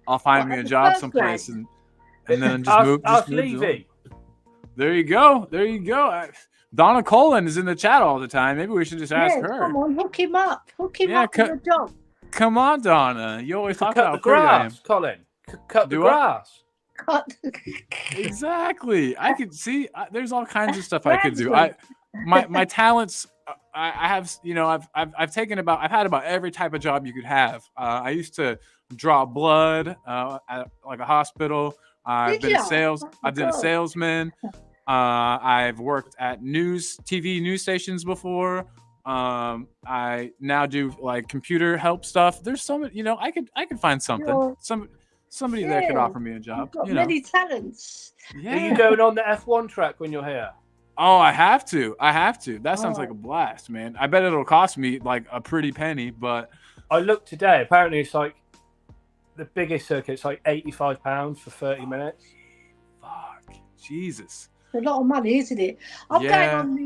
S1: I'll find me a job someplace and then just move.
S6: Ask Levy.
S1: There you go. Donna Colin is in the chat all the time. Maybe we should just ask her.
S3: Come on, hook him up. Hook him up for the job.
S1: Come on, Donna. You always talk about
S6: the grass, Colin. Cut the grass.
S1: Exactly. I could see. There's all kinds of stuff I could do. My talents. I have. I've had about every type of job you could have. I used to draw blood at like a hospital. I've been a salesman. I've worked at TV news stations before. I now do like computer help stuff. There's so many. I could find something. Somebody there could offer me a job.
S3: You've got many talents.
S6: Yeah. Are you going on the F1 track when you're here?
S1: Oh, I have to. That sounds like a blast, man. I bet it'll cost me like a pretty penny, but
S6: I looked today. Apparently, it's like the biggest circuit's like £85 for 30 minutes.
S1: Fuck, Jesus.
S3: It's a lot of money, isn't it? I'm going on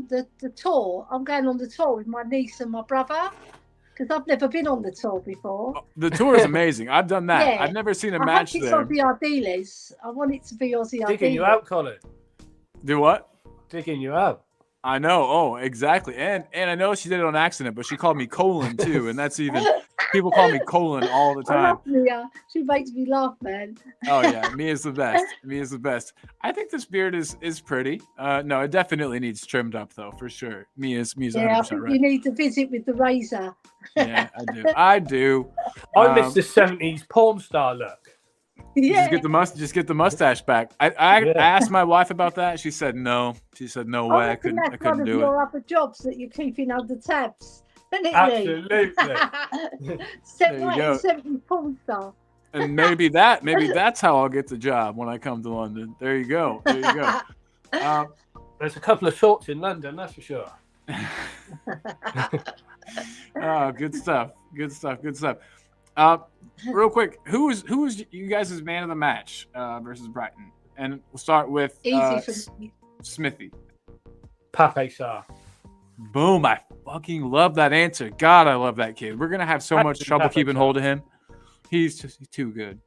S3: the tour. I'm going on the tour with my niece and my brother. Because I've never been on the tour before.
S1: Oh, the tour is amazing. I've done that. Yeah. I've never seen a match there.
S3: I hope it's Aussie Ardiles. I want it to be Aussie Ardiles.
S6: Digging you out, Colin.
S1: Do what?
S6: Digging you out.
S1: I know. Oh, exactly. And I know she did it on accident, but she called me Colin too, and that's even people call me Colin all the time.
S3: I love Mia. She makes me laugh, man.
S1: Oh yeah, Mia's the best. I think this beard is pretty. No, it definitely needs trimmed up though, for sure. Mia's 100%
S3: I think
S1: right.
S3: You need to visit with the razor.
S1: Yeah, I do.
S6: I miss the 70s porn star look.
S3: Yeah.
S1: Just get the mustache back. I asked my wife about that. She said no. She said no way. I couldn't do it. That's one of
S3: your other jobs that you're keeping under tabs, isn't it?
S6: Absolutely.
S3: 70 porn star.
S1: And maybe that's how I'll get the job when I come to London. There you go.
S6: There's a couple of shorts in London, that's for sure.
S1: Oh, good stuff. Real quick, who was you guys' man of the match versus Brighton? And we'll start with
S3: Easy for me.
S1: Smithy.
S6: Pape Sarr.
S1: Boom. I fucking love that answer. God, I love that kid. We're going to have so much trouble keeping hold of him. He's just too good.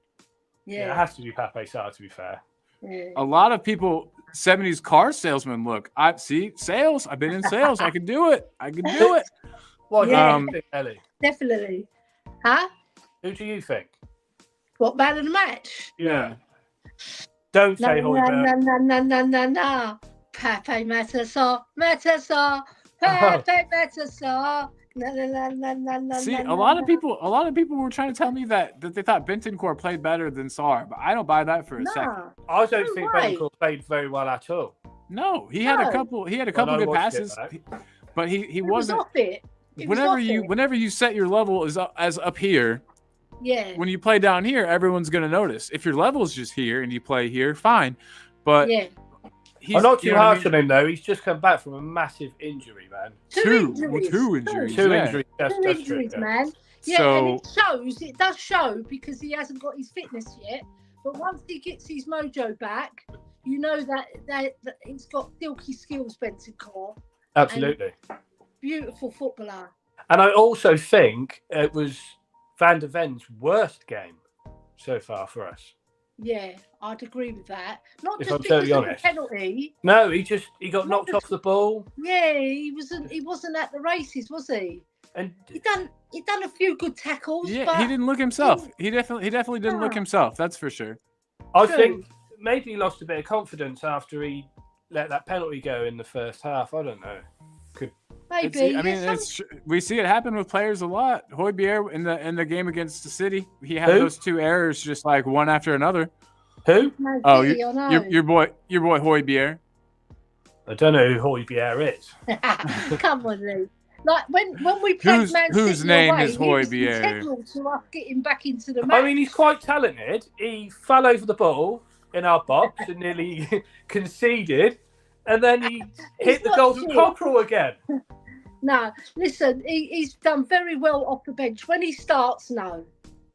S6: Yeah, it has to be Pape Sarr, to be fair.
S3: Yeah.
S1: A lot of people, 70s car salesman look. I see sales. I've been in sales. I can do it.
S6: What
S3: Yeah.
S6: do you think, Ellie?
S3: Definitely. Huh?
S6: Who do you think?
S3: What, man of the match?
S1: Yeah.
S6: Don't say Højbjerg.
S3: No. Pape Matasar. Pape Matasar. No.
S1: See, a lot of people were trying to tell me that they thought Bentancur played better than Sarr, but I don't buy that for a second.
S6: I don't think Bentancur played very well at all.
S1: No, he had a couple good passes, but he wasn't.
S3: Off it.
S1: Whenever you set your level as up here,
S3: yeah.
S1: When you play down here, everyone's gonna notice. If your level's just here and you play here, fine. But
S3: yeah.
S6: I'm not too harsh on him though. He's just come back from a massive injury, man.
S1: Two injuries.
S3: Two injuries, man. Yeah, so, and it does show because he hasn't got his fitness yet. But once he gets his mojo back, you know that he's got silky skills, Bentancur.
S6: Absolutely.
S3: Beautiful footballer.
S6: And I also think it was Van der Ven's worst game so far for us.
S3: Yeah, I'd agree with that. Not
S6: if
S3: just
S6: I'm
S3: because
S6: totally
S3: of
S6: honest.
S3: the penalty.
S6: No, he got knocked off the ball.
S3: Yeah, he wasn't at the races, was he?
S6: And
S3: he done a few good tackles.
S1: Yeah,
S3: but
S1: he didn't look himself. He definitely didn't look himself. That's for sure.
S6: I think maybe he lost a bit of confidence after he let that penalty go in the first half. I don't know.
S3: Maybe.
S1: We see it happen with players a lot. Højbjerg in the game against the City, he had those two errors just like one after another.
S6: Who?
S1: Oh, your boy Højbjerg.
S6: I don't know who Højbjerg is.
S3: Come on, Lee. Like when we played Man City
S1: whose name
S3: away,
S1: is Højbjerg?
S3: He was integral to us getting back into the match.
S6: I mean, he's quite talented. He fell over the ball in our box and nearly conceded, and then he hit the golden cockerel again.
S3: No, listen, he's done very well off the bench. When he starts, no,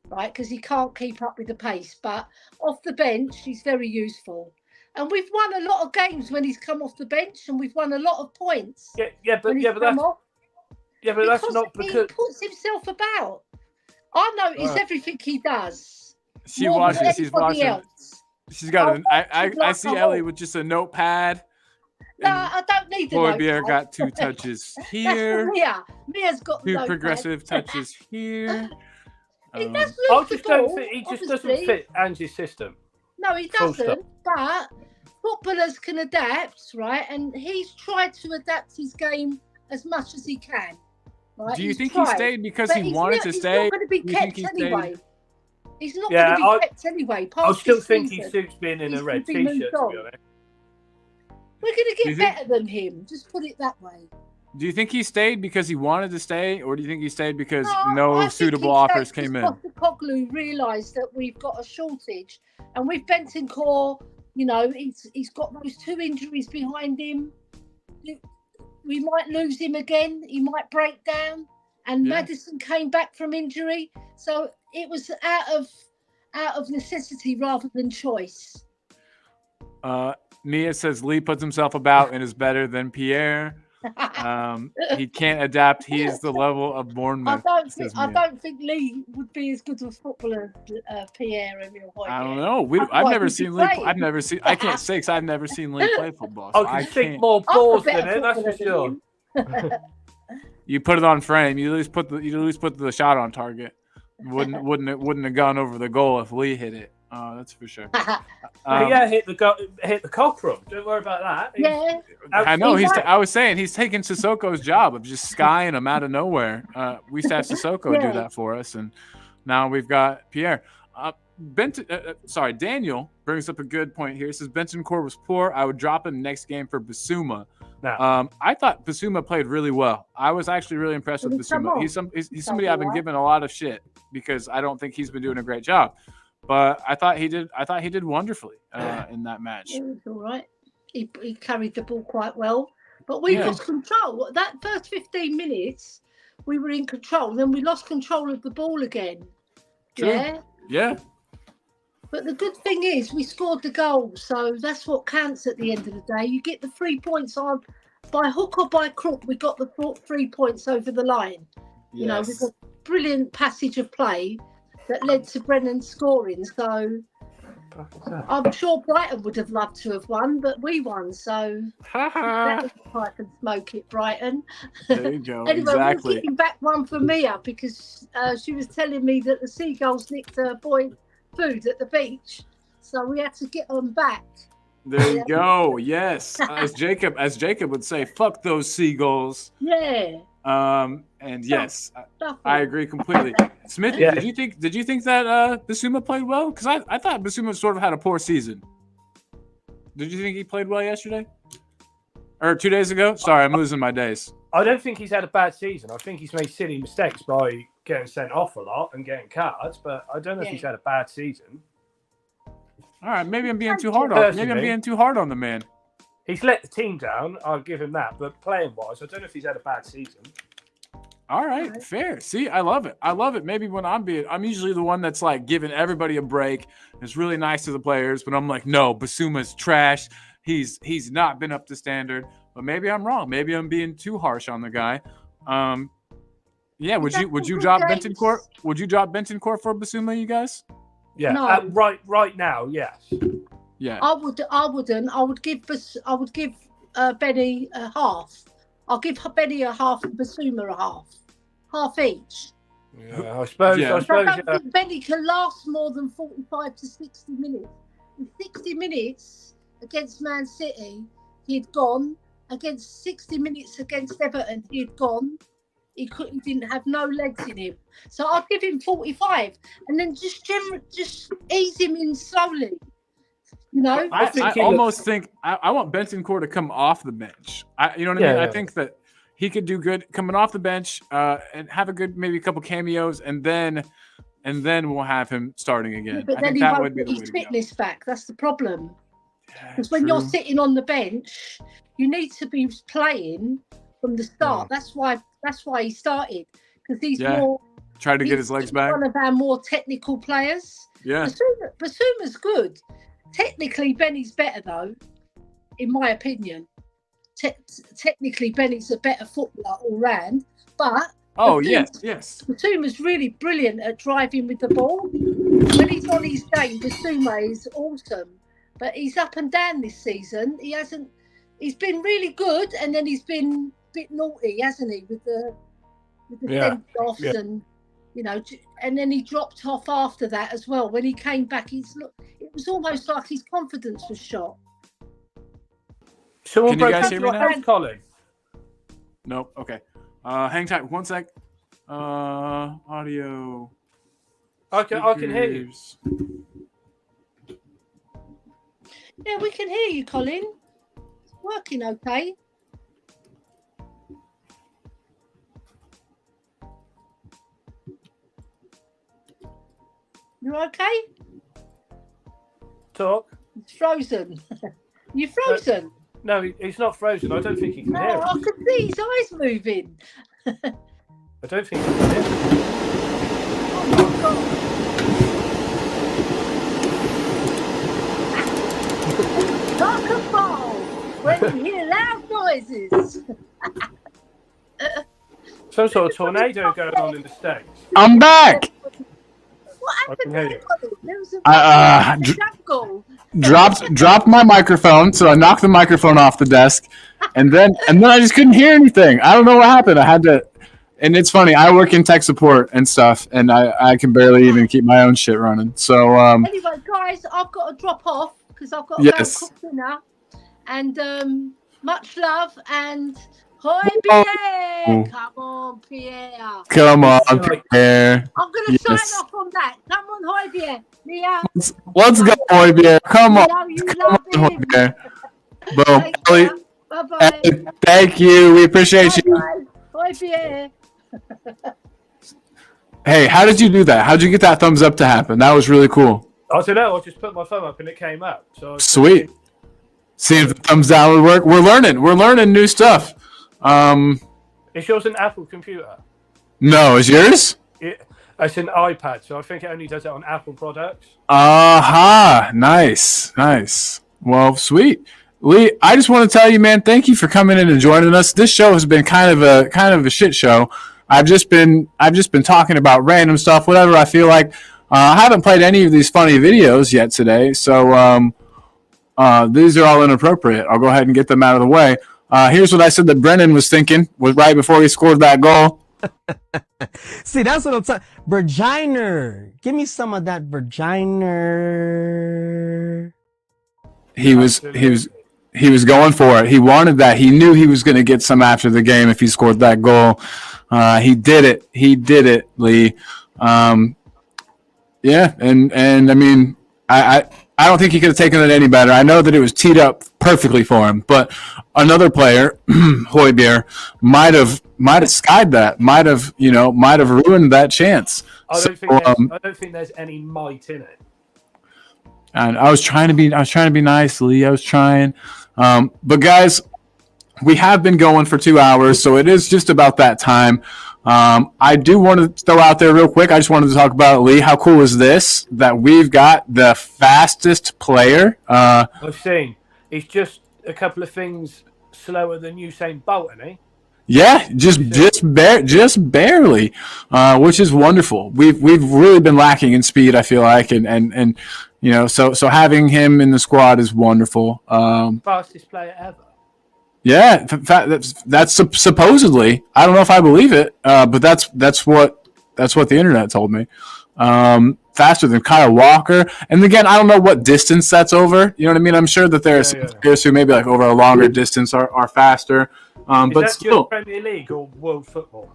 S3: right, because he can't keep up with the pace. But off the bench, he's very useful. And we've won a lot of games when he's come off the bench, and we've won a lot of points.
S6: But that's not because
S3: he puts himself about. I notice everything he does.
S1: She's watching. Else. She's got I see Ellie with just a notepad.
S3: No, I don't need the
S1: Højbjerg got 2 touches here.
S3: That's Mia's got
S1: 2 progressive touches here.
S3: He does lose the ball.
S6: He just doesn't fit Angie's system.
S3: No, he doesn't. But footballers can adapt, right? And he's tried to adapt his game as much as he can. Right?
S1: Do you think he stayed because he wanted to stay?
S3: He's not going to be kept anyway. He's not going to be kept anyway.
S6: I still think he suits being in a red t-shirt, to be honest.
S3: We're going to get better than him. Just put it that way.
S1: Do you think he stayed because he wanted to stay, or do you think he stayed because no suitable offers came in?
S3: Postecoglou realised that we've got a shortage, and with Bentancur, you know, he's got those 2 injuries behind him. We might lose him again. He might break down. And Maddison came back from injury, so it was out of necessity rather than choice.
S1: Mia says Lee puts himself about and is better than Pierre. He can't adapt. He is the level of Bournemouth.
S3: I don't think Lee would be as good a footballer as Pierre-Emile Højbjerg.
S1: I don't know. I've never seen Lee. I can't say because I've never seen Lee play football.
S6: So I can think more balls than it. That's for sure.
S1: You put it on frame. You at least put the shot on target. Wouldn't have gone over the goal if Lee hit it. That's for sure.
S6: Hit the cockerel. Don't worry about that.
S1: I know. I was saying he's taking Sissoko's job of just skying him out of nowhere. We used to have Sissoko do that for us, and now we've got Pierre. Daniel brings up a good point here. He says Bentancur was poor. I would drop him next game for Bissouma. I thought Bissouma played really well. I was actually really impressed with Bissouma. He's somebody I've been giving a lot of shit because I don't think he's been doing a great job. But I thought he did wonderfully in that match.
S3: It was all right. He carried the ball quite well. But we lost control. That first 15 minutes, we were in control. Then we lost control of the ball again.
S1: True. Yeah.
S3: But the good thing is we scored the goal. So that's what counts at the end of the day. You get the 3 points on by hook or by crook, we got the 3 points over the line. You know, with a brilliant passage of play that led to Brennan scoring. So I'm sure Brighton would have loved to have won, but we won. So that was pipe and smoke it, Brighton.
S1: There you go.
S3: Anyway,
S1: Exactly.
S3: we're getting back one for Mia because she was telling me that the seagulls nicked her boy food at the beach. So we had to get them back.
S1: There you go. Yes, as Jacob would say, "Fuck those seagulls."
S3: Yeah.
S1: And yes, I agree completely. Smith, did you think that Basuma played well? Because I thought Basuma sort of had a poor season. Did you think he played well yesterday? Or 2 days ago? Sorry, I'm losing my days.
S6: I don't think he's had a bad season. I think he's made silly mistakes by getting sent off a lot and getting cards, but I don't know if he's had a bad season.
S1: All right, maybe I'm being too hard on. Maybe I'm being too hard on the man.
S6: He's let the team down. I'll give him that. But playing wise, I don't know if he's had a bad season.
S1: All right, fair. See, I love it. I love it. Maybe when I'm usually the one that's like giving everybody a break. It's really nice to the players, but I'm like, no, Basuma's trash. He's not been up to standard. But maybe I'm wrong. Maybe I'm being too harsh on the guy. Yeah. Would you drop Bentoncourt? Would you drop Bentoncourt for Basuma, you guys?
S6: Yeah.
S3: No.
S6: Right now, yes.
S1: Yeah.
S3: I wouldn't. I would give Benny a half. I'll give Benny a half and Basuma a half each.
S6: Yeah, I suppose.
S1: Yeah.
S6: I suppose.
S3: I don't think Benny can last more than 45 to 60 minutes. In 60 minutes against Man City, he'd gone. Against 60 minutes against Everton, he'd gone. He didn't have no legs in him. So I'll give him 45, and then just ease him in slowly. You know,
S1: I almost think I want Bentoncourt to come off the bench. You know what I mean?
S6: Yeah.
S1: I think that he could do good coming off the bench and have a good maybe a couple cameos, and then we'll have him starting again.
S3: Yeah, but
S1: I
S3: then
S1: think
S3: he
S1: that
S3: won't
S1: would be
S3: get
S1: the way
S3: his
S1: to go.
S3: fitness back. That's the problem.
S1: Yeah,
S3: Because when you're sitting on the bench, you need to be playing from the start. That's why he started, because he's more.
S1: Try to get his legs back.
S3: One of our more technical players.
S1: Yeah.
S3: Basuma's good. Technically, Benny's better though, in my opinion. Technically, Benny's a better footballer all round. But
S1: yes.
S3: Basuma's really brilliant at driving with the ball. When he's on his game, Basuma is awesome. But he's up and down this season. He's been really good, and then he's been a bit naughty, hasn't he, with the send-offs and and then he dropped off after that as well. When he came back, it was almost like his confidence was shot.
S6: Someone
S1: Can you guys hear me now?
S6: Colin?
S1: Nope. Okay. Hang tight. 1 sec. Audio.
S6: I can hear you.
S1: Speakers.
S3: Yeah, we can hear you, Colin. It's working okay. You okay?
S6: Talk.
S3: It's frozen. You frozen?
S6: No, he's not frozen. I don't think he can hear
S3: No,
S6: us.
S3: I can see his eyes moving.
S6: I don't think he can hear us.
S3: Oh my God. Like a ball when you hear loud noises.
S6: Some sort of tornado going on in the States.
S1: I'm back.
S3: What happened
S6: I can hear
S3: there,
S6: you.
S3: Colin? There was a jungle.
S1: Dropped my microphone, so I knocked the microphone off the desk, and then I just couldn't hear anything. I don't know what happened. I had to, and it's funny. I work in tech support and stuff, and I can barely even keep my own shit running. So
S3: Anyway, guys, I've got to drop off because I've got to go and cook dinner. And much love and hoi Pierre! Come on, Pierre!
S1: Come on, Pierre.
S3: I'm going to sign off on that. Come on, hoi Pierre! Meow.
S1: Let's go, hoi Pierre. Come on,
S3: Meow, you
S1: come
S3: love
S1: on, hoi
S3: him.
S1: Pierre. Boom.
S3: Take care. Bye-bye.
S1: Thank you. We appreciate you.
S3: Bye-bye. Hoi Pierre!
S1: Hey, how did you do that? How did you get that thumbs up to happen? That was really cool.
S6: I don't know. I just put my thumb up and it came up. So
S1: Sweet. See if the thumbs down would work. We're learning new stuff.
S6: Is yours an Apple computer?
S1: No, is yours?
S6: It's an iPad, so I think it only does it on Apple products.
S1: Aha! Nice. Well, sweet. Lee, I just want to tell you, man, thank you for coming in and joining us. This show has been kind of a shit show. I've just been talking about random stuff, whatever I feel like. I haven't played any of these funny videos yet today, so these are all inappropriate. I'll go ahead and get them out of the way. Here's what I said that Brennan was thinking was right before he scored that goal.
S7: See, that's what I'm talking. Virginer, give me some of that Virginer.
S1: He was going for it. He wanted that. He knew he was going to get some after the game if he scored that goal. He did it. He did it, Lee. Yeah, and I mean, I don't think he could have taken it any better. I know that it was teed up perfectly for him, but another player, Højbjerg, might have skied that, might have ruined that chance.
S6: I don't think there's any might in it.
S1: And I was trying to be nice, Lee. I was trying. But guys, we have been going for 2 hours, so it is just about that time. I do want to throw out there real quick. I just wanted to talk about it, Lee. How cool is this that we've got the fastest player?
S6: I've seen. He's just a couple of things slower than Usain Bolt, isn't he?
S1: Yeah, just barely, which is wonderful. We've really been lacking in speed, I feel like, and so having him in the squad is wonderful.
S6: Fastest player ever.
S1: Yeah, that's supposedly. I don't know if I believe it, but that's what the internet told me. Faster than Kyle Walker, and again, I don't know what distance that's over. You know what I mean? I'm sure that there are some players who maybe like over a longer distance are faster. But
S6: that
S1: still,
S6: just Premier League or world football?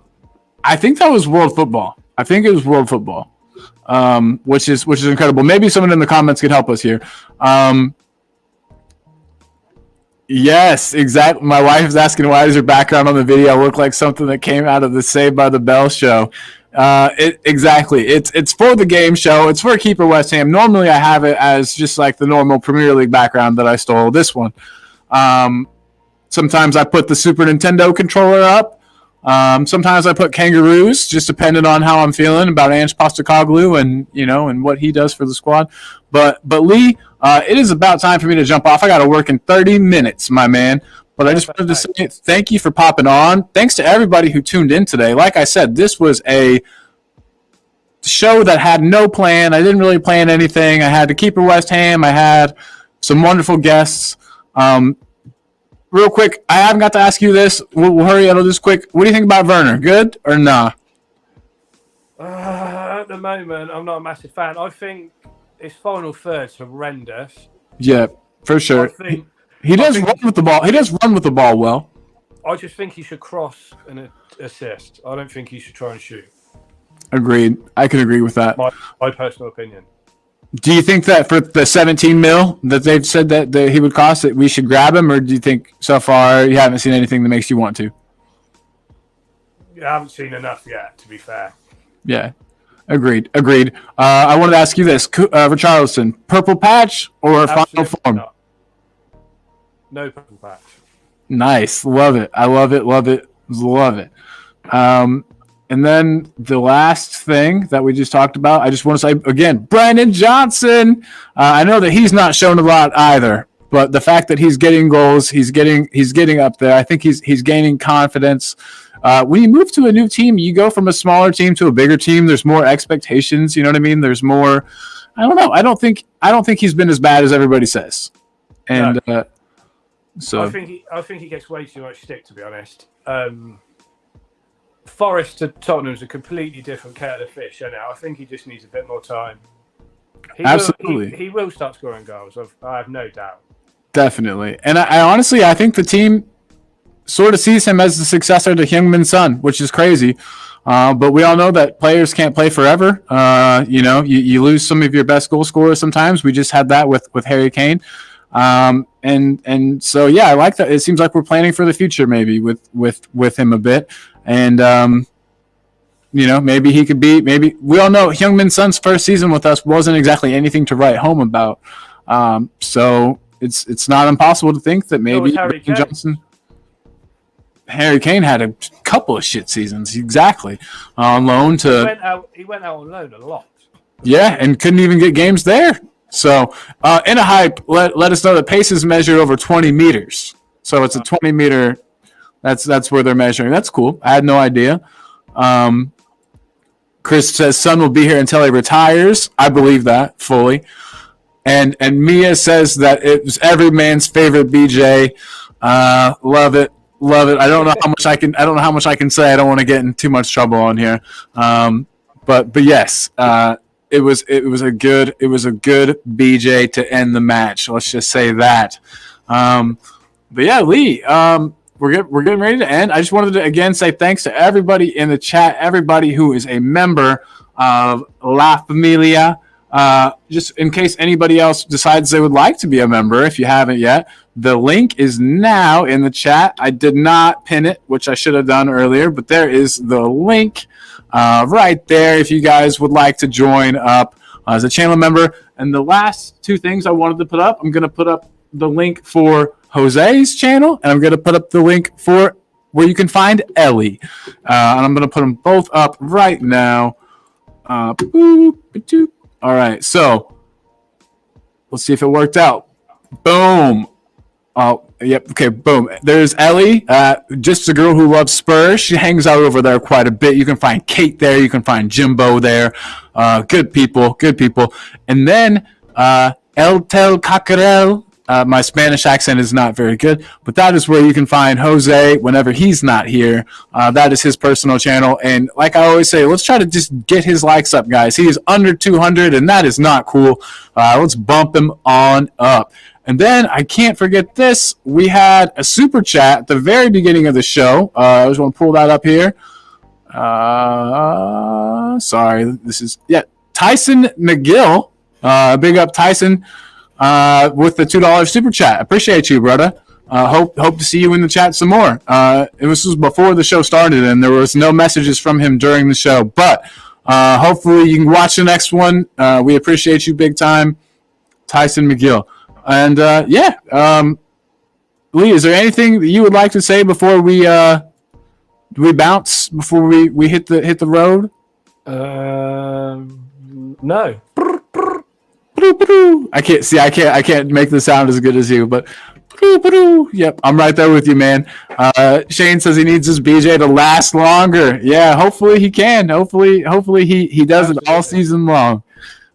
S1: I think that was world football. I think it was world football, which is incredible. Maybe someone in the comments could help us here. Yes, exactly. My wife is asking, why does your background on the video look like something that came out of the Saved by the Bell show? Exactly. It's for the game show. It's for Keeper West Ham. Normally, I have it as just like the normal Premier League background that I stole. This one. Sometimes I put the Super Nintendo controller up. Sometimes I put kangaroos, just depending on how I'm feeling about Ange Postecoglou and what he does for the squad. But Lee, it is about time for me to jump off. I got to work in 30 minutes, my man. But I just wanted to say thank you for popping on. Thanks to everybody who tuned in today. Like I said, this was a show that had no plan. I didn't really plan anything. I had to Keeper West Ham. I had some wonderful guests. Real quick, I haven't got to ask you this. We'll hurry up this quick. What do you think about Werner? Good or nah?
S6: At the moment, I'm not a massive fan. I think his final third's horrendous.
S1: Yeah, for sure. He does run with the ball. He does run with the ball well.
S6: I just think he should cross and assist. I don't think he should try and shoot.
S1: Agreed. I can agree with that.
S6: My personal opinion.
S1: Do you think that for the 17 mil that they've said that he would cost, that we should grab him, or do you think so far you haven't seen anything that makes you want to?
S6: I haven't seen enough yet, to be fair.
S1: Yeah, agreed. I wanted to ask you this: Richarlison, purple patch or
S6: Absolutely
S1: final form?
S6: Not. No purple patch.
S1: Nice, love it. I love it. And then the last thing that we just talked about, I just want to say again, Brennan Johnson. I know that he's not shown a lot either, but the fact that he's getting goals, he's getting up there. I think he's gaining confidence. When you move to a new team, you go from a smaller team to a bigger team. There's more expectations. You know what I mean? There's more. I don't know. I don't think he's been as bad as everybody says. And so
S6: I think he gets way too much stick, to be honest. Forest to Tottenham is a completely different kettle of fish. I think he just needs a bit more time.
S1: Absolutely,
S6: he will start scoring goals. I have no doubt.
S1: Definitely, and I honestly, I think the team sort of sees him as the successor to Heung-min Son, which is crazy. But we all know that players can't play forever. You lose some of your best goal scorers sometimes. We just had that with Harry Kane. And so yeah, I like that. It seems like we're planning for the future, maybe with him a bit, and maybe he could be. Maybe we all know Heung-min Son's first season with us wasn't exactly anything to write home about. So it's not impossible to think that maybe Harry Kane had a couple of shit seasons, exactly, on loan to.
S6: He went out on loan a lot.
S1: Yeah, and couldn't even get games there. So in a hype, let us know that pace is measured over 20 meters. So it's a 20 meter. That's where they're measuring. That's cool. I had no idea. Chris says Son will be here until he retires. I believe that fully. And Mia says that it was every man's favorite BJ. Love it. I don't know how much I can say. I don't want to get in too much trouble on here. But yes, it was a good BJ to end the match. Let's just say that. But yeah, Lee, we're getting ready to end. I just wanted to again say thanks to everybody in the chat, everybody who is a member of La Familia. Just in case anybody else decides they would like to be a member, if you haven't yet, the link is now in the chat. I did not pin it, which I should have done earlier, but there is the link right there if you guys would like to join up as a channel member. And the last two things I wanted to put up, I'm going to put up the link for Jose's channel, and I'm going to put up the link for where you can find Ellie. And I'm going to put them both up right now. All right, so let's see if it worked out. Boom. Oh, yep. Okay, boom. There's Ellie, just a girl who loves Spurs. She hangs out over there quite a bit. You can find Kate there. You can find Jimbo there. Good people. And then El Tel Cacarel. My Spanish accent is not very good, but that is where you can find Jose whenever he's not here. That is his personal channel. And like I always say, let's try to just get his likes up, guys. He is under 200, and that is not cool. Let's bump him on up. And then I can't forget this. We had a super chat at the very beginning of the show. I just want to pull that up here. Sorry. Tyson McGill. Big up, Tyson. With the $2 super chat. Appreciate you, brother. Hope to see you in the chat some more. It was before the show started, and there was no messages from him during the show. But hopefully you can watch the next one. We appreciate you big time, Tyson McGill. And Lee, is there anything that you would like to say before we bounce, before we hit the road?
S6: No.
S1: I can't make the sound as good as you, but yep, I'm right there with you, man. Shane says he needs his BJ to last longer. Yeah, hopefully he can. Hopefully he does it all season long.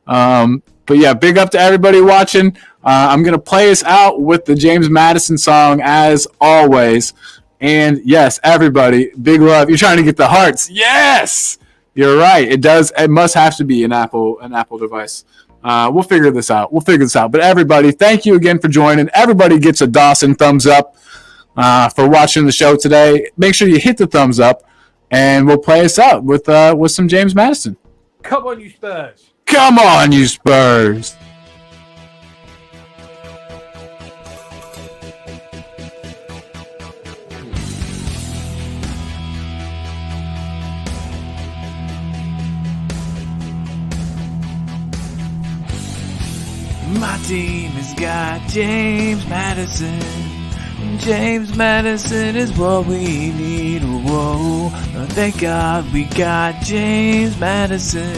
S1: But yeah, big up to everybody watching. I'm gonna play us out with the James Madison song as always. And yes, everybody, big love. You're trying to get the hearts. Yes, you're right. It does. It must have to be an Apple device. We'll figure this out. But everybody, thank you again for joining. Everybody gets a Dawson thumbs up for watching the show today. Make sure you hit the thumbs up, and we'll play us out with some James Madison.
S6: Come on, you Spurs.
S1: Come on, you Spurs.
S8: My team has got James Madison. James Madison is what we need. Whoa, thank God we got James Madison.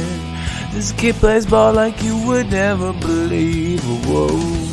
S8: This kid plays ball like you would never believe. Whoa.